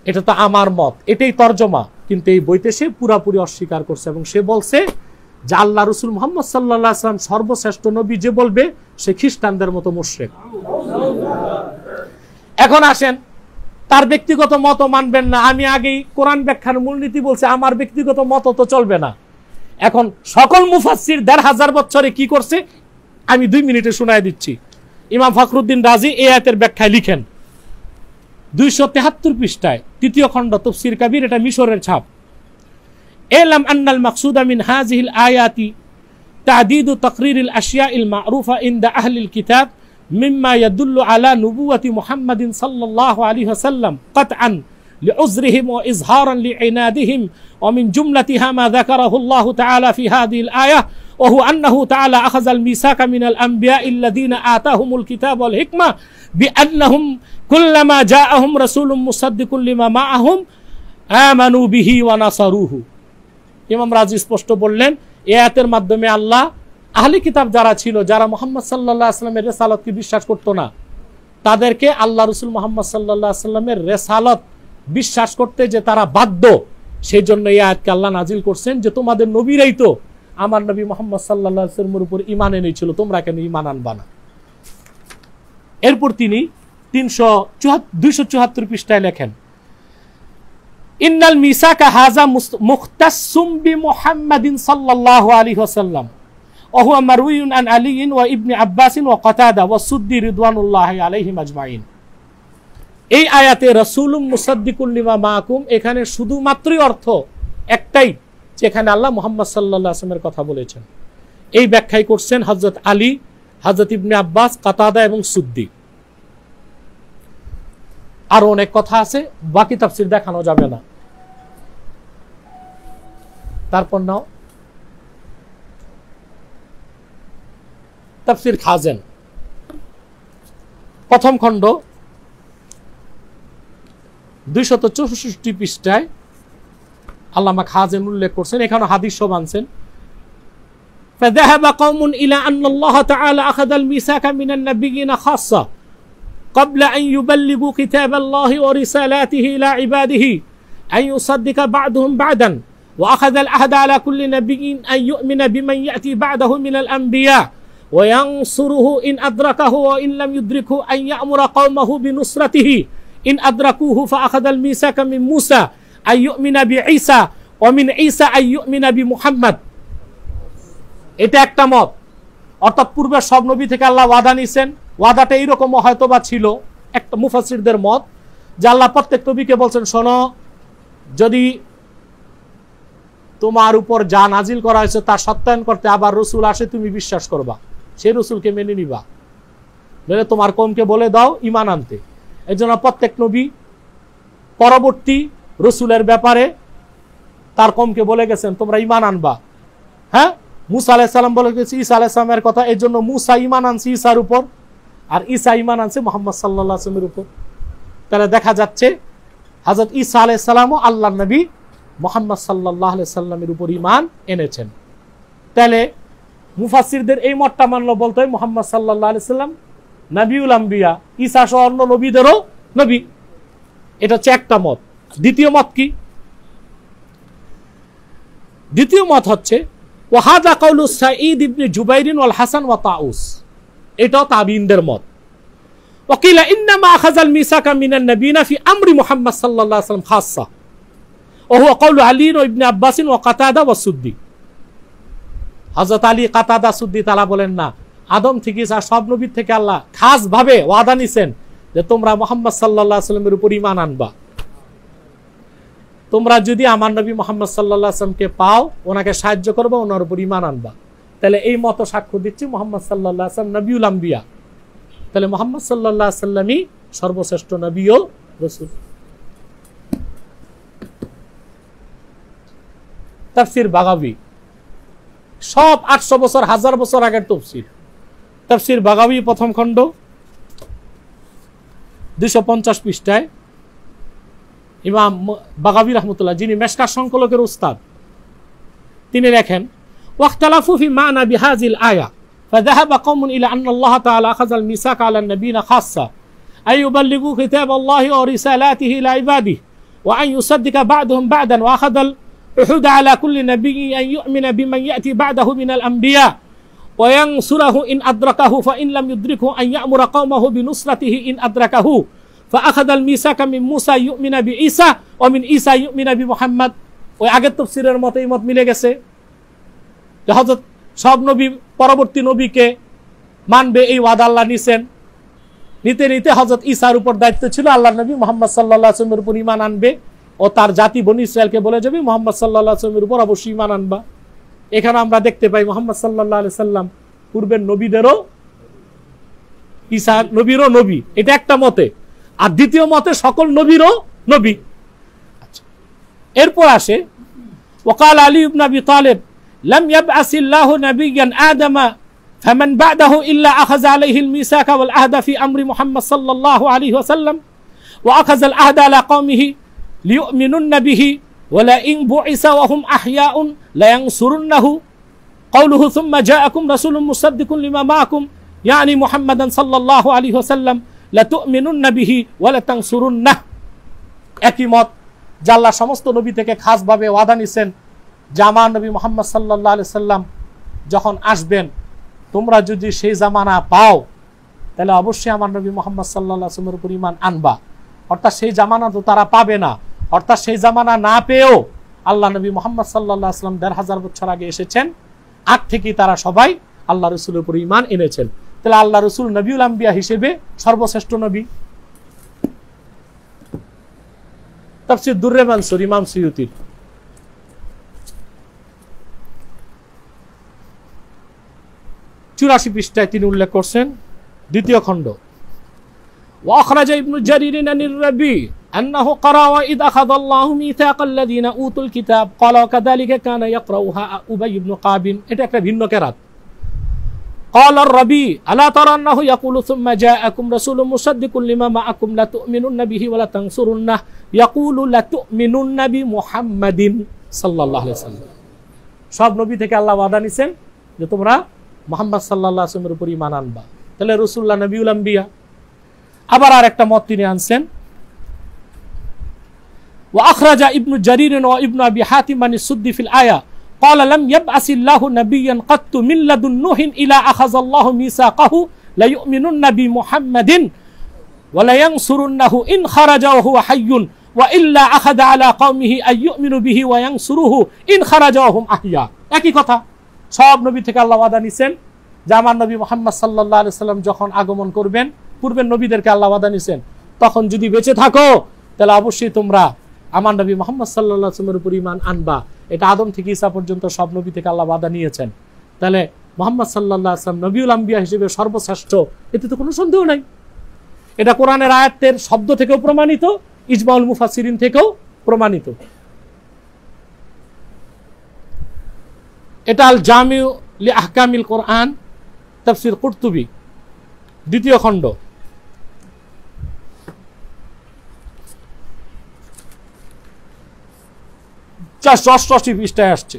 এটা তো আমার মত, এটাই তর্জমা। কিন্তু এই বইতে সে পুরাপুরি অস্বীকার করছে এবং সে বলছে যে আল্লাহ রসুল মুহাম্মদ সাল্লাল্লাহু আলাইহি সাল্লাম সর্বশ্রেষ্ঠ নবী যে বলবে সে খ্রিস্টানদের মতো মুশরিক। এখন আসেন, তার ব্যক্তিগত মত মানবেন না। আমি আগেই কোরআন ব্যাখ্যার মূলনীতি বলছি, আমার ব্যক্তিগত মত তো চলবে না। এখন সকল মুফাসসির ১৫০০ বছরে কি করছে আমি 2 মিনিটে শোনায় দিচ্ছি। ইমাম ফখরুদ্দিন রাজি এই আয়াতের ব্যাখ্যায় লিখেন 273 পৃষ্ঠায় 3য় খণ্ড তাফসীর কাবীর, এটা মিশরের ছাপ। এলাম আন্নাল মাকসুদা মিন হাযিহিল আয়াতি তা'দীদু তাকরীরিল আশিয়াইল মা'রুফা ইনদা আহলিল কিতাব মিম্মা ইয়াদুল্লু আলা নুবুওয়াতি মুহাম্মাদিন সাল্লাল্লাহু আলাইহি ওয়াসাল্লাম কাতআন লিউযরিহিম ওয়া ইজহারান লিইনাদিহিম ওয়া মিন জুমলাতিহা মা যাকারাহু আল্লাহু তাআলা ফি হাযিহিল আয়াহ ওয়া হুয়া আন্নাহু তাআলা আখাযাল মিসাকা মিনাল আনবিয়াইল্লাযীনা আতাহুমুল কিতাব ওয়াল হিকমা বিআন্নাহুম কুল্লামা জাআহুম রাসূলুম মুসাদ্দিকুন লিমা মাআহুম আমানু বিহি ওয়া নাসারুহু। ইমাম রাজি স্পষ্ট বললেন এই আয়াতের মাধ্যমে আল্লাহ আহলে কিতাব যারা ছিল, যারা মুহাম্মদ সাল্লাল্লাহু আলাইহি ওয়াসাল্লামের রিসালাতকে বিশ্বাস করত না, তাদেরকে আল্লাহ রাসূল মুহাম্মদ সাল্লাল্লাহু আলাইহি ওয়াসাল্লামের রিসালাত বিশ্বাস করতে যে তারা বাধ্য, সেই জন্য এই আয়াতকে আল্লাহ নাজিল করছেন যে তোমাদের নবীরাই তো আমার নবী মুহাম্মদ সাল্লাল্লাহু আলাইহি ওয়াসাল্লামের উপর ঈমান এনেছিল, তোমরা কেন ঈমান আনবা না? এরপর তিনি 274 পৃষ্ঠায় লেখেন ইন্নাল মিসাকা হাযা মুখতাসসুম বিমুহাম্মাদিন সাল্লাল্লাহু আলাইহি ওয়াসাল্লাম ওয়া হুয়া মারউয়ুন আন আলী ওয়া ইবনে আব্বাস ওয়া কাতাদা ওয়া সুদ্দি রিদওয়ানুল্লাহি আলাইহিম আজমাইন। এই আয়াতে রাসূলুম মুসাদ্দিকুন লিমা মাআকুম এখানে শুধুমাত্রই অর্থ একটাই, যেখানে আল্লাহ মুহাম্মদ সাল্লাল্লাহু আলাইহি ওয়াসাল্লামের কথা বলেছেন। এই ব্যাখ্যাই করছেন হযরত আলী, হযরত ইবনে আব্বাস, কাতাদা এবং সুদ্দি। আরো অনেক কথা আছে, বাকি তাফসীর দেখানো যাবে না। তারপর নাও তাফসীর খাজেন, প্রথম খণ্ড 264 পৃষ্ঠায় আল্লামা খাজেন উল্লেখ করছেন, এখানে হাদিস সব আনছেন। فذهب قوم إلى أن الله تعالى أخذ الميثاق من النبيين خاصة قبل أن يبلغوا كتاب الله ورسالاته إلى عباده أن يصدق بعضهم بعضا وأخذ العهد على كل نبي أن يؤمن بمن يأتي بعده من الأنبياء وينصره إن أدركه وإن لم يدركه أن يأمر قومه بنصرته إن أدركوه فأخذ الميثاق من موسى أن يؤمن بعيسى ومن عيسى أن يؤمن بمحمد। এটা একটা মত, অর্থাৎ পূর্বে সব নবী থেকে আল্লাহ ওয়াদা নিছেন। ওয়াদাটা এইরকম হয়তো বা ছিল, একটা মুফাসসিরদের মত যে আল্লাহ প্রত্যেক নবীকে বলছেন শোনো, যদি তোমার উপর যা নাজিল করা হয়েছে তা সত্যায়ন করতে আবার রসুল আসে, তুমি বিশ্বাস করবা, সেই রসুলকে মেনে নিবা, নইলে তোমার কওমকে বলে দাও ঈমান আনতে। এই জন্য প্রত্যেক নবী পরবর্তী রসুলের ব্যাপারে তার কওমকে বলে গেছেন তোমরা ঈমান আনবা। হ্যাঁ, মুসা আলাইহিস সালাম বলে গেছে ঈসা আলাইহিস সালামের কথা, এই জন্য মুসা ঈমান আনছে ঈসার উপর, আর ঈসা ঈমান আনছে মুহাম্মদ সাল্লাল্লাহু আলাইহি ওয়াসাল্লামের উপর। তাহলে দেখা যাচ্ছে হযরত ঈসা আলাইহিস সালামও আল্লাহর নবী মুহাম্মদ সাল্লাল্লাহু আলাইহি ওয়াসাল্লামের উপর ঈমান এনেছেন। তাহলে মুফাসসিরদের এই মতটা মানলো বলতে হয় মুহাম্মদ সাল্লাল্লাহু আলাইহি ওয়াসাল্লাম নবিউল আম্বিয়া, ঈসা সহ অন্য নবীদেরও নবী। এটা হচ্ছে একটা মত। দ্বিতীয় মত কি? দ্বিতীয় মত হচ্ছে ওয়াহাদা কাউলু সাঈদ ইবনে জুবাইর ওয়াল হাসান ওয়া তাউস, এটাও তাবিঈনদের মত। ওয়াকিলা ইন্নামা আখাযাল মিসাকা মিনান নবিয়িনা ফি আমরি মুহাম্মদ সাল্লাল্লাহু আলাইহি ওয়াসাল্লাম খাসসা ওহুয়া কওলু আলী ইবনে আব্বাস ওয়া কাতাদা ওয়া সুদ্দি। হযরত আলী, কাতাদা, সুদ্দি তারা বলেন না, আদম থেকে সব নবীর থেকে আল্লাহ খাস ভাবে ওয়াদা নিছেন যে তোমরা মুহাম্মদ সাল্লাল্লাহু আলাইহি ওয়াসাল্লামের উপর ঈমান আনবা। তোমরা যদি আমার নবী মুহাম্মদ সাল্লাল্লাহু আলাইহি ওয়াসাল্লামকে পাও, ওনাকে সাহায্য করবে, ওনার উপর ঈমান আনবা। তাহলে এই মত সাক্ষ্য দিচ্ছি মুহাম্মদ সাল্লাল্লাহু আলাইহি ওয়াসাল্লাম নবিউল আম্বিয়া। তাহলে মুহাম্মদ সাল্লাল্লাহু আলাইহি ওয়াসাল্লামই সর্বশ্রেষ্ঠ নবী ও রাসূল। তাফসীর বাগাবী, সব 800 বছর 1000 বছর আগের তাফসীর। তাফসীর বাগাবী প্রথম খণ্ড 250 পৃষ্ঠায় ইমাম বাগাবী রাহমাতুল্লাহ, যিনি মেশকাত সংকলকের উস্তাদ, তিনি লেখেন ওয়াখতালাফু ফি মা'না বিহাযিল আয়া ফাযাহাবা কওমুন ইলা আন্না আল্লাহ তাআলা আখাযাল মিসাক আলা নাবিয়িনা খাসসা আই ইউবাল্লিগু কিতাবাল্লাহি ওয়া রিসালাতিহি ইলা ইবাদিহি ওয়া আন ইউসাদ্দিকা বা'দুহুম বা'দান ওয়া আখাযাল উহুদ আলা কুল্লি নাবিয়্যিন আন ইউ'মিনা বিমান ইয়াতি বা'দাহু মিনাল আম্বিয়া ওয়া ইয়ানসুরাহু ইন আদরাকাহু ফা ইন লাম ইউদরিকহু আন ইয়া'মুরা কওমাহু বিনুসরাতিহি ইন আদরাকাহু ফাআখাযাল মিসাকা মিন মুসা ইউ'মিনা বিঈসা ওয়া মিন ঈসা ইউ'মিনা বিমুহাম্মদ। ওই আগের তাফসীরের মতো এই মত মিলে গেছে যে হযরত সব নবী পরবর্তী নবীকে মানবে, এই ওয়াদা আল্লাহ নিছেন। নিতে নিতে হযরত ঈসার উপর দায়িত্ব ছিল আল্লাহর নবী মুহাম্মদ সাল্লাল্লাহু আলাইহি ওয়াসাল্লামের উপর ঈমান আনবে ও তার জাতি বনী ইসরায়েলকে বলে যাবে মুহাম্মদ সাল্লাল্লাহু আলাইহি ওয়াসাল্লামের উপর অবশ্যই ঈমান আনবা। এখানে আমরা দেখতে পাই মুহাম্মদ সাল্লাল্লাহু আলাইহি ওয়াসাল্লাম পূর্বের নবীদেরও, ঈসা নবীরও নবী, এটা একটা মতে। আর দ্বিতীয় মতে সকল নবীরও নবী। আচ্ছা, এরপর আসে ওয়াকাল আলী ইবনে আবি তালিব লাম ইয়াবআসিল্লাহু নাবিয়্যান আদামা ফামান বা'দাহু ইল্লা আখাযা আলাইহিল মিসাকা ওয়াল আহদা ফি আমরি মুহাম্মদ সাল্লাল্লাহু আলাইহি ওয়াসাল্লাম ওয়া আখাযাল আহদা আলা কওমিহি লিয়ুমিনুন্না বিহি ওয়া লা ইন বুইসা ওয়া হুম আহইয়াউন লা ইয়ানসুরুন্নাহু قوله ثم جاءكم رسول مصدق لما معكم يعني محمدا صلى الله عليه وسلم لتؤمنن به ولا تنصرنه। একই মত যে আল্লাহ সমস্ত নবী থেকে খাস ভাবে ওয়াদা নিছেন যে আমার নবী মুহাম্মদ সাল্লাল্লাহু আলাইহি সাল্লাম যখন আসবেন, তোমরা যদি সেই জামানা পাও তাহলে অবশ্যই আমার নবী মুহাম্মদ সাল্লাল্লাহু আলাইহি ওয়াসাল্লামের উপর ঈমান আনবা। অর্থাৎ সেই জামানা তো তারা পাবে না। অর্থাৎ সেই জামানা না পেয়েও আল্লাহ নবী মুহাম্মদ সাল্লাল্লাহু আলাইহি ওয়াসাল্লাম 1500 বছর আগে এসেছেন, আগ থেকেই তারা সবাই আল্লাহ রাসূলের উপর ঈমান এনেছেন। তাহলে আল্লাহ রাসূল নবিউল আম্বিয়া হিসেবে সর্বশ্রেষ্ঠ নবী। তাফসীর দুররে মানসুর ইমাম সুয়ুতির 84 পৃষ্ঠায় তিনি উল্লেখ করছেন, দ্বিতীয় খণ্ড ওয়া আখরাজা ইবনু জারীর আনির রাবি أنه قرأ وإذ أخذ الله ميثاق الذين أوتوا الكتاب قال وكذلك كان يقرأها أبي بن قعب। এটা একটা ভিন্ন কেরাত। قال الربي ألا ترى أنه يقول ثم جاءكم رسول مصدق لما معكم لتؤمنن به ولا تنصرنه يقول لتؤمنن بمحمد صلى الله عليه وسلم। সব নবী থেকে আল্লাহ ওয়াদা নিছেন যে তোমরা মুহাম্মদ সাল্লাল্লাহু আলাইহি ওয়াসাল্লামের উপর ঈমান আনবা। তাহলে রাসূলুল্লাহ নবিউল আম্বিয়া। আবার আরেকটা মত তিনি আনছেন وأخرج ابن جرير وابن أبي حاتم عن السدي في الآية قال لم يبعث الله نبيا قط من لدن نوح إلى أخذ الله ميثاقه ليؤمنن بمحمد ولا ينصرنه إن خرج وهو حي وإلا أخذ على قومه أن يؤمنوا به وينصروه إن خرج وهم أحياء। একই কথা, সব নবী থেকে আল্লাহ ওয়াদা নিছেন যে আমার নবী মুহাম্মদ সাল্লাল্লাহু আলাইহি ওয়াসাল্লাম যখন আগমন করবেন, পূর্বের নবীদেরকে আল্লাহ ওয়াদা নিছেন তখন যদি বেঁচে থাকো তাহলে অবশ্যই তোমরা আমার নবী মুহাম্মদ সাল্লাল্লাহু আলাইহি ওয়াসাল্লামের উপর ঈমান আনবা। এটা আদম থেকে ঈসা পর্যন্ত সব নবী থেকে আল্লাহ ওয়াদা নিয়েছেন। তাহলে মুহাম্মদ সাল্লাল্লাহু আলাইহি ওয়াসাল্লাম নবিউল আম্বিয়া হিসেবে সর্বশ্রেষ্ঠ, এতে তো কোনো সন্দেহ নাই। এটা কোরআনের আয়াতের শব্দ থেকেও প্রমাণিত, ইজমাউল মুফাসসিরিন থেকেও প্রমাণিত। এটা আল জামিউ লি আহকামিল কোরআন তাফসীর কুরতুবী দ্বিতীয় খণ্ড 488 পৃষ্ঠায় আসছে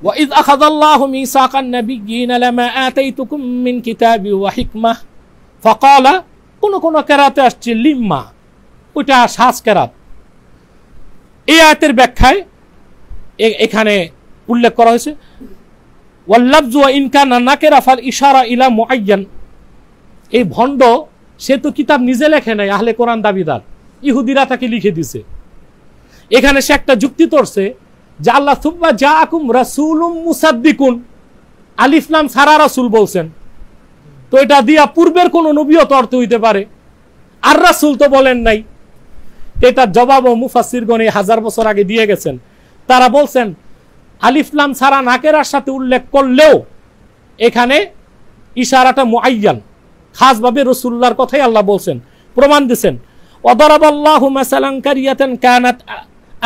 وَإِذْ أَخَذَ اللَّهُ مِيثَاقَ النَّبِيِّينَ لَمَا آتَيْتُكُم مِّن كِتَابٍ وَحِكْمَةٍ فَقَالَ কোন কেরাতে আসছে লিম্মা, ওটা শাস কেরাত। এই আয়াতের ব্যাখ্যায় এখানে উল্লেখ করা হয়েছে ওয়াল্লাফযু ওয়া ইন কানা নাকিরা ফাল ইশারা ইলা মুআয়্যান। এই ভণ্ড সে তো কিতাব নিজে লেখে নাই, আহলে কোরআন দাবিদার, ইহুদিরা তাকে লিখে দিছে। এখানে সে একটা যুক্তি করছে যে আল্লাহ সুম্মা জাআকুম রাসূলুম মুসাদ্দিকুন, আলিফ লাম ছাড়া রাসূল বলছেন, তো এটা দিয়া পূর্বের কোন নবীও তো অর্থ হইতে পারে, আর রাসূল তো বলেন নাই। এটার জবাবও মুফাসসিরগণ 1000 বছর আগে দিয়ে গেছেন। তারা বলছেন আলিফ লাম ছাড়া নাকেরার সাথে উল্লেখ করলেও এখানে ইশারাটা মুআয়্যান, খাসভাবে রাসূলুল্লাহর কথাই আল্লাহ বলছেন, প্রমাণ দিবেন। ওয়াদারাবাল্লাহু মাসালান কারিয়াতান কানাত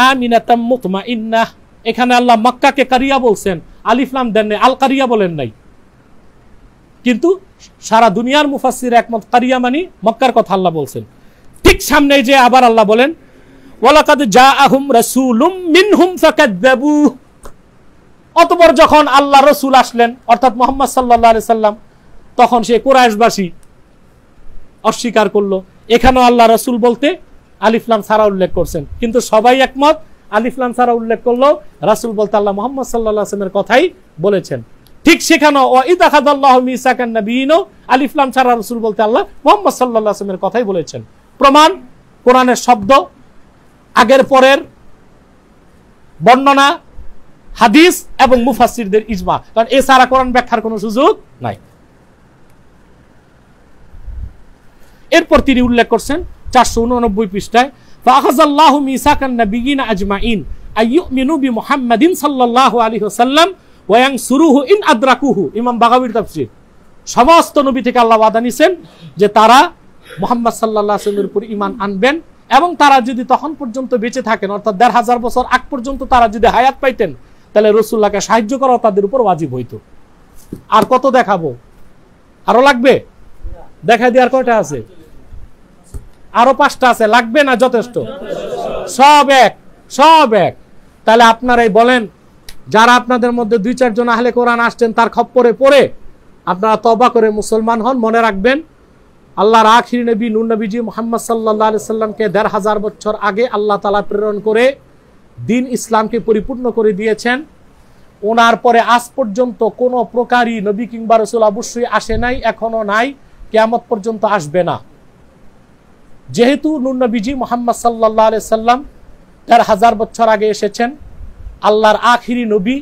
আমিনাতাম মুতমাইন্নাহ, এখানে আল্লাহ মক্কাকে কারিয়া বলছেন, আলিফ লাম দেন নাই, আল কারিয়া বলেন নাই। কিন্তু সারা দুনিয়ার মুফাসসির একমত কারিয়া মানে মক্কার কথা আল্লাহ বলছেন। ঠিক সামনে যে আবার আল্লাহ বলেন ওয়ালাকাদ জাআহুম রাসূলুম মিনহুম ফাকাযযাবু, অতঃপর যখন আল্লাহ রাসূল আসলেন অর্থাৎ মুহাম্মদ সাল্লাল্লাহু আলাইহি সাল্লাম, তখন সে কুরাইশবাসী অস্বীকার করলো। এখানেও আল্লাহ রাসূল বলতে আলিফ লাম ছাড়া উল্লেখ করছেন, কিন্তু সবাই একমত আলিফ লাম ছাড়া উল্লেখ করলো রাসূল বলতে আল্লাহ মুহাম্মদ সাল্লাল্লাহু আলাইহি ওয়াসাল্লামের কথাই বলেছেন। ঠিক সেখানেও ওয়া ইযা আখাযাল্লাহু মিসাকান নাবিয়িনা, আলিফ লাম ছাড়া রাসূল বলতে আল্লাহ মুহাম্মদ সাল্লাল্লাহু আলাইহি ওয়াসাল্লামের কথাই বলেছেন। প্রমাণ কোরআনের শব্দ, আগের পরের বর্ণনা, হাদিস এবং মুফাসসিরদের ইজমা, কারণ এছাড়া কোরআন ব্যাখ্যার কোনো সুযোগ নাই। এরপর তিনি উল্লেখ করছেন 489 পৃষ্ঠায় ফাআখাযাল্লাহু মিসাকান নাবিয়িনা আজমাইন আইয়ুমিনু বিমুহাম্মাদিন সাল্লাল্লাহু আলাইহি ওয়াসাল্লাম ওয়া ইয়ানসুরুহু ইন আদরাকুহু। ইমাম বাগাবীর তাফসীর, সমস্ত নবী থেকে আল্লাহ ওয়াদা নিছেন যে তারা মুহাম্মদ সাল্লাল্লাহু আলাইহি ওয়াসাল্লামের উপর ঈমান আনবেন, এবং তারা যদি তখন পর্যন্ত বেঁচে থাকেন অর্থাৎ 1500 বছর আগ পর্যন্ত তারা যদি হায়াত পাইতেন, তাহলে রাসূলুল্লাহকে সাহায্য করা তাদের উপর ওয়াজিব হইতো। আর কত দেখাবো? আরো লাগবে? দেখাই দিয়ে আর কয়টা আছে? আরো 5টা আছে, লাগবে না? যথেষ্ট, সব এক। তাহলে আপনারাই বলেন, যারা আপনাদের মধ্যে 2-4 জন আহলে কোরআন আসছেন তার খপ্পরে পড়ে আপনারা তওবা করে মুসলমান হন। মনে রাখবেন আল্লাহর আখির নবী নূর নবীজি মুহাম্মদ সাল্লাল্লাহু আলাইহি সাল্লামকে 1500 বছর আগে আল্লাহ তাআলা প্রেরণ করে দিন ইসলামকে পরিপূর্ণ করে দিয়েছেন। ওনার পরে আজ পর্যন্ত কোনো প্রকারই নবী কিংবা রাসূল অবশ্যই আসে নাই, এখনো নাই, কিয়ামত পর্যন্ত আসবে না। যেহেতু নূর নবীজি মুহাম্মদ সাল্লাল্লাহু আলাইহি সাল্লাম 1500 বছর আগে এসেছেন, আল্লাহর আখিরি নবী,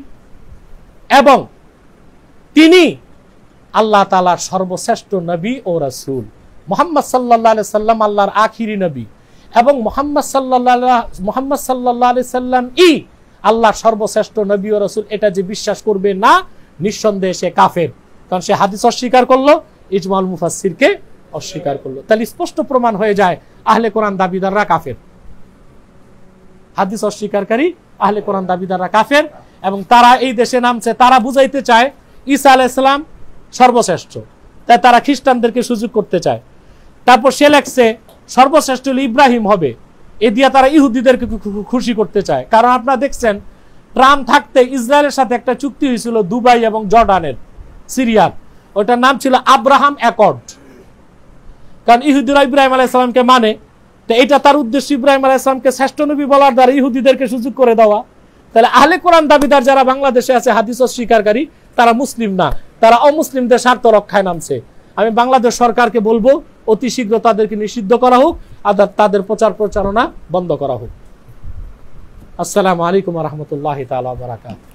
এবং তিনি আল্লাহ তাআলার সর্বশ্রেষ্ঠ নবী ও রাসূল। মুহাম্মদ সাল্লাল্লাহু আলাইহি সাল্লাম আল্লাহর আখিরি নবী, এবং মুহাম্মদ সাল্লাল্লাহু আলাইহি সাল্লাম আল্লাহর সর্বশ্রেষ্ঠ নবী ও রাসূল, এটা যে বিশ্বাস করবে না, নিঃসন্দেহে সে কাফের, কারণ সে হাদিস অস্বীকার করলো, ইজমাউল মুফাসসিরকে অস্বীকার করলো। তাহলে স্পষ্ট প্রমাণ হয়ে যায় আহলে কোরআন দাবিদাররা কাফের, হাদিস অস্বীকারী আহলে কোরআন দাবিদাররা কাফের। এবং তারা এই দেশে নামছে, তারা বুঝাইতে চায় ঈসা আলাইহিস সালাম সর্বশ্রেষ্ঠ, তাই তারা খ্রিস্টানদেরকে সুযোগ করতে চায়। তারপর সে লেখছে সর্বশ্রেষ্ঠ হলো ইব্রাহিম হবে, এ দিয়া তারা ইহুদিদেরকে খুশি করতে চায়। কারণ আপনারা দেখছেন ট্রাম্প থাকতে ইসরায়েলের সাথে একটা চুক্তি হয়েছিল দুবাই এবং জর্ডানের, সিরিয়ার, ওটার নাম ছিল আব্রাহাম অ্যাকর্ড। কারণ ইহুদিরা ইব্রাহিম আলাইহিস সালামকে মানে, তো এটা তার উদ্দেশ্য ইব্রাহিম আলাইহিস সালামকে শ্রেষ্ঠ নবী বলার দ্বারা ইহুদিদেরকে সুযোগ করে দেওয়া। তাহলে আহলে কোরআন দাবিদার যারা বাংলাদেশে আছে হাদিস অস্বীকারী, তারা মুসলিম না, তারা অমুসলিমদের স্বার্থ রক্ষায় নামছে। আমি বাংলাদেশ সরকারকে বলবো অতি শীঘ্র তাদেরকে নিষিদ্ধ করা হোক, আর তাদের প্রচার প্রচারণা বন্ধ করা হোক। আসসালামু আলাইকুম ওয়া রাহমাতুল্লাহি তাআলা ওয়া বারাকাতুহু।